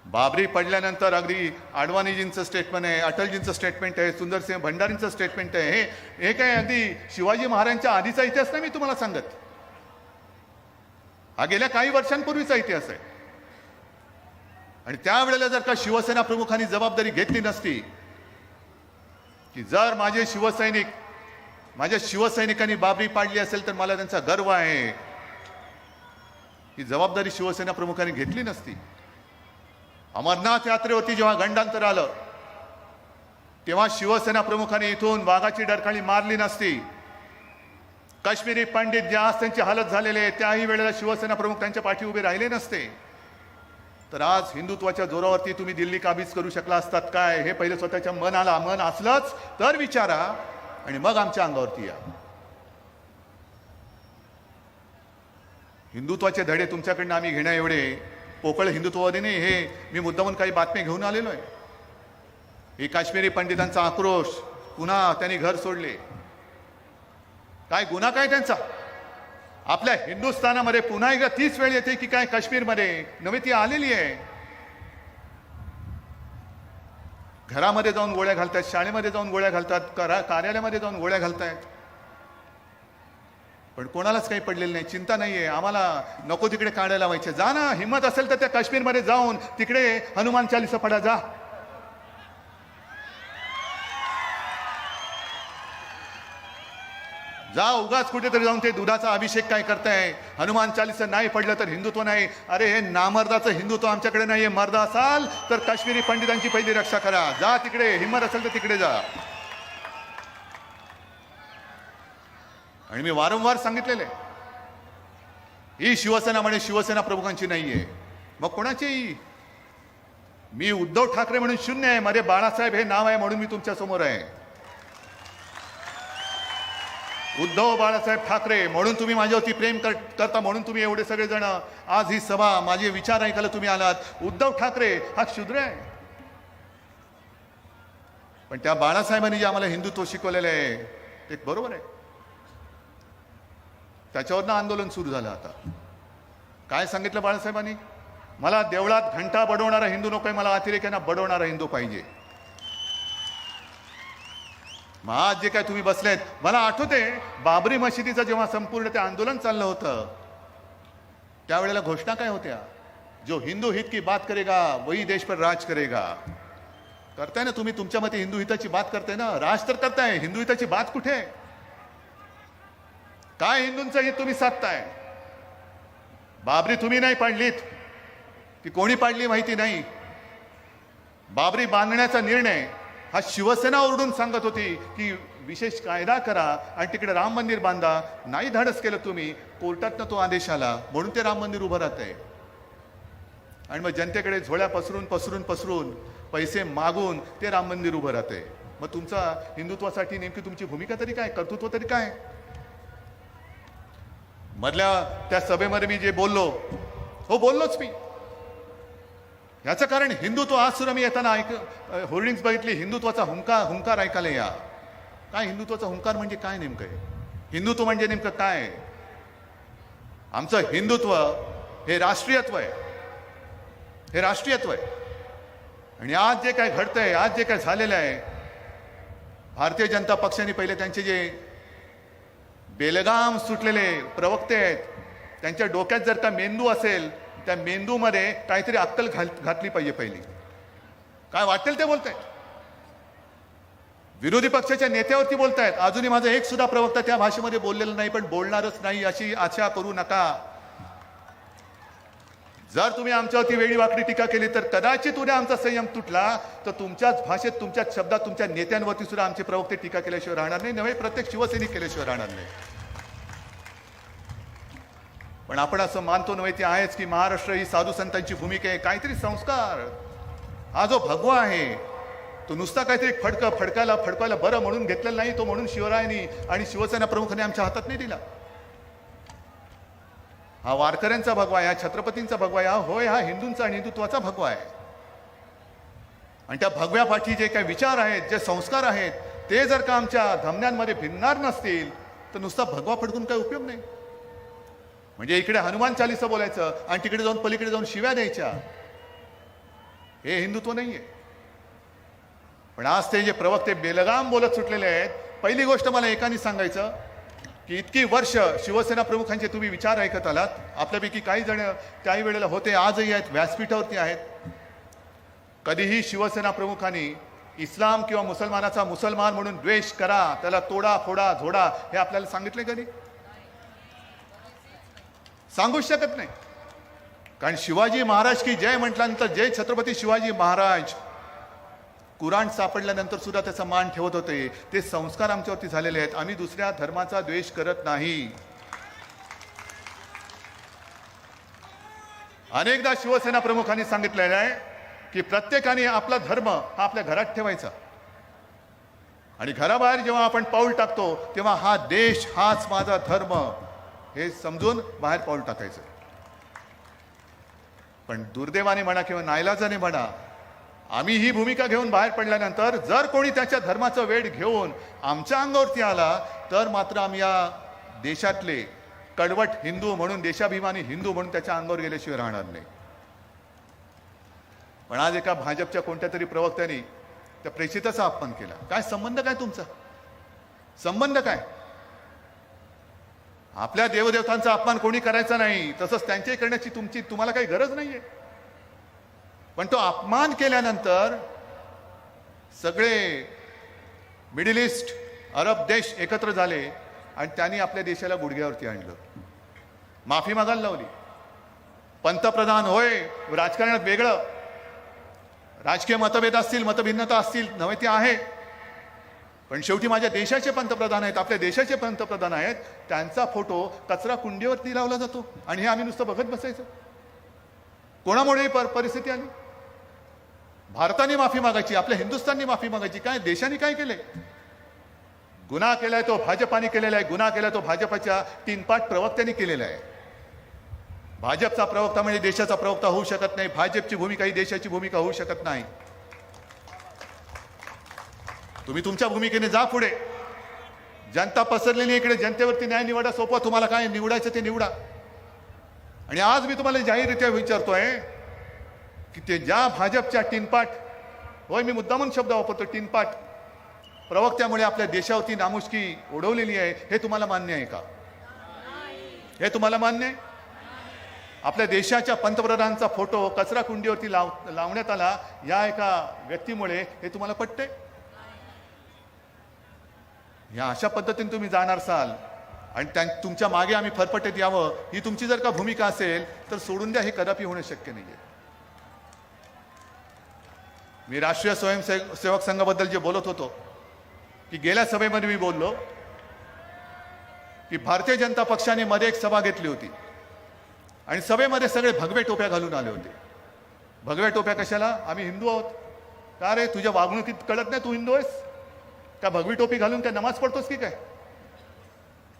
बाबरी पडल्यानंतर अगदी आडवाणीजींचं स्टेटमेंट आहे, अटलजींचं स्टेटमेंट आहे, सुंदरसिंह भंडारींचं स्टेटमेंट आहे. हे काय अगदी शिवाजी महाराजांच्या आधीचा इतिहास नाही मी तुम्हाला सांगत. हा गेल्या काही वर्षांपूर्वीचा इतिहास आहे. आणि त्यावेळेला जर का शिवसेना प्रमुखांनी जबाबदारी घेतली नसती की जर माझ्या शिवसैनिकांनी बाबरी पाडली असेल तर मला त्यांचा गर्व आहे, ही जबाबदारी शिवसेना प्रमुखांनी घेतली नसती. अमरनाथ यात्रेवरती जेव्हा गंडांतर आलं तेव्हा शिवसेना प्रमुखांनी इथून वाघाची डरकाळी मारली नसती. काश्मीरी पंडित जे आज त्यांची हालत झालेले त्याही वेळेला शिवसेना प्रमुख त्यांच्या पाठी उभे राहिले नसते तर आज हिंदुत्वाच्या जोरावरती तुम्ही दिल्ली काबीज करू शकला असतात काय? हे पहिले स्वतःच्या मन असलंच तर विचारा आणि मग आमच्या अंगावरती या. हिंदुत्वाचे धडे तुमच्याकडनं आम्ही घेण्या एवढे पोकळ हिंदुत्ववादी नाही. हे मी मुद्दामून काही बातम्या घेऊन आलेलो आहे. हे काश्मीरी पंडितांचा आक्रोश, पुन्हा त्यांनी घर सोडले. काय गुन्हा काय त्यांचा? आपल्या हिंदुस्थानामध्ये पुन्हा एकदा तीच वेळ येते की काय काश्मीरमध्ये नव्हे, ती आलेली आहे. घरामध्ये जाऊन गोळ्या घालतात, शाळेमध्ये जाऊन गोळ्या घालतात, कार्यालयामध्ये जाऊन गोळ्या घालतायत. पण कोणालाच काही पडलेलं नाही, चिंता नाहीये. आम्हाला नको तिकडे काढायला व्हायचे. जा ना, हिंमत असेल तर त्या काश्मीरमध्ये जाऊन तिकडे हनुमान चालीसा पडा. जा उगाच कुठेतरी जाऊन ते दुधाचा अभिषेक काय करताय? हनुमान चालीसा नाही पडलं तर हिंदुत्व नाही. अरे हे नामर्दाचं हिंदुत्व आमच्याकडे नाहीये. मर्द असाल तर काश्मीरी पंडितांची पहिली रक्षा करा. जा तिकडे, हिंमत असेल तर तिकडे जा. आणि मी वारंवार सांगितलेले ही शिवसेना म्हणे शिवसेना प्रमुखांची नाहीये, मग कोणाची? मी उद्धव ठाकरे म्हणून शून्य आहे, माझे बाळासाहेब हे नाव आहे म्हणून मी तुमच्या समोर आहे. उद्धव बाळासाहेब ठाकरे म्हणून तुम्ही माझ्यावरती प्रेम करता, म्हणून तुम्ही एवढे सगळे जण आज ही सभा माझे विचार ऐकायला तुम्ही आलात. उद्धव ठाकरे हा शूद्र आहे, पण त्या बाळासाहेबांनी जे आम्हाला हिंदुत्व शिकवलेलं आहे ते बरोबर आहे. त्याच्यावरनं आंदोलन सुरू झालं. आता काय सांगितलं बाळासाहेबांनी? मला देवळात घंटा बडवणारा हिंदू नको आहे, मला अतिरेक्यांना बडवणारा हिंदू पाहिजे. मग आज जे काय तुम्ही बसलेत, मला आठवते बाबरी मशिदीचं जेव्हा संपूर्ण ते आंदोलन चाललं होतं त्यावेळेला घोषणा काय होत्या? जो हिंदू हित की बात करेगा वही देश पर राज करेगा. करताय ना तुम्ही, तुमच्या मते हिंदू हिताची बात करताय ना, राज तर करताय. हिंदू हिताची बात कुठे? काय हिंदूंचं हित तुम्ही साधताय? बाबरी तुम्ही नाही पाडलीत, की कोणी पाडली माहिती नाही. बाबरी बांधण्याचा निर्णय हा शिवसेना ओरडून सांगत होती की विशेष कायदा करा आणि तिकडे राम मंदिर बांधा. नाही धाडस केलं तुम्ही, कोर्टातनं तो आदेश आला म्हणून ते राम मंदिर उभं राहतंय. आणि मग जनतेकडे झोळ्या पसरून पैसे मागून ते राम मंदिर उभं राहतंय. मग तुमचा हिंदुत्वासाठी नेमकी तुमची भूमिका तरी काय, कर्तृत्व तरी काय? मधल्या त्या सभेमध्ये मी जे बोललोच मी. याचं कारण हिंदुत्व. आज सुद्धा मी येताना होर्डिंग्स बघितली, हिंदुत्वाचा हुंकार ऐकायला या. काय हिंदुत्वाचा हुंकार म्हणजे काय नेमकं आहे? हिंदुत्व म्हणजे नेमकं काय? आमचं हिंदुत्व हे राष्ट्रीयत्व आहे, हे राष्ट्रीयत्व आहे. आणि आज जे काय घडतंय, आज जे काय झालेलं आहे, भारतीय जनता पक्षाने पहिले त्यांचे जे बेलगाम सुटलेले प्रवक्ते आहेत त्यांच्या डोक्यात जर का मेंदू असेल, त्या मेंदूमध्ये काहीतरी अक्कल घातली पाहिजे पहिली. काय वाटेल ते बोलतायत, विरोधी पक्षाच्या नेत्यावरती बोलतायत. अजूनही माझा एक सुद्धा प्रवक्ता त्या भाषेमध्ये बोललेला नाही, पण बोलणारच नाही अशी आशा करू नका. जर तुम्ही आमच्यावरती वेळी वाकडी टीका केली तर कदाचित उद्या आमचा संयम तुटला तर तुमच्याच भाषेत, तुमच्याच शब्दात, तुमच्या नेत्यांवरती सुद्धा आमचे प्रवक्ते टीका केल्याशिवाय राहणार नाही, नव्हे प्रत्येक शिवसैनिक केल्याशिवाय राहणार नाही. पण आपण असं मानतो नव्हे ते आहेच की महाराष्ट्र ही साधू संतांची भूमिका आहे. काहीतरी संस्कार, हा जो भगवा आहे तो नुसता काहीतरी फडकायला बरं म्हणून घेतलेला नाही, तो म्हणून शिवरायांनी आणि शिवसेना प्रमुखांनी आमच्या हातात नाही दिला. हा वारकऱ्यांचा भगवा आहे, हा छत्रपतींचा भगवा आहे, होय हा हिंदूंचा आणि हिंदुत्वाचा भगवा आहे. आणि त्या भगव्यापाठी जे काही विचार आहेत, जे संस्कार आहेत, ते जर का आमच्या धमन्यांमध्ये भिनणार नसतील तर नुसता भगवा फडकून काही उपयोग नाही. म्हणजे इकडे हनुमान चालीसा बोलायचं आणि तिकडे जाऊन पलीकडे जाऊन शिव्या द्यायच्या, हे हिंदुत्व नाहीये. पण आज ते जे प्रवक्ते बेलगाम बोलत सुटलेले आहेत, पहिली गोष्ट मला एकाने सांगायचं की इतकी वर्ष शिवसेना प्रमुखांचे तुम्ही विचार ऐकत आलात. आपल्यापैकी काही जण त्याही वेळेला होते, आजही आहेत, व्यासपीठावरती आहेत. कधीही शिवसेना प्रमुखांनी इस्लाम किंवा मुसलमानाचा मुसलमान म्हणून द्वेष करा, त्याला तोडा फोडा झोडा, हे आपल्याला सांगितले कधी? सांगूच शकत नाही. कारण शिवाजी महाराज की जय म्हटल्यानंतर जय छत्रपती शिवाजी महाराज, कुराण सापडल्यानंतर सुद्धा त्याचा मान ठेवत होते. ते संस्कार आमच्यावरती झालेले आहेत. आम्ही दुसऱ्या धर्माचा द्वेष करत नाही. अनेकदा शिवसेना प्रमुखांनी सांगितलेलं आहे की प्रत्येकाने आपला धर्म हा आपल्या घरात ठेवायचा आणि घराबाहेर जेव्हा आपण पाऊल टाकतो तेव्हा हा देश हाच माझा धर्म हे समजून बाहेर पाऊल टाकायचं. पण दुर्दैवाने म्हणा किंवा नाईलाजाने म्हणा, आम्ही ही भूमिका घेऊन बाहेर पडल्यानंतर जर कोणी त्याच्या धर्माचं वेळ घेऊन आमच्या अंगावरती आला तर मात्र आम्ही या देशातले कडवट हिंदू म्हणून, देशाभिमानी हिंदू म्हणून त्याच्या अंगावर गेल्याशिवाय राहणार नाही. पण आज एका भाजपच्या कोणत्या तरी प्रवक्त्याने त्या प्रेषिताचा अपमान केला. काय संबंध, काय तुमचा संबंध काय? आपल्या देवदेवतांचा अपमान कोणी करायचा नाही, तसंच त्यांच्याही करण्याची तुम्हाला काही गरज नाहीये. पण तो अपमान केल्यानंतर सगळे मिडल ईस्ट, अरब देश एकत्र झाले आणि त्यांनी आपल्या देशाला गुडघ्यावरती आणलं, माफी मागायला लावली. पंतप्रधान होय, राजकारणात वेगळं, राजकीय मतभेद असतील, मतभिन्नता असतील, नव्हे ते आहे, पण शेवटी माझ्या देशाचे पंतप्रधान आहेत, आपल्या देशाचे पंतप्रधान आहेत, त्यांचा फोटो कचरा कुंडीवरती लावला जातो आणि हे आम्ही नुसतं बघत बसायचं. कोणामुळे ही परिस्थिती आली? भारताने माफी मागायची, आपल्या हिंदुस्थानने माफी मागायची. काय देशाने काय केलंय? गुन्हा केलाय तो भाजपाने केलेला आहे. गुन्हा केलाय तो भाजपाच्या तीनपाट प्रवक्त्यांनी केलेला आहे. भाजपचा प्रवक्ता म्हणजे देशाचा प्रवक्ता होऊ शकत नाही. भाजपची भूमिका ही देशाची भूमिका होऊ शकत नाही. तुम्ही तुमच्या भूमिकेने जा पुढे. जनता पसरलेली इकडे, जनतेवरती न्याय निवडा सोपवा. तुम्हाला काय निवडायचं ते निवडा. आणि आज मी तुम्हाला जाहीररित्या विचारतोय की ते ज्या भाजपच्या टीनपाट, होय मी मुद्दामून शब्द वापरतो, टीनपाट प्रवक्त्यामुळे आपल्या देशावरती नामुष्की ओढवलेली आहे, हे तुम्हाला मान्य आहे का? हे तुम्हाला मान्य आहे? आपल्या देशाच्या पंतप्रधानांचा फोटो कचरा कुंडीवरती लावण्यात आला या एका व्यक्तीमुळे, हे तुम्हाला पटतंय? या अशा पद्धतीने तुम्ही जाणार असाल आणि तुमच्या मागे आम्ही फरफटत यावं, ही तुमची जर का भूमिका असेल तर सोडून द्या. हे कदापि होणं शक्य नाहीये. मी राष्ट्रीय स्वयंसेवक संघाबद्दल जे बोलत होतो की गेल्या सभेमध्ये मी बोललो की भारतीय जनता पक्षाने मध्ये एक सभा घेतली होती आणि सभेमध्ये सगळे भगवे टोप्या घालून आले होते. भगव्या टोप्या कशाला? आम्ही हिंदू आहोत. का रे, तुझ्या वागणुकीत कळत नाही तू हिंदू आहेस का? भगवी टोपी घालून काय नमाज पडतोस की काय?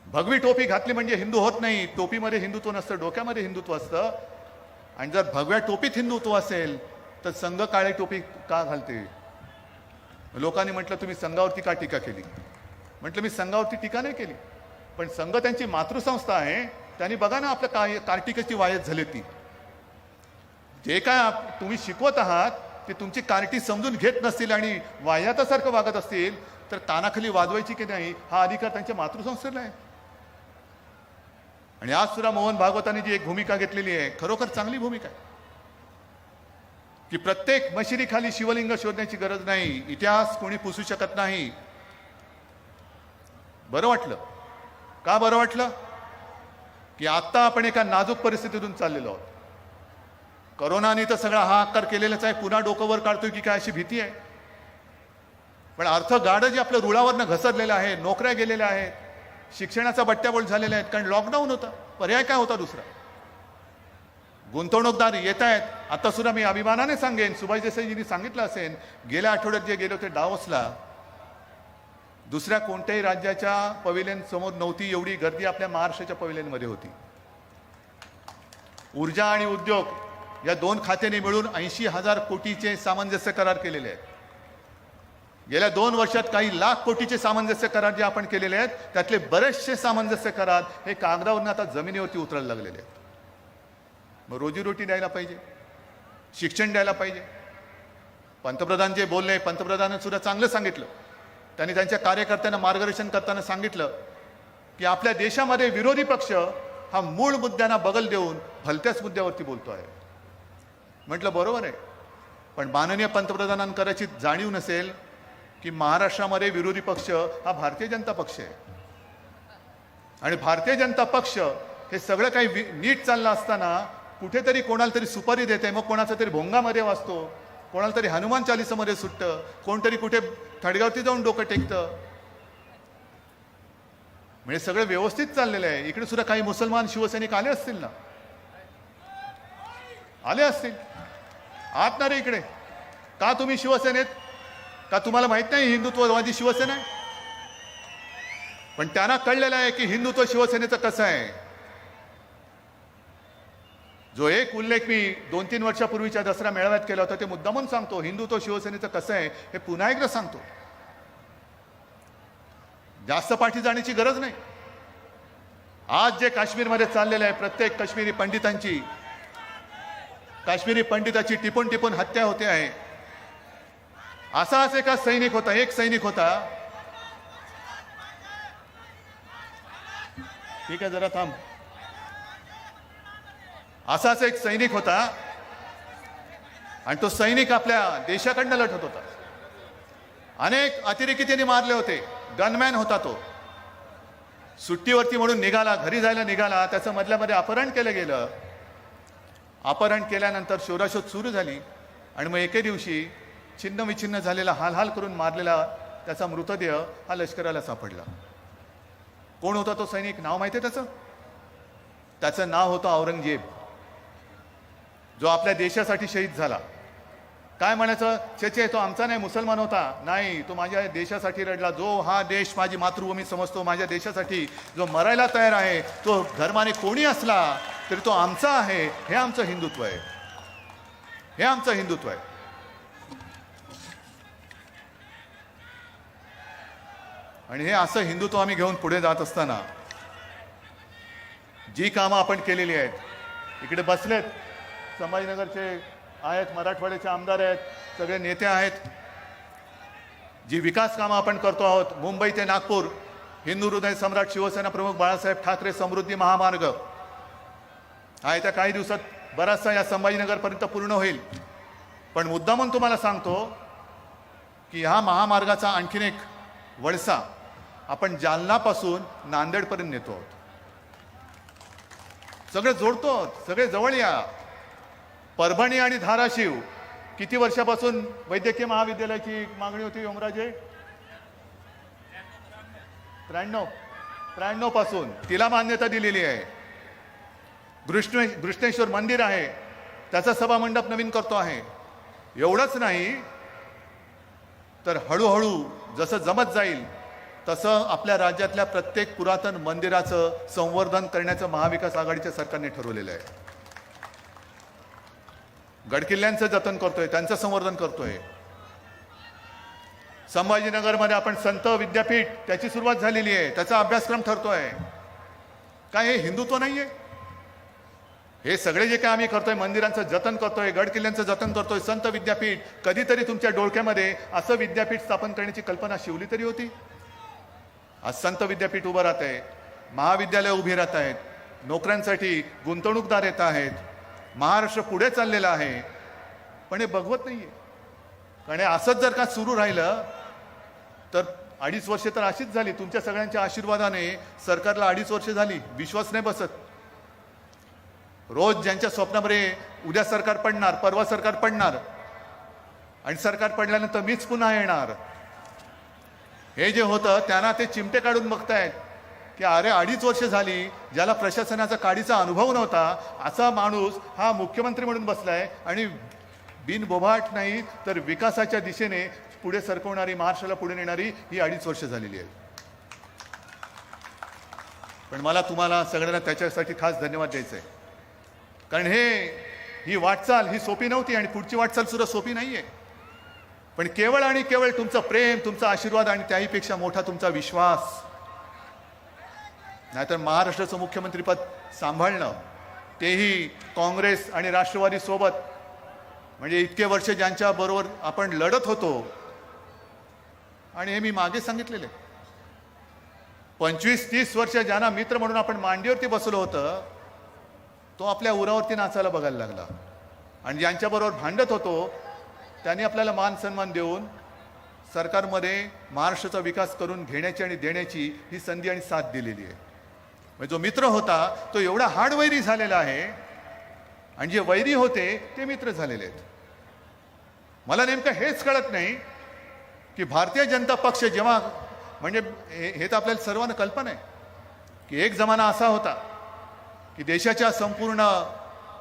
भगवी टोपी घातली म्हणजे हिंदू होत नाही. टोपीमध्ये हिंदुत्व नसतं, डोक्यामध्ये हिंदुत्व असतं. आणि जर भगव्या टोपीत हिंदुत्व असेल तर संघ काळी टोपी का घालते? लोकांनी म्हटलं तुम्ही संघावरती का टीका केली? म्हटलं मी संघावरती टीका नाही केली, पण संघ त्यांची मातृसंस्था आहे. त्यांनी बघा ना आपल्या कार्टिकाची वायत झाली ती. जे काय तुम्ही शिकवत आहात ते तुमची कार्टी समजून घेत नसतील आणि वाह्यातासारखं वागत असतील तर कानाखाली वाजवायची की नाही हा अधिकार त्यांच्या मातृसंस्थेला आहे. आणि आज सुद्धा मोहन भागवतांनी जी एक भूमिका घेतलेली आहे, खरोखर चांगली भूमिका आहे की प्रत्येक मशिदीखाली शिवलिंग शोधण्याची गरज नाही. इतिहास कोणी पुसू शकत नाही. बरं वाटलं का? बरं वाटलं की आता आपण एका नाजूक परिस्थितीतून चाललेलो आहोत. करोनाने तर सगळा हाहाकार केलेलाच आहे. पुन्हा डोकं वर काढतोय की काय अशी भीती आहे. पण अर्थ गाडं जे आपल्या रुळावरनं घसरलेलं आहे, नोकऱ्या गेलेल्या आहेत, शिक्षणाचा बट्ट्याबोळ झालेला आहेत, कारण लॉकडाऊन होता. पर्याय काय होता दुसरा? गुंतवणूकदार येत आहेत. आता सुद्धा मी अभिमानाने सांगेन, सुभाष देसाईजींनी सांगितलं असेल, गेल्या आठवड्यात जे गेले होते डावोसला, दुसऱ्या कोणत्याही राज्याच्या पवेलियन समोर नव्हती एवढी गर्दी आपल्या महाराष्ट्राच्या पवेलियनमध्ये होती. ऊर्जा आणि उद्योग या 2 खात्यांनी मिळून 80,000 कोटीचे सामंजस्य करार केलेले आहेत. गेल्या 2 वर्षात काही लाख कोटीचे सामंजस्य करार जे आपण केलेले आहेत त्यातले बरेचसे सामंजस्य करार हे कागदावरून आता जमिनीवरती उतरायला लागलेले आहेत. मग रोजीरोटी द्यायला पाहिजे, शिक्षण द्यायला पाहिजे. पंतप्रधान जे बोलले, पंतप्रधानांनी सुद्धा चांगलं सांगितलं. त्यांनी त्यांच्या कार्यकर्त्यांना मार्गदर्शन करताना सांगितलं की आपल्या देशामध्ये विरोधी पक्ष हा मूळ मुद्द्यांना बगल देऊन भलत्याच मुद्द्यावरती बोलतो आहे. म्हटलं बरोबर आहे, पण माननीय पंतप्रधानांना कदाचित जाणीव नसेल की महाराष्ट्रामध्ये विरोधी पक्ष हा भारतीय जनता पक्ष आहे. आणि भारतीय जनता पक्ष हे सगळं काही नीट चाललं असताना कुठेतरी कोणाला तरी सुपारी देते, मग कोणाचा तरी भोंगामध्ये वाजतो, कोणाला तरी हनुमान चालीसामध्ये सुटतं, कोणतरी कुठे थडगावती जाऊन डोकं टेकतं. म्हणजे सगळं व्यवस्थित चाललेलं आहे. इकडे सुद्धा काही मुसलमान शिवसैनिक आले असतील ना, आले असतील. आहात ना रे इकडे? का तुम्ही शिवसेनेत? का तुम्हाला माहित नाही हिंदुत्ववादी शिवसेना आहे? पण त्यांना कळलेलं आहे की हिंदुत्व शिवसेनेचं कसं आहे. जो एक उल्लेख मी 2-3 वर्षापूर्वीच्या दसरा मेळाव्यात केला होता ते मुद्दामून सांगतो. हिंदुत्व शिवसेनेचं कसं आहे हे पुन्हा एकदा सांगतो. जास्त पाठी जाण्याची गरज नाही. आज जे काश्मीरमध्ये चाललेलं आहे, प्रत्येक काश्मीरी पंडिताची टिपून टिपून हत्या होते आहे. असाच एक सैनिक होता. ठीक आहे, जरा थांब. असाच एक सैनिक होता आणि तो सैनिक आपल्या देशाकडनं लढत होता. अनेक अतिरेकी त्यांनी मारले होते. गनमॅन होता तो. सुट्टीवरती म्हणून निघाला, घरी जायला निघाला, त्याचं मधल्यामध्ये अपहरण केलं गेलं. अपहरण केल्यानंतर शोधाशोध सुरू झाली आणि मग एके दिवशी छिन्न विछिन्न झालेला, हाल करून मारलेला त्याचा मृतदेह हा लष्कराला सापडला. कोण होता तो सैनिक? नाव माहिती आहे त्याचं नाव होतं औरंगजेब, जो आपल्या देशासाठी शहीद झाला. काय म्हणायचं? छे तो आमचा नाही, मुसलमान होता. नाही, तो माझ्या देशासाठी लढला. जो हा देश माझी मातृभूमी समजतो, माझ्या देशासाठी जो मरायला तयार आहे, तो घरमाने कोणी असला तरी तो आमचा आहे. हे आमचं हिंदुत्व आहे. हे आमचं हिंदुत्व आहे. आणि हे असं हिंदुत्व आम्ही घेऊन पुढे जात असताना जी कामं आपण केलेली आहेत, इकडे बसलेत संभाजीनगरचे आहेत, मराठवाड्याचे आमदार आहेत, सगळे नेते आहेत. जी विकास कामं आपण करतो आहोत, मुंबई ते नागपूर हिंदू हृदय सम्राट शिवसेना प्रमुख बाळासाहेब ठाकरे समृद्धी महामार्ग हा येत्या काही दिवसात बराचसा या संभाजीनगरपर्यंत पूर्ण होईल. पण मुद्दामून तुम्हाला सांगतो की ह्या महामार्गाचा आणखीन एक वळसा आपण जालनापासून नांदेडपर्यंत नेतो आहोत. सगळे जोडतो, सगळे जवळ या. परभणी आणि धाराशिव किती वर्षापासून वैद्यकीय महाविद्यालयाची मागणी होती ओमराजे? 93 पासून तिला मान्यता दिलेली आहे. घृष्णेश्वर मंदिर आहे, त्याचा सभामंडप नवीन करतो आहे. एवढंच नाही तर हळूहळू जसं जमत जाईल तसं आपल्या राज्यातल्या प्रत्येक पुरातन मंदिराचं संवर्धन करण्याचं महाविकास आघाडीच्या सरकारने ठरवलेलं आहे. गडकिल्ल्यांचं जतन करतोय, त्यांचं संवर्धन करतोय. संभाजीनगरमध्ये आपण संत विद्यापीठ त्याची सुरुवात झालेली आहे, त्याचा अभ्यासक्रम ठरतोय. काय हे हिंदुत्व नाहीये? हे सगळे जे काय आम्ही करतोय, मंदिरांचं जतन करतोय, गडकिल्ल्यांचं जतन करतोय, संत विद्यापीठ, कधीतरी तुमच्या डोळक्यामध्ये असं विद्यापीठ स्थापन करण्याची कल्पना शिवली तरी होती? आज संत विद्यापीठ उभं राहत आहे, महाविद्यालय उभी राहत आहेत, नोकऱ्यांसाठी गुंतवणूकदार येत आहेत, महाराष्ट्र पुढे चाललेला आहे. पण हे बघवत नाहीये. कारण असंच जर का सुरू राहिलं तर 2.5 वर्ष तर अशीच झाली. तुमच्या सगळ्यांच्या आशीर्वादाने सरकारला 2.5 वर्ष झाली, विश्वास नाही बसत. रोज ज्यांच्या स्वप्नामध्ये उद्या सरकार पडणार, परवा सरकार पडणार आणि सरकार पडल्यानंतर मीच पुन्हा येणार, हे जे होतं त्यांना ते चिमटे काढून बघतायत की अरे 2.5 वर्ष झाली, ज्याला प्रशासनाचा काडीचा अनुभव नव्हता असा माणूस हा मुख्यमंत्री म्हणून बसलाय आणि बिनबोभाट नाही तर विकासाच्या दिशेने पुढे सरकवणारी, महाराष्ट्राला पुढे नेणारी ही 2.5 वर्ष झालेली आहे. पण मला तुम्हाला सगळ्यांना त्याच्यासाठी खास धन्यवाद द्यायचा आहे. कारण ही वाटचाल ही सोपी नव्हती आणि पुढची वाटचाल सुद्धा सोपी नाहीये. पण केवळ आणि केवळ तुमचं प्रेम, तुमचा आशीर्वाद आणि त्याहीपेक्षा मोठा तुमचा विश्वास. नाहीतर महाराष्ट्राचं मुख्यमंत्रीपद सांभाळणं तेही काँग्रेस आणि राष्ट्रवादी सोबत, म्हणजे इतके वर्ष ज्यांच्या बरोबर आपण लढत होतो, आणि हे मी मागे सांगितलेले 25-30 वर्ष ज्यांना मित्र म्हणून आपण मांडीवरती बसलो होतं, तो आपल्या उरावरती नाचायला बघायला लागला. आणि ज्यांच्याबरोबर भांडत होतो त्यांनी आपल्याला मान सन्मान देऊन सरकारमध्ये महाराष्ट्राचा विकास करून घेण्याची आणि देण्याची ही संधी आणि साथ दिलेली आहे. म्हणजे जो मित्र होता तो एवढा हाडवैरी झालेला आहे आणि जे वैरी होते ते मित्र झालेले आहेत. मला नेमकं हेच कळत नाही की भारतीय जनता पक्ष जेव्हा, म्हणजे हे तर आपल्याला सर्वांना कल्पना आहे की एक जमाना असा होता की देशाच्या संपूर्ण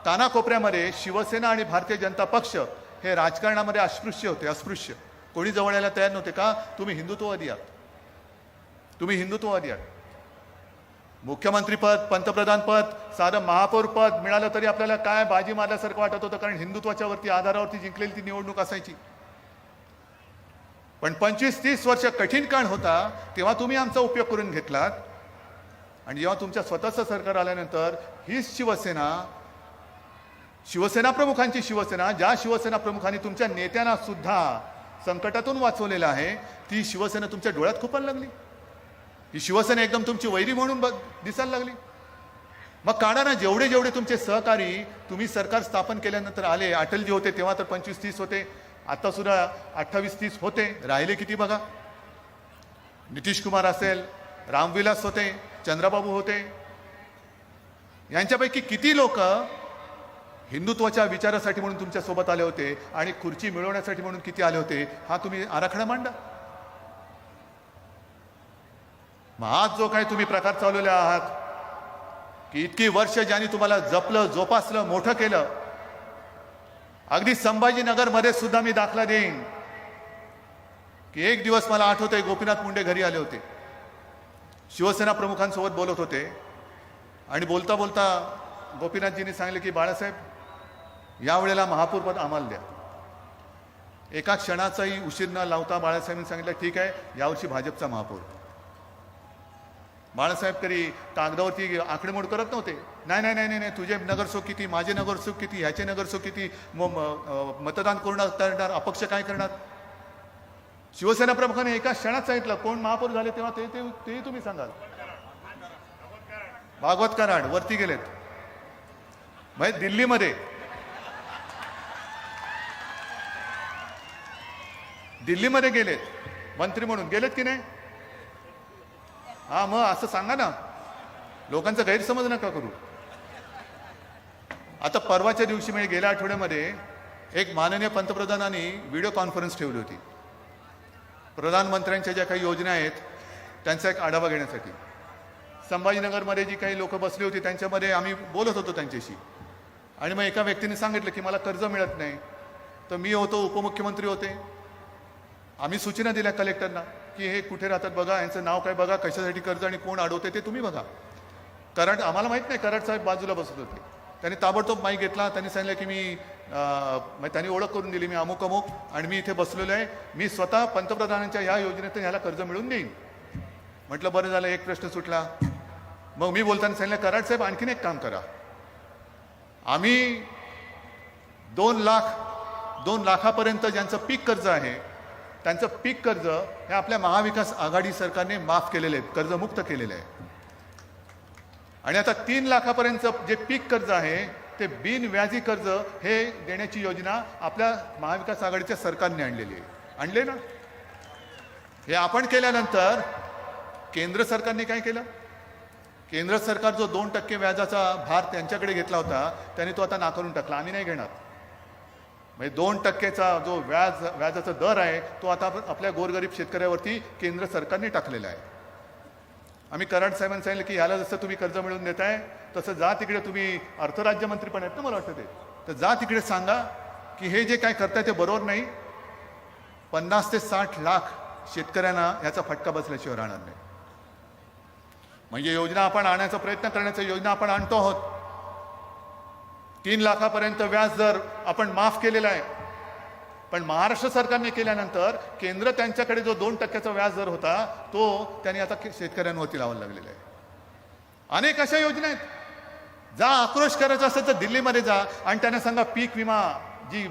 कानाकोपऱ्यामध्ये शिवसेना आणि भारतीय जनता पक्ष हे राजकारणामध्ये अस्पृश्य होते. अस्पृश्य कोणी जवळ यायला तयार नव्हते. का? तुम्ही हिंदुत्ववादी आहात, तुम्ही हिंदुत्ववादी आहात. मुख्यमंत्रीपद, पंतप्रधानपद, साधं महापौरपद मिळालं तरी आपल्याला काय बाजी मारल्यासारखं वाटत होतं, कारण हिंदुत्वाच्या वरती आधारावरती जिंकलेली ती निवडणूक असायची. पण 25-30 वर्ष कठीण काळ होता तेव्हा तुम्ही आमचा उपयोग करून घेतलात. आणि जेव्हा तुमच्या स्वतःचं सरकार आल्यानंतर हीच शिवसेना प्रमुखांची शिवसेना, ज्या शिवसेना प्रमुखांनी तुमच्या नेत्यांना सुद्धा संकटातून वाचवलेलं आहे, ती शिवसेना तुमच्या डोळ्यात खुपायला लागली. ही शिवसेना एकदम तुमची वैरी म्हणून दिसायला लागली. मग काढा ना, जेवढे जेवढे तुमचे सहकारी तुम्ही सरकार स्थापन केल्यानंतर आले. अटलजी होते तेव्हा तर 25-30 होते, आता सुद्धा 28-30 होते. राहिले किती बघा. नितीश कुमार असेल, रामविलास होते, चंद्रबाबू होते. यांच्यापैकी किती लोक हिंदुत्वाच्या विचारासाठी म्हणून तुमच्या सोबत आले होते आणि खुर्ची मिळवण्यासाठी म्हणून किती आले होते, हा तुम्ही आराखडा मांडा. मग आज जो काही तुम्ही प्रकार चालवले आहात की इतकी वर्ष ज्यांनी तुम्हाला जपलं, जोपासलं, मोठं केलं, अगदी संभाजीनगरमध्ये सुद्धा मी दाखला देईन की एक दिवस मला आठवतंय गोपीनाथ मुंडे घरी आले होते, शिवसेना प्रमुखांसोबत बोलत होते आणि बोलता बोलता गोपीनाथजींनी सांगितले की बाळासाहेब, यावेळेला महापौरपद आम्हाला द्या. एका क्षणाचाही उशीर न लावता बाळासाहेबांनी सांगितलं ठीक आहे, यावर्षी भाजपचा महापौर. बाळासाहेब तरी कागदावरती आकडेमोड करत नव्हते. नाही नाही नाही नाही, तुझे नगरसेवक किती, माझे नगरसेवक किती, ह्याचे नगरसेवक किती, मतदान करणार, अपक्ष काय करणार. शिवसेना प्रमुखाने एका क्षणात सांगितलं कोण महापौर झाले तेव्हा तेही तुम्ही सांगाल. भागवत कराड वरती गेलेत. म्हणजे दिल्लीमध्ये गेलेत मंत्री म्हणून, गेलेत की नाही. हा, मग असं सांगा ना, लोकांचा गैरसमज नका करू. आता परवाच्या दिवशी म्हणजे गेल्या आठवड्यामध्ये एक माननीय पंतप्रधानांनी व्हिडिओ कॉन्फरन्स ठेवली होती प्रधानमंत्र्यांच्या ज्या काही योजना आहेत त्यांचा एक आढावा घेण्यासाठी. संभाजीनगरमध्ये जी काही लोक बसली होती त्यांच्यामध्ये आम्ही बोलत होतो त्यांच्याशी. आणि मग एका व्यक्तीने सांगितलं की मला कर्ज मिळत नाही. तर मी होतो, उपमुख्यमंत्री होते, आम्ही सूचना दिल्या कलेक्टरना की हे कुठे राहतात बघा, यांचं नाव काय बघा, कशासाठी कर्ज आणि कोण अडवते ते तुम्ही बघा. कराड आम्हाला माहीत नाही, कराड साहेब बाजूला बसत होते. त्यांनी ताबडतोब माईक घेतला. त्यांनी सांगितलं की त्यांनी ओळख करून दिली, मी अमुक अमुक आणि मी इथे बसलेलो आहे, मी स्वतः पंतप्रधानांच्या ह्या योजनेतून ह्याला कर्ज मिळवून देईन. म्हटलं बरं झालं, एक प्रश्न सुटला. मग मी बोलताना सांगितलं कराड साहेब आणखीन एक काम करा, आम्ही 2 लाखापर्यंत ज्यांचं पीक कर्ज आहे त्यांचं पीक कर्ज हे आपल्या महाविकास आघाडी सरकारने माफ केलेले आहेत, कर्जमुक्त केलेले आहे. आणि आता 3 लाखापर्यंत जे पीक कर्ज आहे ते बिनव्याजी कर्ज हे देण्याची योजना आपल्या महाविकास आघाडीच्या सरकारने आणलेली आहे. आणले ना. हे आपण केल्यानंतर केंद्र सरकारने काय केलं, केंद्र सरकार जो 2% व्याजाचा भार त्यांच्याकडे घेतला होता त्याने तो आता नाकारून टाकला. आम्ही नाही घेणार. म्हणजे 2%चा जो व्याजाचा दर आहे तो आता आपल्या गोरगरीब शेतकऱ्यावरती केंद्र सरकारने टाकलेला आहे. आम्ही कराड साहेबांनी सांगितलं की ह्याला जसं तुम्ही कर्ज मिळवून देताय तसं जा तिकडे, तुम्ही अर्थराज्यमंत्री पण आहेत ना मला वाटतं ते, तर जा तिकडे सांगा की हे जे काय करताय ते बरोबर नाही. 50 ते 60 लाख शेतकऱ्यांना ह्याचा फटका बसल्याशिवाय राहणार नाही. म्हणजे योजना आपण आणण्याचा प्रयत्न करण्याचा योजना आपण आणतो आहोत. 3 लाखापर्यंत व्याज दर आपण माफ केलेला आहे. पण महाराष्ट्र सरकारने केल्यानंतर केंद्र त्यांच्याकडे जो 2% व्याज दर होता तो त्यांनी आता शेतकऱ्यांवरती लावायला लागलेला आहे. अनेक अशा योजना आहेत. जा आक्रोश करायचा असेल तर दिल्लीमध्ये जा आणि त्यांना सांगा पीक विमा जी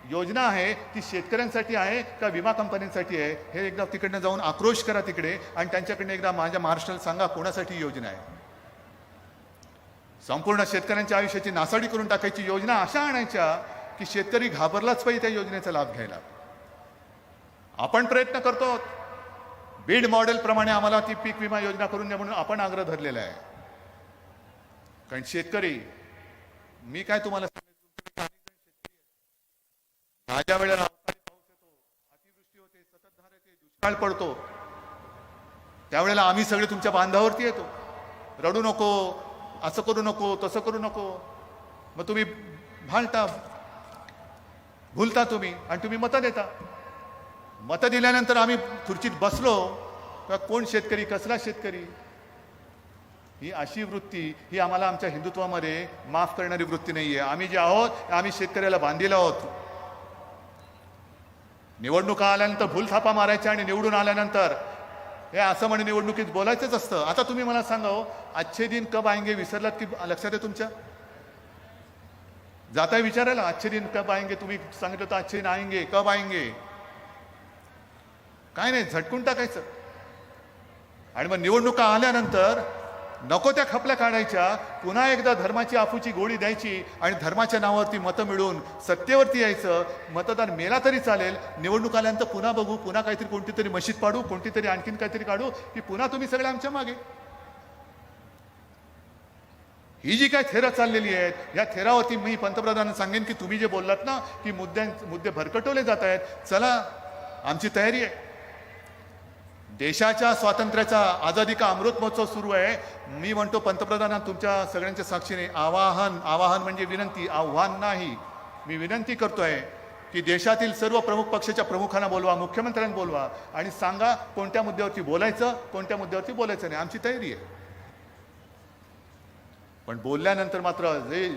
योजना आहे ती शेतकऱ्यांसाठी आहे का विमा कंपन्यांसाठी आहे, हे एकदा तिकडनं जाऊन आक्रोश करा तिकडे आणि त्यांच्याकडनं एकदा माझ्या महाराष्ट्राला सांगा कोणासाठी योजना आहे. संपूर्ण शेतकऱ्यांच्या आयुष्याची नासाडी करून टाकायची योजना अशा आणायच्या की शेतकरी घाबरलाच पाहिजे त्या योजनेचा लाभ घ्यायला. आपण प्रयत्न करतो. बीड मॉडेल प्रमाणे आम्हाला ती पीक विमा योजना करून द्या म्हणून आपण आग्रह धरलेला आहे. कारण शेतकरी, मी काय तुम्हाला माझ्या वेळेला अवकाळी पाऊस येतो, अतिवृष्टी होते, संततधार येते, दुष्काळ पडतो, त्यावेळेला आम्ही सगळे तुमच्या बांधावरती येतो. रडू नको, असं करू नको, तसं करू नको. मग तुम्ही भांडता, भूलता तुम्ही आणि तुम्ही मतं देता. मतं दिल्यानंतर आम्ही खुर्चीत बसलो का कोण शेतकरी, कसला शेतकरी, ही अशी वृत्ती ही आम्हाला आमच्या हिंदुत्वामध्ये माफ करणारी वृत्ती नाहीये. आम्ही जे आहोत आम्ही शेतकऱ्याला बांधलेलो आहोत. निवडणुका आल्यानंतर भूलथापा मारायच्या आणि निवडून आल्यानंतर हे असं म्हणे निवडणुकीत बोलायचंच असतं. आता तुम्ही मला सांगा हो, अच्छे दिन कब आएंगे विसरलात की लक्षात आहे तुमच्या? जाताय विचारायला अच्छे दिन कब आएंगे, तुम्ही सांगितलं तर अच्छे दिन आएंगे, कब आएंगे, काय नाही झटकून टाकायचं. आणि मग निवडणुका आल्यानंतर नको त्या खपल्या काढायच्या, पुन्हा एकदा धर्माची आफूची गोळी द्यायची आणि धर्माच्या नावावरती मतं मिळून सत्तेवरती यायचं. मतदार मेला तरी चालेल, निवडणूक आल्यानंतर पुन्हा बघू, पुन्हा काहीतरी कोणती तरी मशीद पाडू, कोणती तरी आणखीन काहीतरी काढू की पुन्हा तुम्ही सगळे आमच्या मागे. ही जी काय थेरं चाललेली आहेत या थेरावरती मी पंतप्रधानांना सांगेन की तुम्ही जे बोललात ना की मुद्दे भरकटवले जात आहेत, चला आमची तयारी आहे. देशाच्या स्वातंत्र्याचा आझादी का अमृत महोत्सव सुरू आहे. मी म्हणतो पंतप्रधानांना तुमच्या सगळ्यांच्या साक्षीने आवाहन म्हणजे विनंती, आव्हान नाही, मी विनंती करतोय की देशातील सर्व प्रमुख पक्षाच्या प्रमुखांना बोलवा, मुख्यमंत्र्यांना बोलवा आणि सांगा कोणत्या मुद्द्यावरती बोलायचं, कोणत्या मुद्द्यावरती बोलायचं नाही. आमची तयारी आहे. पण बोलल्यानंतर मात्र जे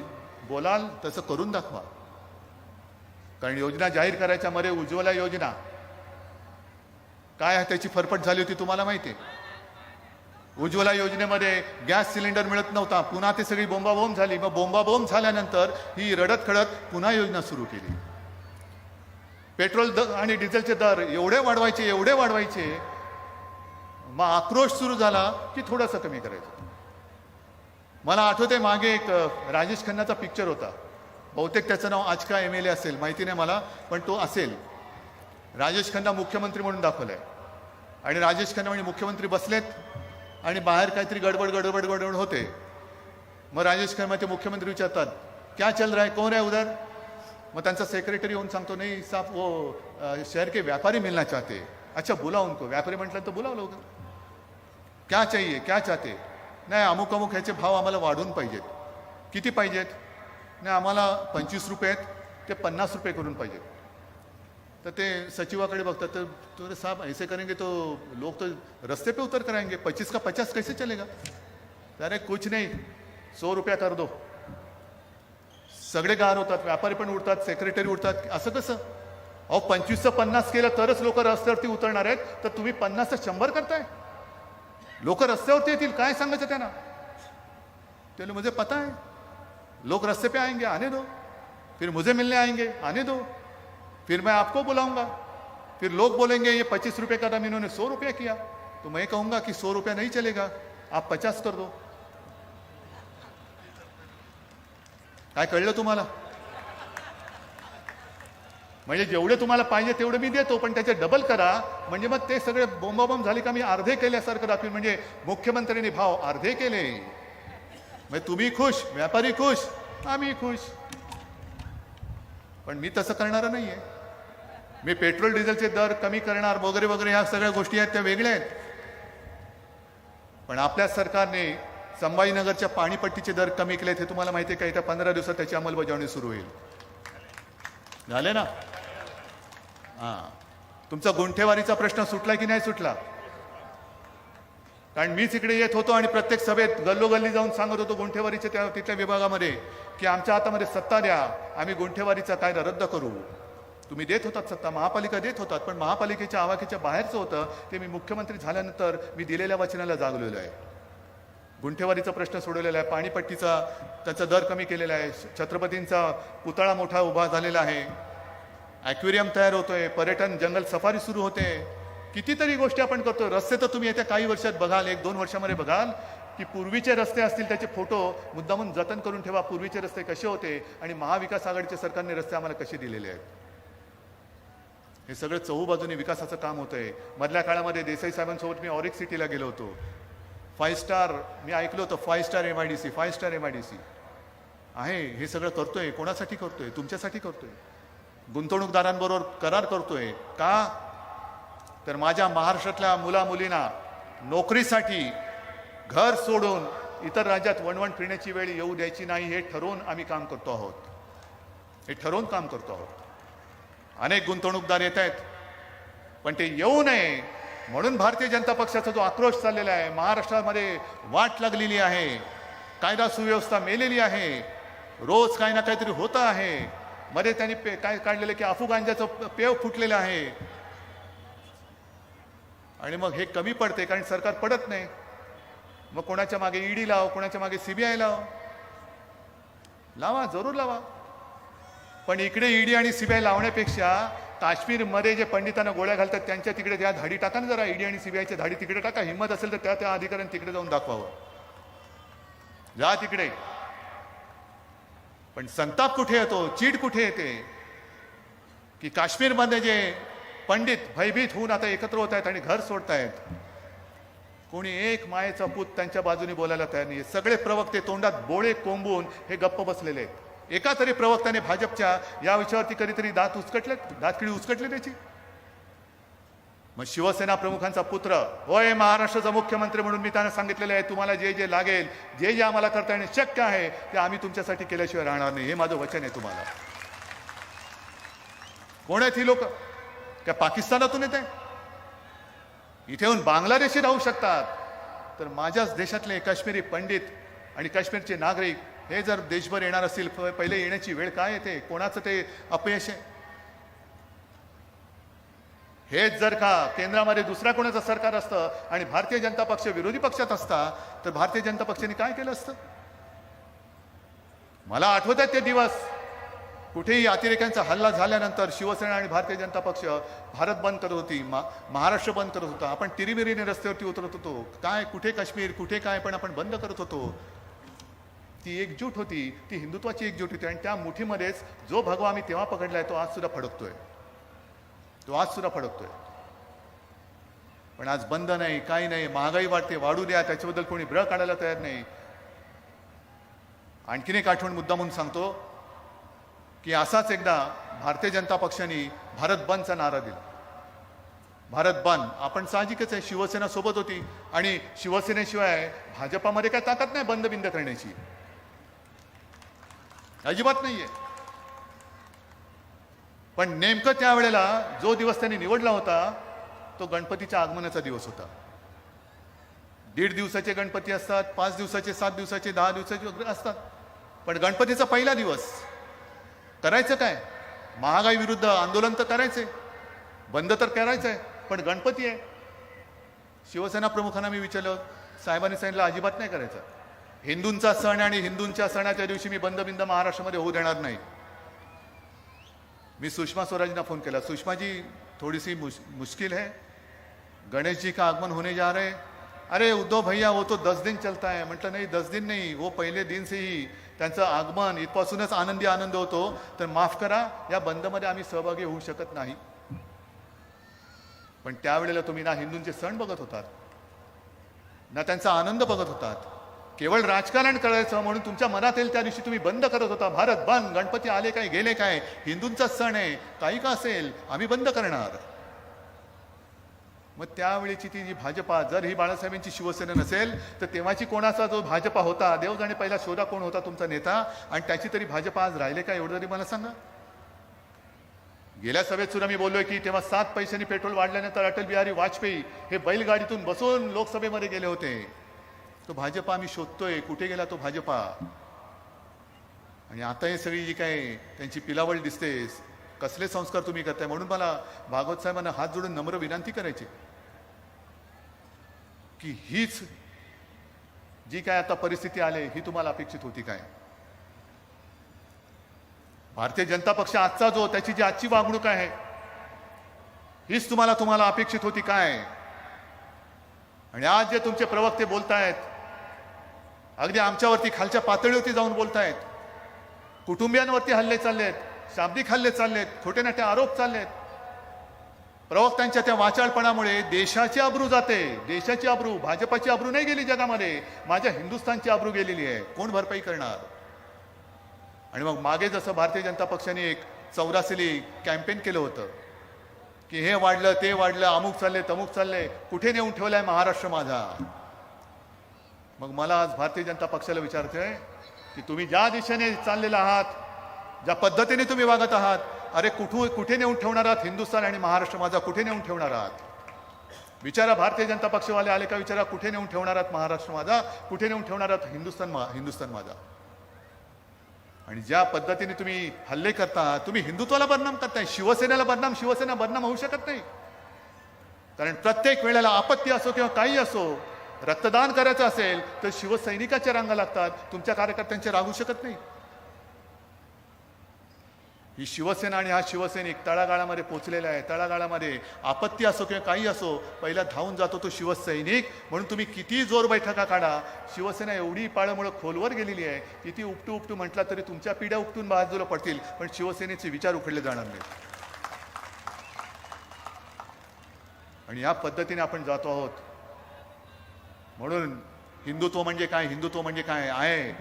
बोलाल तसं करून दाखवा. कारण योजना जाहीर करायच्या मध्ये उज्ज्वला योजना काय त्याची फरफट झाली होती तुम्हाला माहिती आहे. उज्ज्वला योजनेमध्ये गॅस सिलेंडर मिळत नव्हता, पुन्हा ते सगळी बोंबाबोंब झाली. मग बोंबाबोंब झाल्यानंतर ही रडत खडत पुन्हा योजना सुरू केली. पेट्रोल आणि डिझेलचे दर एवढे वाढवायचे, मग आक्रोश सुरू झाला की थोडंसं कमी करायचं. मला आठवते मागे एक राजेश खन्नाचा पिक्चर होता, बहुतेक त्याचं नाव आजका MLA असेल, माहिती नाही मला, पण तो असेल. राजेश खन्ना मुख्यमंत्री म्हणून दाखवलंय आणि राजेश खन्ना म्हणजे मुख्यमंत्री बसलेत आणि बाहेर काहीतरी गडबड होते. मग राजेश खन्ना ते मुख्यमंत्री विचारतात क्या चल रहा है, कौन है उधर. मग त्यांचा सेक्रेटरी येऊन सांगतो नाही साहब वो शहर के व्यापारी मिलना चाहते. अच्छा बुला उनको. व्यापारी म्हटलं तर बोलावं लवकर. क्या चाहिए, क्या चाहते. नाही अमुक ह्याचे भाव आम्हाला वाढून पाहिजेत. किती पाहिजेत. नाही आम्हाला 25 रुपये आहेत ते 50 रुपये करून पाहिजेत. तर ते सचिवाकडे बघतात तर तो साहब ऐसे करेंगे तो लोग तो रस्ते पे उतर कराएंगे, 25 का 50 कैसे चलेगा. अरे कुछ नहीं 100 रुपया कर दो. सगळे गार होतात, व्यापारी पण उठतात, सेक्रेटरी उठतात. असं कसं अहो 25चं 50 केलं तरच लोक रस्त्यावरती उतरणार आहेत, तर तुम्ही 50चं 100 करताय. लोक रस्त्यावरती येतील, काय सांगायचं त्यांना. ते मुझे पता है लोग रस्ते पे आएंगे, आने दो. फिर मुझे मिलने आएंगे, आने दो. फिर मैं आपको बुलाऊंगा. फिर लोग बोलेंगे ये 25 रुपए का दाम इन्होंने 100 रुपया किया, तो मैं कहूंगा कि 100 रुपया नहीं चलेगा, आप 50 कर दो. काय कळलं तुम्हाला. म्हणजे जेवढे तुम्हाला पाहिजे तेवढे मी देतो, पण त्याचे डबल करा. म्हणजे मग ते सगळे बोंबाबोंब झाली का मी अर्धे केल्यासारखं दाखवीन. म्हणजे मुख्यमंत्र्यांनी भाव अर्धे केले, मग तुम्ही खुश, व्यापारी खुश, आम्ही खुश. पण मी तसं करणार नाहीये. मी पेट्रोल डिझेलचे दर कमी करणार वगैरे ह्या सगळ्या गोष्टी आहेत त्या वेगळ्या आहेत. पण आपल्या सरकारने संभाजीनगरच्या पाणीपट्टीचे दर कमी केलेत, हे तुम्हाला माहिती आहे का. येत्या 15 दिवसात त्याची अंमलबजावणी सुरू होईल. झाले ना. तुमचा गुंठेवारीचा प्रश्न सुटला की नाही सुटला. कारण मीच इकडे येत होतो आणि प्रत्येक सभेत गल्लोगल्ली जाऊन सांगत होतो गुंठेवारीच्या तिथल्या विभागामध्ये की आमच्या हातामध्ये सत्ता द्या, आम्ही गुंठेवारीचा कायदा रद्द करू. तुम्ही देत होतात सत्ता, महापालिका देत होतात, पण महापालिकेच्या आवाक्याच्या बाहेरचं होतं ते मी मुख्यमंत्री झाल्यानंतर मी दिलेल्या वचनाला जागलेलो आहे. गुंठेवारीचा प्रश्न सोडवलेला आहे, पाणीपट्टीचा त्याचा दर कमी केलेला आहे, छत्रपतींचा पुतळा मोठा उभा झालेला आहे, ॲक्वेरियम तयार होतोय, पर्यटन जंगल सफारी सुरू होते, कितीतरी गोष्टी आपण करतो. रस्ते तर तुम्ही येत्या काही वर्षात बघाल, 1-2 वर्षामध्ये बघाल की पूर्वीचे रस्ते असतील त्याचे फोटो मुद्दामून जतन करून ठेवा, पूर्वीचे रस्ते कसे होते आणि महाविकास आघाडीच्या सरकारने रस्ते आम्हाला कसे दिलेले आहेत. हे सगळं चहूबाजूने विकासाचं काम होतंय. मधल्या काळामध्ये देसाई साहेबांसोबत मी ऑरिक सिटीला गेलो होतो. 5 स्टार मी ऐकलं होतं, 5 स्टार MIDC, 5 स्टार MIDC आहे. हे सगळं करतोय कोणासाठी करतोय? तुमच्यासाठी करतोय. गुंतवणूकदारांबरोबर करार करतोय का? तर माझ्या महाराष्ट्रातल्या मुला मुलींना नोकरीसाठी घर सोडून इतर राज्यात वणवण फिरण्याची वेळ येऊ द्यायची नाही, हे ठरवून आम्ही काम करतो आहोत. हे ठरवून काम करतो आहोत. अनेक गुंतवणूकदार येत आहेत, पण ते येऊ नये म्हणून भारतीय जनता पक्षाचा जो आक्रोश चाललेला आहे, महाराष्ट्रामध्ये वाट लागलेली आहे, कायदा सुव्यवस्था मेलेली आहे, रोज काही ना काहीतरी होतं आहे. मध्ये त्यांनी काय काढलेलं की अफू गांजाचं पेव फुटलेलं आहे आणि मग हे कमी पडते कारण सरकार पडत नाही. मग कोणाच्या मागे ED लाव, कोणाच्या मागे CBI लावा, जरूर लावा. पण इकडे ED आणि CBI लावण्यापेक्षा काश्मीरमध्ये जे पंडितांना गोळ्या घालतात त्यांच्या तिकडे त्या धाडी टाका ना जरा. ED आणि CBIच्या धाडी तिकडे टाका. हिंमत असेल तर त्या अधिकाऱ्यांनी तिकडे जाऊन दाखवावं. जा तिकडे. पण संताप कुठे येतो, चीड कुठे येते की काश्मीरमध्ये जे पंडित भयभीत होऊन आता एकत्र होत आहेत आणि घर सोडतायत, कोणी एक मायेचा पूत त्यांच्या बाजूने बोलायला तयार नाही. सगळे प्रवक्ते तोंडात बोळे कोंबून हे गप्प बसलेले आहेत. एका तरी प्रवक्त्याने भाजपच्या या विषयावरती कधीतरी दातखिळी उचकटली त्याची. मग शिवसेना प्रमुखांचा पुत्र होय महाराष्ट्राचा मुख्यमंत्री म्हणून मी त्यांना सांगितलेलं आहे, तुम्हाला जे जे लागेल, जे जे आम्हाला करता येणे शक्य आहे ते आम्ही तुमच्यासाठी केल्याशिवाय राहणार नाही. हे माझं वचन आहे तुम्हाला. कोण आहेत ही लोक? काय पाकिस्तानातून येत आहे? इथे येऊन बांगलादेशी राहू शकतात, तर माझ्याच देशातले काश्मीरी पंडित आणि काश्मीरचे नागरिक हे जर देशभर येणार असतील, पहिले येण्याची वेळ काय येते? कोणाचं ते अपयश आहे? हेच जर का केंद्रामध्ये दुसऱ्या कोणाचं सरकार असतं आणि भारतीय जनता पक्ष विरोधी पक्षात असता तर भारतीय जनता पक्षाने काय केलं असतं? मला आठवत आहे ते दिवस. कुठेही अतिरेक्यांचा हल्ला झाल्यानंतर शिवसेना आणि भारतीय जनता पक्ष भारत बंद करत होती, महाराष्ट्र बंद करत होता. आपण तिरीमिरीने रस्त्यावरती उतरत होतो. काय कुठे काश्मीर, कुठे काय, पण आपण बंद करत होतो. ती एकजूट होती, ती हिंदुत्वाची एकजूट होती. आणि त्या मुठीमध्येच जो भगवा आम्ही तेव्हा पकडलाय तो आज सुद्धा फडकतोय. पण आज बंद नाही, काही नाही. महागाई वाढते, वाढू द्या, त्याच्याबद्दल कोणी ब्र काढायला तयार नाही. आणखीन एक आठवण मुद्दा म्हणून सांगतो की असाच एकदा भारतीय जनता पक्षाने भारत बंदचा नारा दिला. भारत बंद. आपण साहजिकच आहे, शिवसेना सोबत होती आणि शिवसेनेशिवाय भाजपामध्ये काय ताकद नाही बंद बिंद करण्याची, अजिबात नाहीये. पण नेमकं त्यावेळेला जो दिवस त्यांनी निवडला होता तो गणपतीच्या आगमनाचा दिवस होता. 1.5 दिवसाचे गणपती असतात, 5 दिवसाचे, 7 दिवसाचे, 10 दिवसाचे वगैरे असतात. पण गणपतीचा पहिला दिवस करायचं काय? महागाई विरुद्ध आंदोलन तर करायचंय, बंद तर करायचंय, पण गणपती आहे. शिवसेना प्रमुखांना मी विचारलं, साहेबांनी सांगितलं अजिबात नाही करायचं. हिंदूंचा सण आणि हिंदूंच्या सणाच्या दिवशी मी बंद बिंद महाराष्ट्रामध्ये होऊ देणार नाही. मी सुषमा स्वराजना फोन केला, सुषमाजी थोड़ी सी मुश्किल है, गणेश जी का आगमन होने जा रहे हैं. अरे उद्धव भैया वो तो 10 दिन चलता है. म्हटलं नाही 10 दिन नाही, वो पहिले दिन से ही त्यांचं आगमन इथपासूनच आनंद होतो. तर माफ करा, या बंदमध्ये आम्ही सहभागी होऊ शकत नाही. पण त्यावेळेला तुम्ही ना हिंदूंचे सण बघत होतात ना त्यांचा आनंद बघत होतात. केवळ राजकारण करायचं म्हणून तुमच्या मनात येईल त्या दिवशी तुम्ही बंद करत होता. भारत बंद, गणपती आले काय गेले काय, हिंदूंचा सण आहे, काही का असेल आम्ही बंद करणार. मग त्यावेळेची ती जी भाजपा, जर ही बाळासाहेबांची शिवसेना नसेल तर तेव्हाची कोणाचा जो भाजपा होता, देव जाणे पहिला शोधा कोण होता तुमचा नेता, आणि त्याची तरी भाजपा आज राहिले का एवढं तरी मला सांगा. गेल्या सभेत सुद्धा मी बोललोय की तेव्हा 7 पैशांनी पेट्रोल वाढल्यानंतर अटल बिहारी वाजपेयी हे बैलगाडीतून बसून लोकसभेमध्ये गेले होते. तो भाजपा आम्ही शोधतोय, कुठे गेला तो भाजपा? आणि आता हे सगळी जी काय त्यांची पिलावळ दिसते, कसले संस्कार तुम्ही करताय? म्हणून मला भागवत साहेबांना हात जोडून नम्र विनंती करायची की हीच जी काय आता परिस्थिती आली ही तुम्हाला अपेक्षित होती काय? भारतीय जनता पक्ष आजचा जो त्याची जी आजची वागणूक आहे हीच तुम्हाला अपेक्षित होती काय? आणि आज जे तुमचे प्रवक्ते बोलतायत अगदी आमच्यावरती खालच्या पातळीवरती जाऊन बोलतायत, कुटुंबियांवरती हल्ले चाललेत, शाब्दिक हल्ले चाललेत, खोटे नाटे आरोप चाललेत. प्रवक्त्यांच्या त्या वाचाळपणामुळे देशाची आबरू जाते. देशाची आबरू, भाजपाची आबरू नाही गेली जगामध्ये, माझ्या हिंदुस्थानची आबरू गेलेली आहे. कोण भरपाई करणार? आणि मग मागे जसं भारतीय जनता पक्षाने एक 84 कॅम्पेन केलं होतं की हे वाढलं ते वाढलं, अमुक चालले तमुक चालले, कुठे नेऊन ठेवलाय महाराष्ट्र माझा? मग मला आज भारतीय जनता पक्षाला विचारतोय की तुम्ही ज्या दिशेने चाललेला आहात, ज्या पद्धतीने तुम्ही वागत आहात, अरे कुठे नेऊन ठेवणार आहात हिंदुस्थान आणि महाराष्ट्र माझा? कुठे नेऊन ठेवणार आहात? विचारा, भारतीय जनता पक्षवाले आले का विचारा, कुठे नेऊन ठेवणार आहात महाराष्ट्र माझा? कुठे नेऊन ठेवणार आहात हिंदुस्थान माझा? आणि ज्या पद्धतीने तुम्ही हल्ले करता, तुम्ही हिंदुत्वाला बदनाम करताय, शिवसेना बदनाम होऊ शकत नाही. कारण प्रत्येक वेळेला आपत्ती असो किंवा काही असो, रक्तदान करायचं असेल तर शिवसैनिकाच्या रांगा लागतात, तुमच्या कार्यकर्त्यांचे राहू शकत नाही. ही शिवसेना आणि हा शिवसैनिक तळागाळामध्ये पोचलेला आहे. तळागाळामध्ये आपत्ती असो किंवा काही असो, पहिला धावून जातो तो शिवसैनिक. म्हणून तुम्ही किती जोर बैठका काढा, शिवसेना एवढी पाळमुळं खोलवर गेलेली आहे, किती उपटू म्हटला तरी तुमच्या पिढ्या उपटून बाजूला पडतील, पण शिवसेनेचे विचार उखडले जाणार नाहीत. आणि या पद्धतीने आपण जातो आहोत. म्हणून हिंदुत्व म्हणजे काय आहे?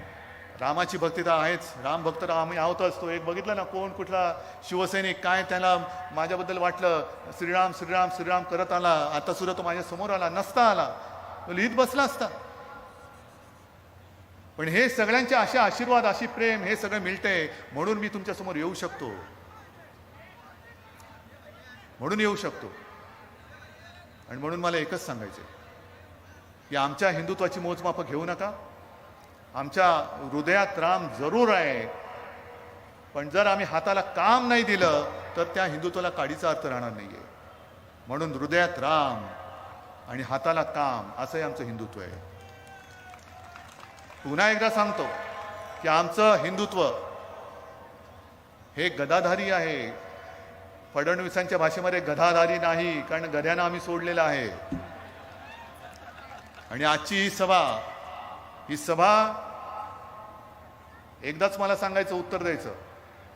रामाची भक्ती तर आहेच, राम भक्त आम्ही आहोतच. तो एक बघितलं ना, कोण कुठला शिवसैनिक काय त्याला माझ्याबद्दल वाटलं, श्रीराम श्रीराम श्रीराम करत आला, आता सुद्धा तो माझ्या समोर आला नसता आला, तो लिहित बसला असता. पण हे सगळ्यांचे असे आशीर्वाद, अशी प्रेम, हे सगळं मिळतंय म्हणून मी तुमच्या समोर येऊ शकतो, आणि म्हणून मला एकच सांगायचं की आमच्या हिंदुत्वाची मोजमाप घेऊ नका. आमच्या हृदयात राम जरूर आहे, पण जर आम्ही हाताला काम नाही दिलं तर त्या हिंदुत्वाला काडीचा अर्थ राहणार नाहीये. म्हणून हृदयात राम आणि हाताला काम असंही आमचं हिंदुत्व आहे. पुन्हा एकदा सांगतो की आमचं हिंदुत्व हे गदाधारी आहे. फडणवीसांच्या भाषेमध्ये गदाधारी नाही, कारण गद्यानं आम्ही सोडलेलं आहे. आणि आजची ही सभा एकदाच मला सांगायचं, उत्तर द्यायचं,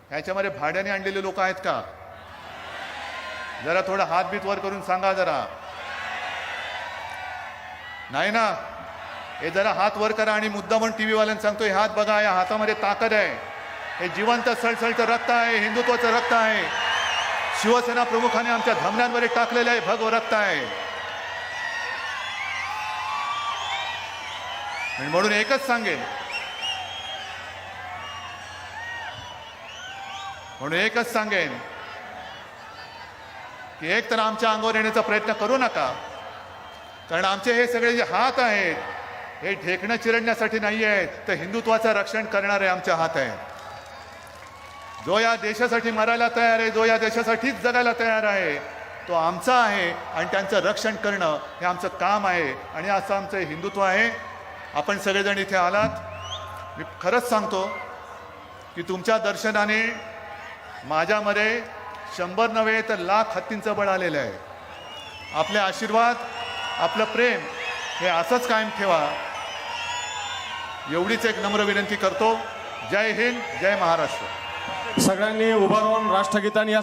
ह्याच्यामध्ये भाड्याने आणलेले लोक आहेत का? जरा थोडं हातबीत वर करून सांगा जरा. नाही ना? हे जरा हात वर करा आणि मुद्दा म्हणून टीव्ही वाल्यांना सांगतो, हे हात बघा, या हातामध्ये ताकद आहे, हे जिवंत सळसळतं रक्त आहे, हिंदुत्वाचं रक्त आहे, शिवसेना प्रमुखाने आमच्या धमन्यांमध्ये टाकलेलं आहे भगव रक्त आहे. आणि म्हणून एकच सांगेन की एक तर आमच्या अंगावर येण्याचा प्रयत्न करू नका, कारण आमचे हे सगळे जे हात आहेत हे ढेकणं चिरडण्यासाठी नाही आहेत, तर हिंदुत्वाचं रक्षण करणारे आमचे हात आहेत. जो या देशासाठी मरायला तयार आहे, जो या देशासाठीच जगायला तयार आहे, तो आमचा आहे, आणि त्यांचं रक्षण करणं हे आमचं काम आहे. आणि असं आमचं हिंदुत्व आहे. आपण सगळेजण इथे आलात, मी खरंच सांगतो की तुमच्या दर्शनाने माझ्यामध्ये 100 नव्हे तर 1,00,000 हत्तींचं बळ आलेलं आहे. आपले आशीर्वाद, आपलं प्रेम हे असंच कायम ठेवा, एवढीच एक नम्र विनंती करतो. जय हिंद, जय महाराष्ट्र. सगळ्यांनी उभं राहून राष्ट्रगीताने या